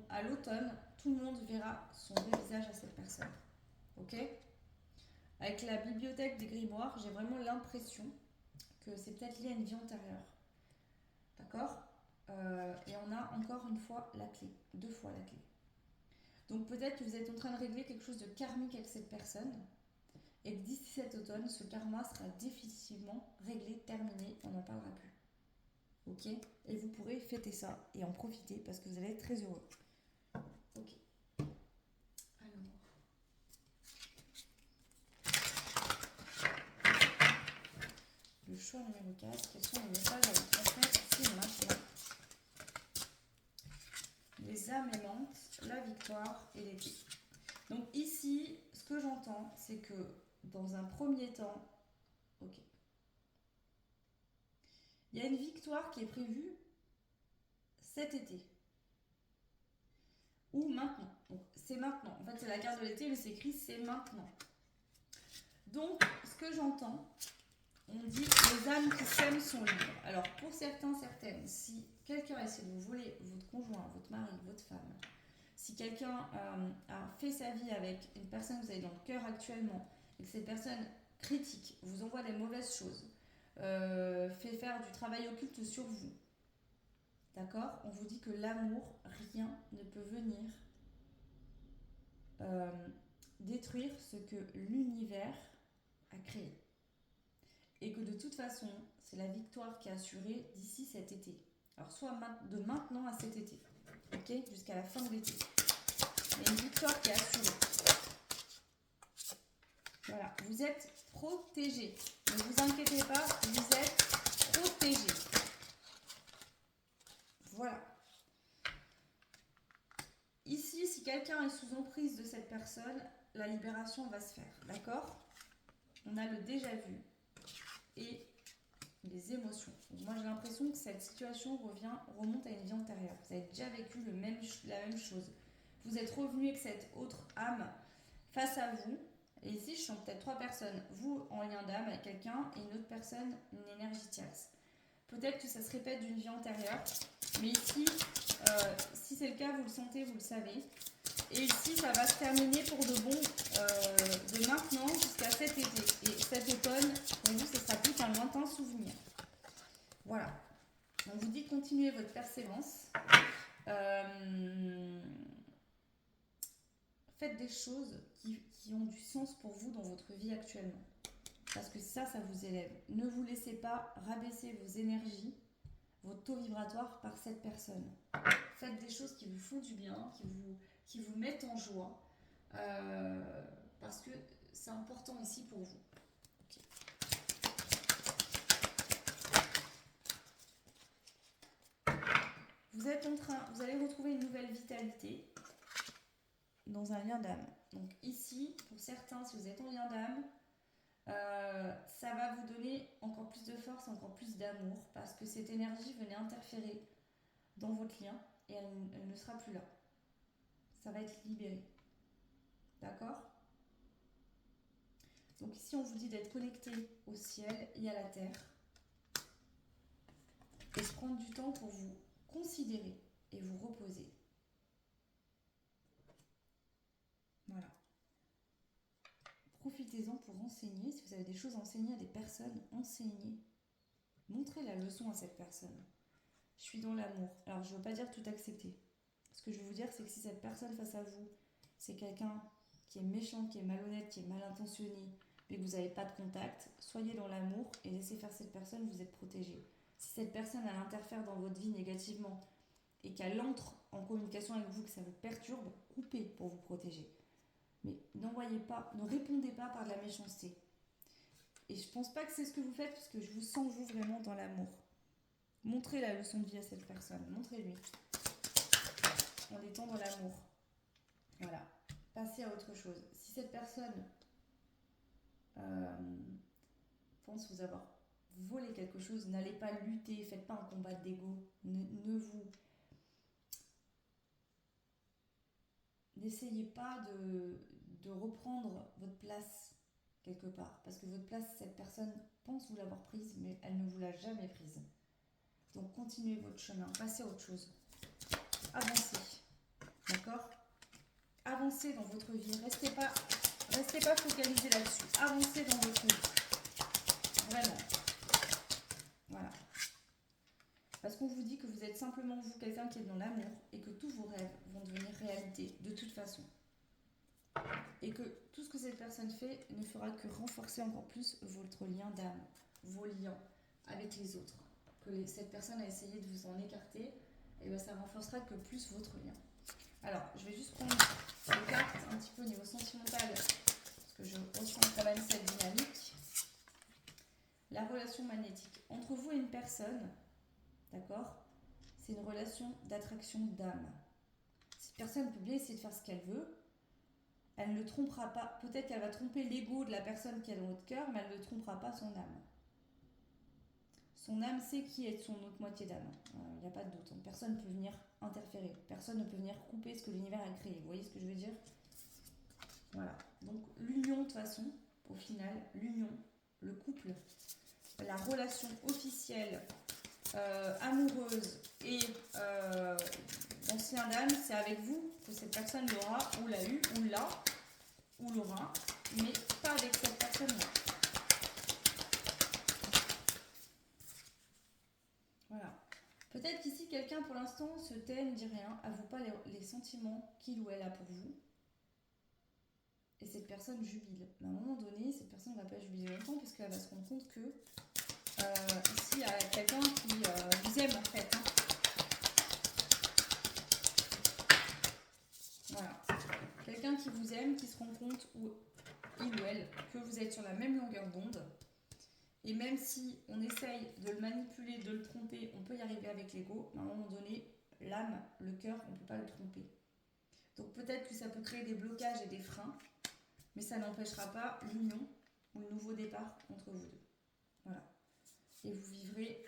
à l'automne, tout le monde verra son vrai visage à cette personne. Ok? Avec la bibliothèque des grimoires, j'ai vraiment l'impression que c'est peut-être lié à une vie antérieure. D'accord? Et on a encore une fois la clé, 2 fois la clé. Donc peut-être que vous êtes en train de régler quelque chose de karmique avec cette personne et que d'ici cet automne, ce karma sera définitivement réglé, terminé, on n'en parlera plus. Ok? Et vous pourrez fêter ça et en profiter parce que vous allez être très heureux. Ok. Alors. Le choix numéro 4, quels sont les messages à vous transmettre ici et maintenant? Les âmes aimantes, la victoire et l'été. Donc ici, ce que j'entends, c'est que dans un premier temps, ok, il y a une victoire qui est prévue cet été. Ou maintenant. Donc c'est maintenant. En fait, c'est la carte de l'été, mais c'est écrit c'est maintenant. Donc, ce que j'entends, on dit les âmes qui s'aiment sont libres. Alors, pour certains, certaines, si quelqu'un essaie de vous voler votre conjoint, votre mari, votre femme, si quelqu'un a fait sa vie avec une personne que vous avez dans le cœur actuellement, et que cette personne critique, vous envoie des mauvaises choses, fait faire du travail occulte sur vous, d'accord? On vous dit que l'amour, rien ne peut venir détruire ce que l'univers a créé. Et que de toute façon, c'est la victoire qui est assurée d'ici cet été. Alors, soit de maintenant à cet été, ok, jusqu'à la fin de l'été. Il y a une victoire qui est assurée. Voilà, vous êtes protégés. Ne vous inquiétez pas, vous êtes protégés. Voilà. Ici, si quelqu'un est sous emprise de cette personne, la libération va se faire, d'accord? On a le déjà vu et les émotions. Donc moi, j'ai l'impression que cette situation remonte à une vie antérieure. Vous avez déjà vécu la même chose. Vous êtes revenu avec cette autre âme face à vous. Et ici, je sens peut-être 3 personnes. Vous en lien d'âme avec quelqu'un et une autre personne, une énergie tierce. Peut-être que ça se répète d'une vie antérieure. Mais ici, si c'est le cas, vous le sentez, vous le savez. Et ici, ça va se terminer pour de bon de maintenant jusqu'à cet été. Et cet automne, pour vous, ce sera plus qu'un lointain souvenir. Voilà. On vous dit continuez votre persévérance. Faites des choses qui ont du sens pour vous dans votre vie actuellement. Parce que ça vous élève. Ne vous laissez pas rabaisser vos énergies, votre taux vibratoire par cette personne. Faites des choses qui vous font du bien, qui vous mettent en joie. Parce que c'est important ici pour vous. Okay. Vous allez retrouver une nouvelle vitalité dans un lien d'âme. Donc ici, pour certains, si vous êtes en lien d'âme, ça va vous donner encore plus de force, encore plus d'amour, parce que cette énergie venait interférer dans votre lien et elle ne sera plus là. Ça va être libéré. D'accord? Donc ici, on vous dit d'être connecté au ciel et à la terre et se prendre du temps pour vous considérer et vous reposer. Voilà. Profitez-en pour enseigner. Si vous avez des choses à enseigner à des personnes, enseignez. Montrez la leçon à cette personne. Je suis dans l'amour. Alors, je ne veux pas dire tout accepter. Ce que je veux vous dire, c'est que si cette personne face à vous, c'est quelqu'un qui est méchant, qui est malhonnête, qui est mal intentionné, mais que vous n'avez pas de contact, soyez dans l'amour et laissez faire cette personne, vous êtes protégé. Si cette personne, elle interfère dans votre vie négativement et qu'elle entre en communication avec vous, que ça vous perturbe, coupez pour vous protéger. Mais n'envoyez pas, ne répondez pas par de la méchanceté. Et je pense pas que c'est ce que vous faites, parce que je vous sens vous vraiment dans l'amour. Montrez la leçon de vie à cette personne, montrez-lui. En étant dans l'amour. Voilà. Passez à autre chose. Si cette personne pense vous avoir volé quelque chose, n'allez pas lutter, faites pas un combat d'ego. N'essayez pas de reprendre votre place quelque part. Parce que votre place, cette personne pense vous l'avoir prise, mais elle ne vous l'a jamais prise. Donc continuez votre chemin, passez à autre chose. Avancez. D'accord? Avancez dans votre vie. Restez pas focalisé là-dessus. Avancez dans votre vie. Vraiment. Voilà. Parce qu'on vous dit que vous êtes simplement vous, quelqu'un qui est dans l'amour, et que tous vos rêves vont devenir réalité de toute façon. Et que tout ce que cette personne fait ne fera que renforcer encore plus votre lien d'âme, vos liens avec les autres. Que cette personne a essayé de vous en écarter, et bien ça renforcera que plus votre lien. Alors, je vais juste prendre les cartes un petit peu au niveau sentimental, parce que je ressens quand même cette dynamique. La relation relation magnétique. Entre vous et une personne, d'accord, c'est une relation d'attraction d'âme. Cette personne peut bien essayer de faire ce qu'elle veut. Elle ne trompera pas. Peut-être qu'elle va tromper l'ego de la personne qui est dans votre cœur, mais elle ne trompera pas son âme. Son âme sait qui est son autre moitié d'âme. Il n'y a pas de doute. Personne ne peut venir interférer. Personne ne peut venir couper ce que l'univers a créé. Vous voyez ce que je veux dire? Voilà. Donc l'union, de toute façon, au final, l'union, le couple, la relation officielle, amoureuse et ancien d'âme, c'est avec vous que cette personne l'aura, ou l'a eu, ou l'a, ou l'aura, mais pas avec cette personne-là. Voilà. Peut-être qu'ici, quelqu'un pour l'instant se tait, ne dit rien, avoue pas les sentiments qu'il ou elle a pour vous. Et cette personne jubile. Mais à un moment donné, cette personne ne va pas jubiler longtemps parce qu'elle va se rendre compte que ici, il y a quelqu'un qui vous aime en fait. Hein. Voilà. Quelqu'un qui vous aime, qui se rend compte, ou il ou elle, que vous êtes sur la même longueur d'onde. Et même si on essaye de le manipuler, de le tromper, on peut y arriver avec l'ego, mais à un moment donné, l'âme, le cœur, on ne peut pas le tromper. Donc peut-être que ça peut créer des blocages et des freins, mais ça n'empêchera pas l'union ou le nouveau départ entre vous deux. Voilà. Et vous vivrez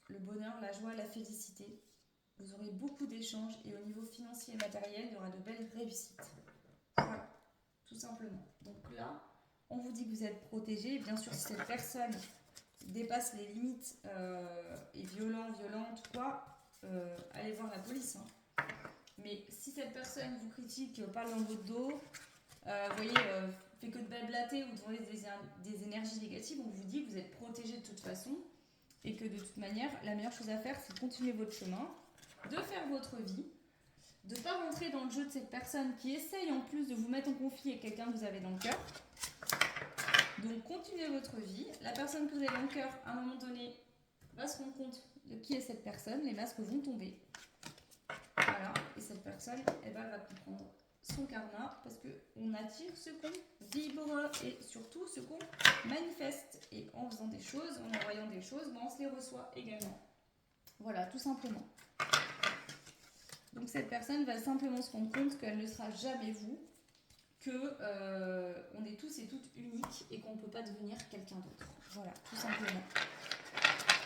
le bonheur, la joie, la félicité. Vous aurez beaucoup d'échanges et au niveau financier et matériel, il y aura de belles réussites. Voilà, tout simplement. Donc là, on vous dit que vous êtes protégé. Bien sûr, si cette personne dépasse les limites est violente ou quoi, allez voir la police. Hein. Mais si cette personne vous critique, parle dans votre dos, vous voyez, fait que de blablater ou de donner des énergies négatives, on vous dit que vous êtes protégé de toute façon et que de toute manière, la meilleure chose à faire, c'est de continuer votre chemin, de faire votre vie, de ne pas rentrer dans le jeu de cette personne qui essaye en plus de vous mettre en conflit avec quelqu'un que vous avez dans le cœur. Donc continuez votre vie. La personne que vous avez dans le cœur, à un moment donné, va se rendre compte de qui est cette personne. Les masques vont tomber. Voilà. Et cette personne, elle va comprendre son karma parce qu'on attire ce qu'on vibre et surtout ce qu'on manifeste. Et en faisant des choses, en envoyant des choses, on se les reçoit également. Voilà, tout simplement. Donc cette personne va simplement se rendre compte qu'elle ne sera jamais vous, que on est tous et toutes uniques et qu'on ne peut pas devenir quelqu'un d'autre. Voilà, tout simplement.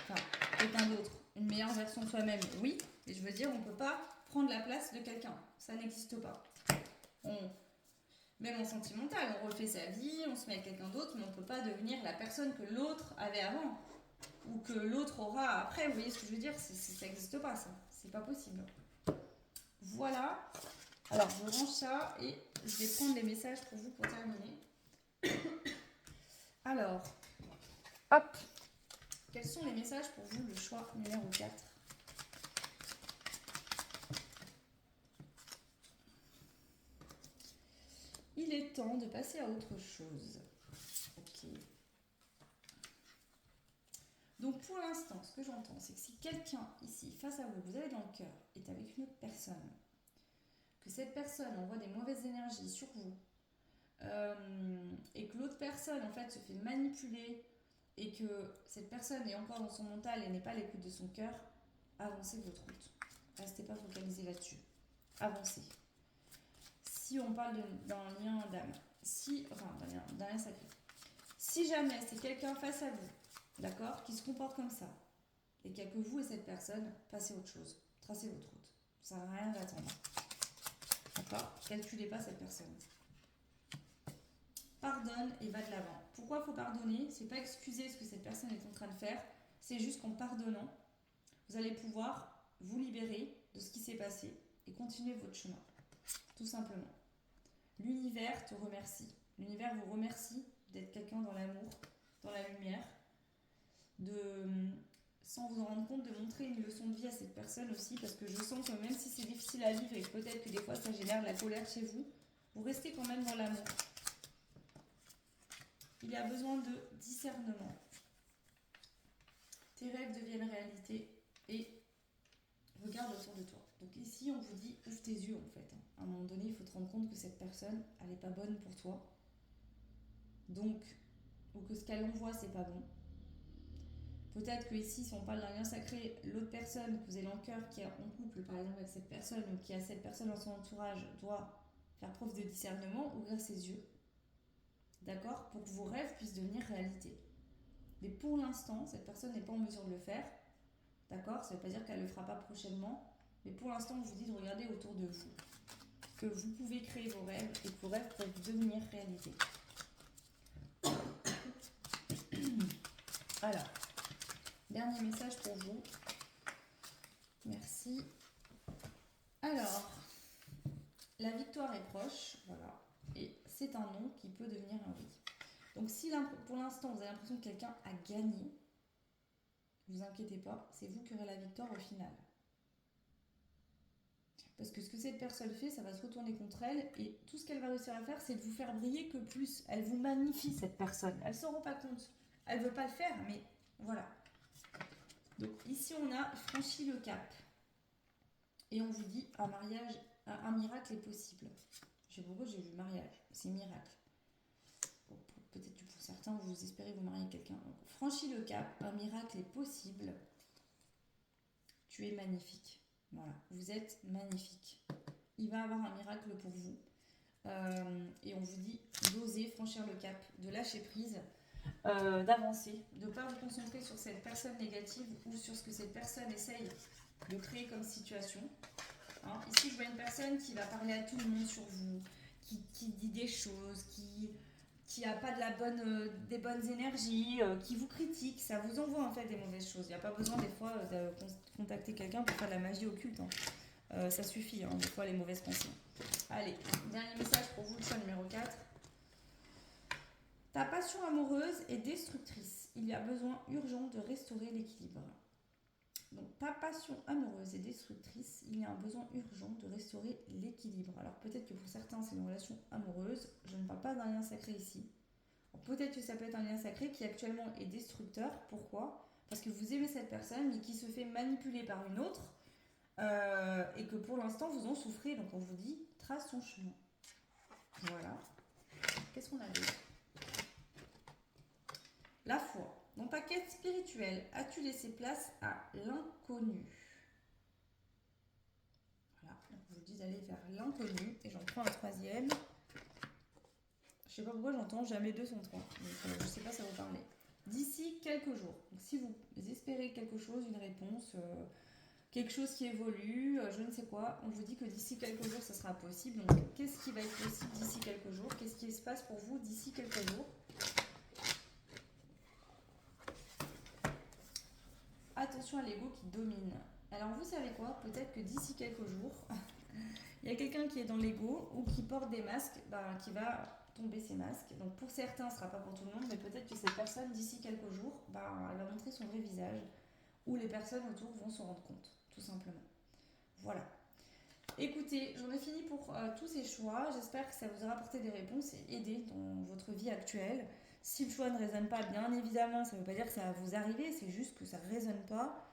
Enfin, quelqu'un d'autre, une meilleure version de soi-même, oui, mais je veux dire, on ne peut pas prendre la place de quelqu'un. Ça n'existe pas. Même en sentimental, on refait sa vie, on se met avec quelqu'un d'autre, mais on ne peut pas devenir la personne que l'autre avait avant ou que l'autre aura après. Vous voyez ce que je veux dire? Ça n'existe pas, ça. C'est pas possible. Voilà. Alors, je range ça et je vais prendre les messages pour vous pour terminer. Alors, hop. Quels sont les messages pour vous, le choix numéro 4? Il est temps de passer à autre chose. Ok. Donc pour l'instant, ce que j'entends, c'est que si quelqu'un ici, face à vous, vous avez dans le cœur, est avec une autre personne, que cette personne envoie des mauvaises énergies sur vous, et que l'autre personne, en fait, se fait manipuler, et que cette personne est encore dans son mental et n'est pas à l'écoute de son cœur, avancez votre route. Restez pas focalisé là-dessus. Avancez. Si on parle d'un lien d'âme, d'un lien sacré, si jamais c'est quelqu'un face à vous, d'accord, qui se comporte comme ça, et qu'il n'y a que vous et cette personne, passez à autre chose. Tracez votre route. Ça ne sert à rien d'attendre. D'accord? Calculez pas cette personne. Pardonne et va de l'avant. Pourquoi il faut pardonner? C'est pas excuser ce que cette personne est en train de faire, c'est juste qu'en pardonnant, vous allez pouvoir vous libérer de ce qui s'est passé et continuer votre chemin. Tout simplement. L'univers te remercie. L'univers vous remercie d'être quelqu'un dans l'amour, dans la lumière, sans vous en rendre compte, de montrer une leçon de vie à cette personne aussi, parce que je sens que même si c'est difficile à vivre et que peut-être que des fois ça génère de la colère chez vous, vous restez quand même dans l'amour. Il y a besoin de discernement. Tes rêves deviennent réalité et regarde autour de toi. Donc ici, on vous dit, ouvre tes yeux en fait. À un moment donné, il faut te rendre compte que cette personne, elle n'est pas bonne pour toi. Donc, ou que ce qu'elle envoie, c'est pas bon. Peut-être que ici, si on parle d'un lien sacré, l'autre personne que vous avez en cœur qui est en couple, par exemple, avec cette personne ou qui a cette personne dans son entourage, doit faire preuve de discernement, ouvrir ses yeux, d'accord, pour que vos rêves puissent devenir réalité. Mais pour l'instant, cette personne n'est pas en mesure de le faire, d'accord. Ça ne veut pas dire qu'elle ne le fera pas prochainement, mais pour l'instant, je vous dis de regarder autour de vous, que vous pouvez créer vos rêves et que vos rêves peuvent devenir réalité. Alors, dernier message pour vous. Merci. Alors, la victoire est proche, voilà, et c'est un non qui peut devenir un oui. Donc si pour l'instant vous avez l'impression que quelqu'un a gagné, ne vous inquiétez pas, c'est vous qui aurez la victoire au final. Parce que ce que cette personne fait, ça va se retourner contre elle, et tout ce qu'elle va réussir à faire, c'est de vous faire briller que plus. Elle vous magnifie, cette personne. Elle ne s'en rend pas compte. Elle ne veut pas le faire, mais voilà. Donc ici, on a franchi le cap. Et on vous dit, un mariage, un miracle est possible. Je sais pas pourquoi j'ai vu mariage. C'est miracle. Bon, peut-être que pour certains, vous espérez vous marier quelqu'un. Donc, franchis le cap, un miracle est possible. Tu es magnifique. Voilà, vous êtes magnifique. Il va y avoir un miracle pour vous. Et on vous dit d'oser franchir le cap, de lâcher prise, d'avancer, de ne pas vous concentrer sur cette personne négative ou sur ce que cette personne essaye de créer comme situation. Hein, ici, je vois une personne qui va parler à tout le monde sur vous, qui dit des choses, qui n'a pas des bonnes énergies, qui vous critique, ça vous envoie en fait des mauvaises choses. Il n'y a pas besoin des fois de contacter quelqu'un pour faire de la magie occulte. Hein. Ça suffit, hein, des fois les mauvaises pensées. Allez, dernier message pour vous, le choix numéro 4. Ta passion amoureuse est destructrice. Il y a besoin urgent de restaurer l'équilibre. Donc, ta passion amoureuse est destructrice. Il y a un besoin urgent de restaurer l'équilibre. Alors, peut-être que pour certains, c'est une relation amoureuse. Je ne parle pas d'un lien sacré ici. Peut-être que ça peut être un lien sacré qui actuellement est destructeur. Pourquoi ? Parce que vous aimez cette personne, mais qui se fait manipuler par une autre. Et que pour l'instant, vous en souffrez. Donc, on vous dit, trace ton chemin. Voilà. Qu'est-ce qu'on a d'autre ? La foi. Dans ta quête spirituelle, as-tu laissé place à l'inconnu ? Voilà, donc je vous dis d'aller vers l'inconnu. Et j'en prends un troisième. Je sais pas pourquoi j'entends jamais 2 sont 3. Donc je sais pas si ça va vous parler. D'ici quelques jours. Donc si vous espérez quelque chose, une réponse, quelque chose qui évolue, je ne sais quoi, on vous dit que d'ici quelques jours, ça sera possible. Donc qu'est-ce qui va être possible d'ici quelques jours ? Qu'est-ce qui se passe pour vous d'ici quelques jours ? Attention à l'ego qui domine. Alors vous savez quoi ? Peut-être que d'ici quelques jours, il y a quelqu'un qui est dans l'ego ou qui porte des masques, qui va tomber ses masques. Donc pour certains, ce ne sera pas pour tout le monde, mais peut-être que cette personne, d'ici quelques jours, elle va montrer son vrai visage, où les personnes autour vont se rendre compte, tout simplement. Voilà. Écoutez, j'en ai fini pour tous ces choix. J'espère que ça vous aura apporté des réponses et aidé dans votre vie actuelle. Si le choix ne résonne pas, bien évidemment, ça ne veut pas dire que ça va vous arriver, c'est juste que ça ne résonne pas.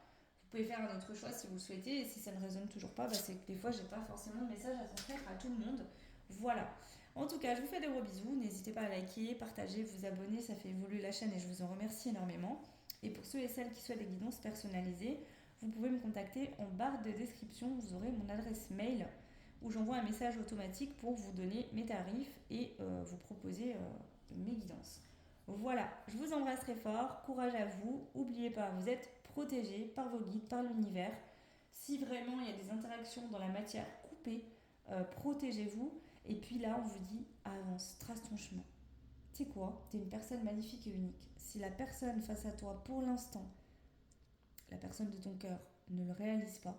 Vous pouvez faire un autre choix si vous le souhaitez, et si ça ne résonne toujours pas, c'est que des fois, je n'ai pas forcément de message à transmettre à tout le monde. Voilà. En tout cas, je vous fais des gros bisous. N'hésitez pas à liker, partager, vous abonner, ça fait évoluer la chaîne et je vous en remercie énormément. Et pour ceux et celles qui souhaitent des guidances personnalisées, vous pouvez me contacter en barre de description. Vous aurez mon adresse mail où j'envoie un message automatique pour vous donner mes tarifs et vous proposer mes guidances. Voilà, je vous embrasse très fort, courage à vous, n'oubliez pas, vous êtes protégés par vos guides, par l'univers. Si vraiment il y a des interactions dans la matière, coupée, protégez-vous. Et puis là, on vous dit, avance, trace ton chemin. Tu sais quoi ? Tu es une personne magnifique et unique. Si la personne face à toi, pour l'instant, la personne de ton cœur, ne le réalise pas,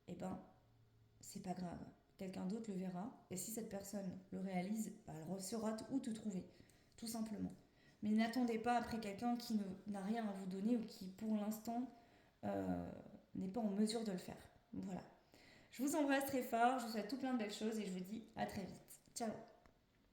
eh ben, c'est pas grave. Quelqu'un d'autre le verra. Et si cette personne le réalise, elle saura où te trouver. Tout simplement. Mais n'attendez pas après quelqu'un qui n'a rien à vous donner ou qui, pour l'instant, n'est pas en mesure de le faire. Voilà. Je vous embrasse très fort, je vous souhaite tout plein de belles choses et je vous dis à très vite. Ciao.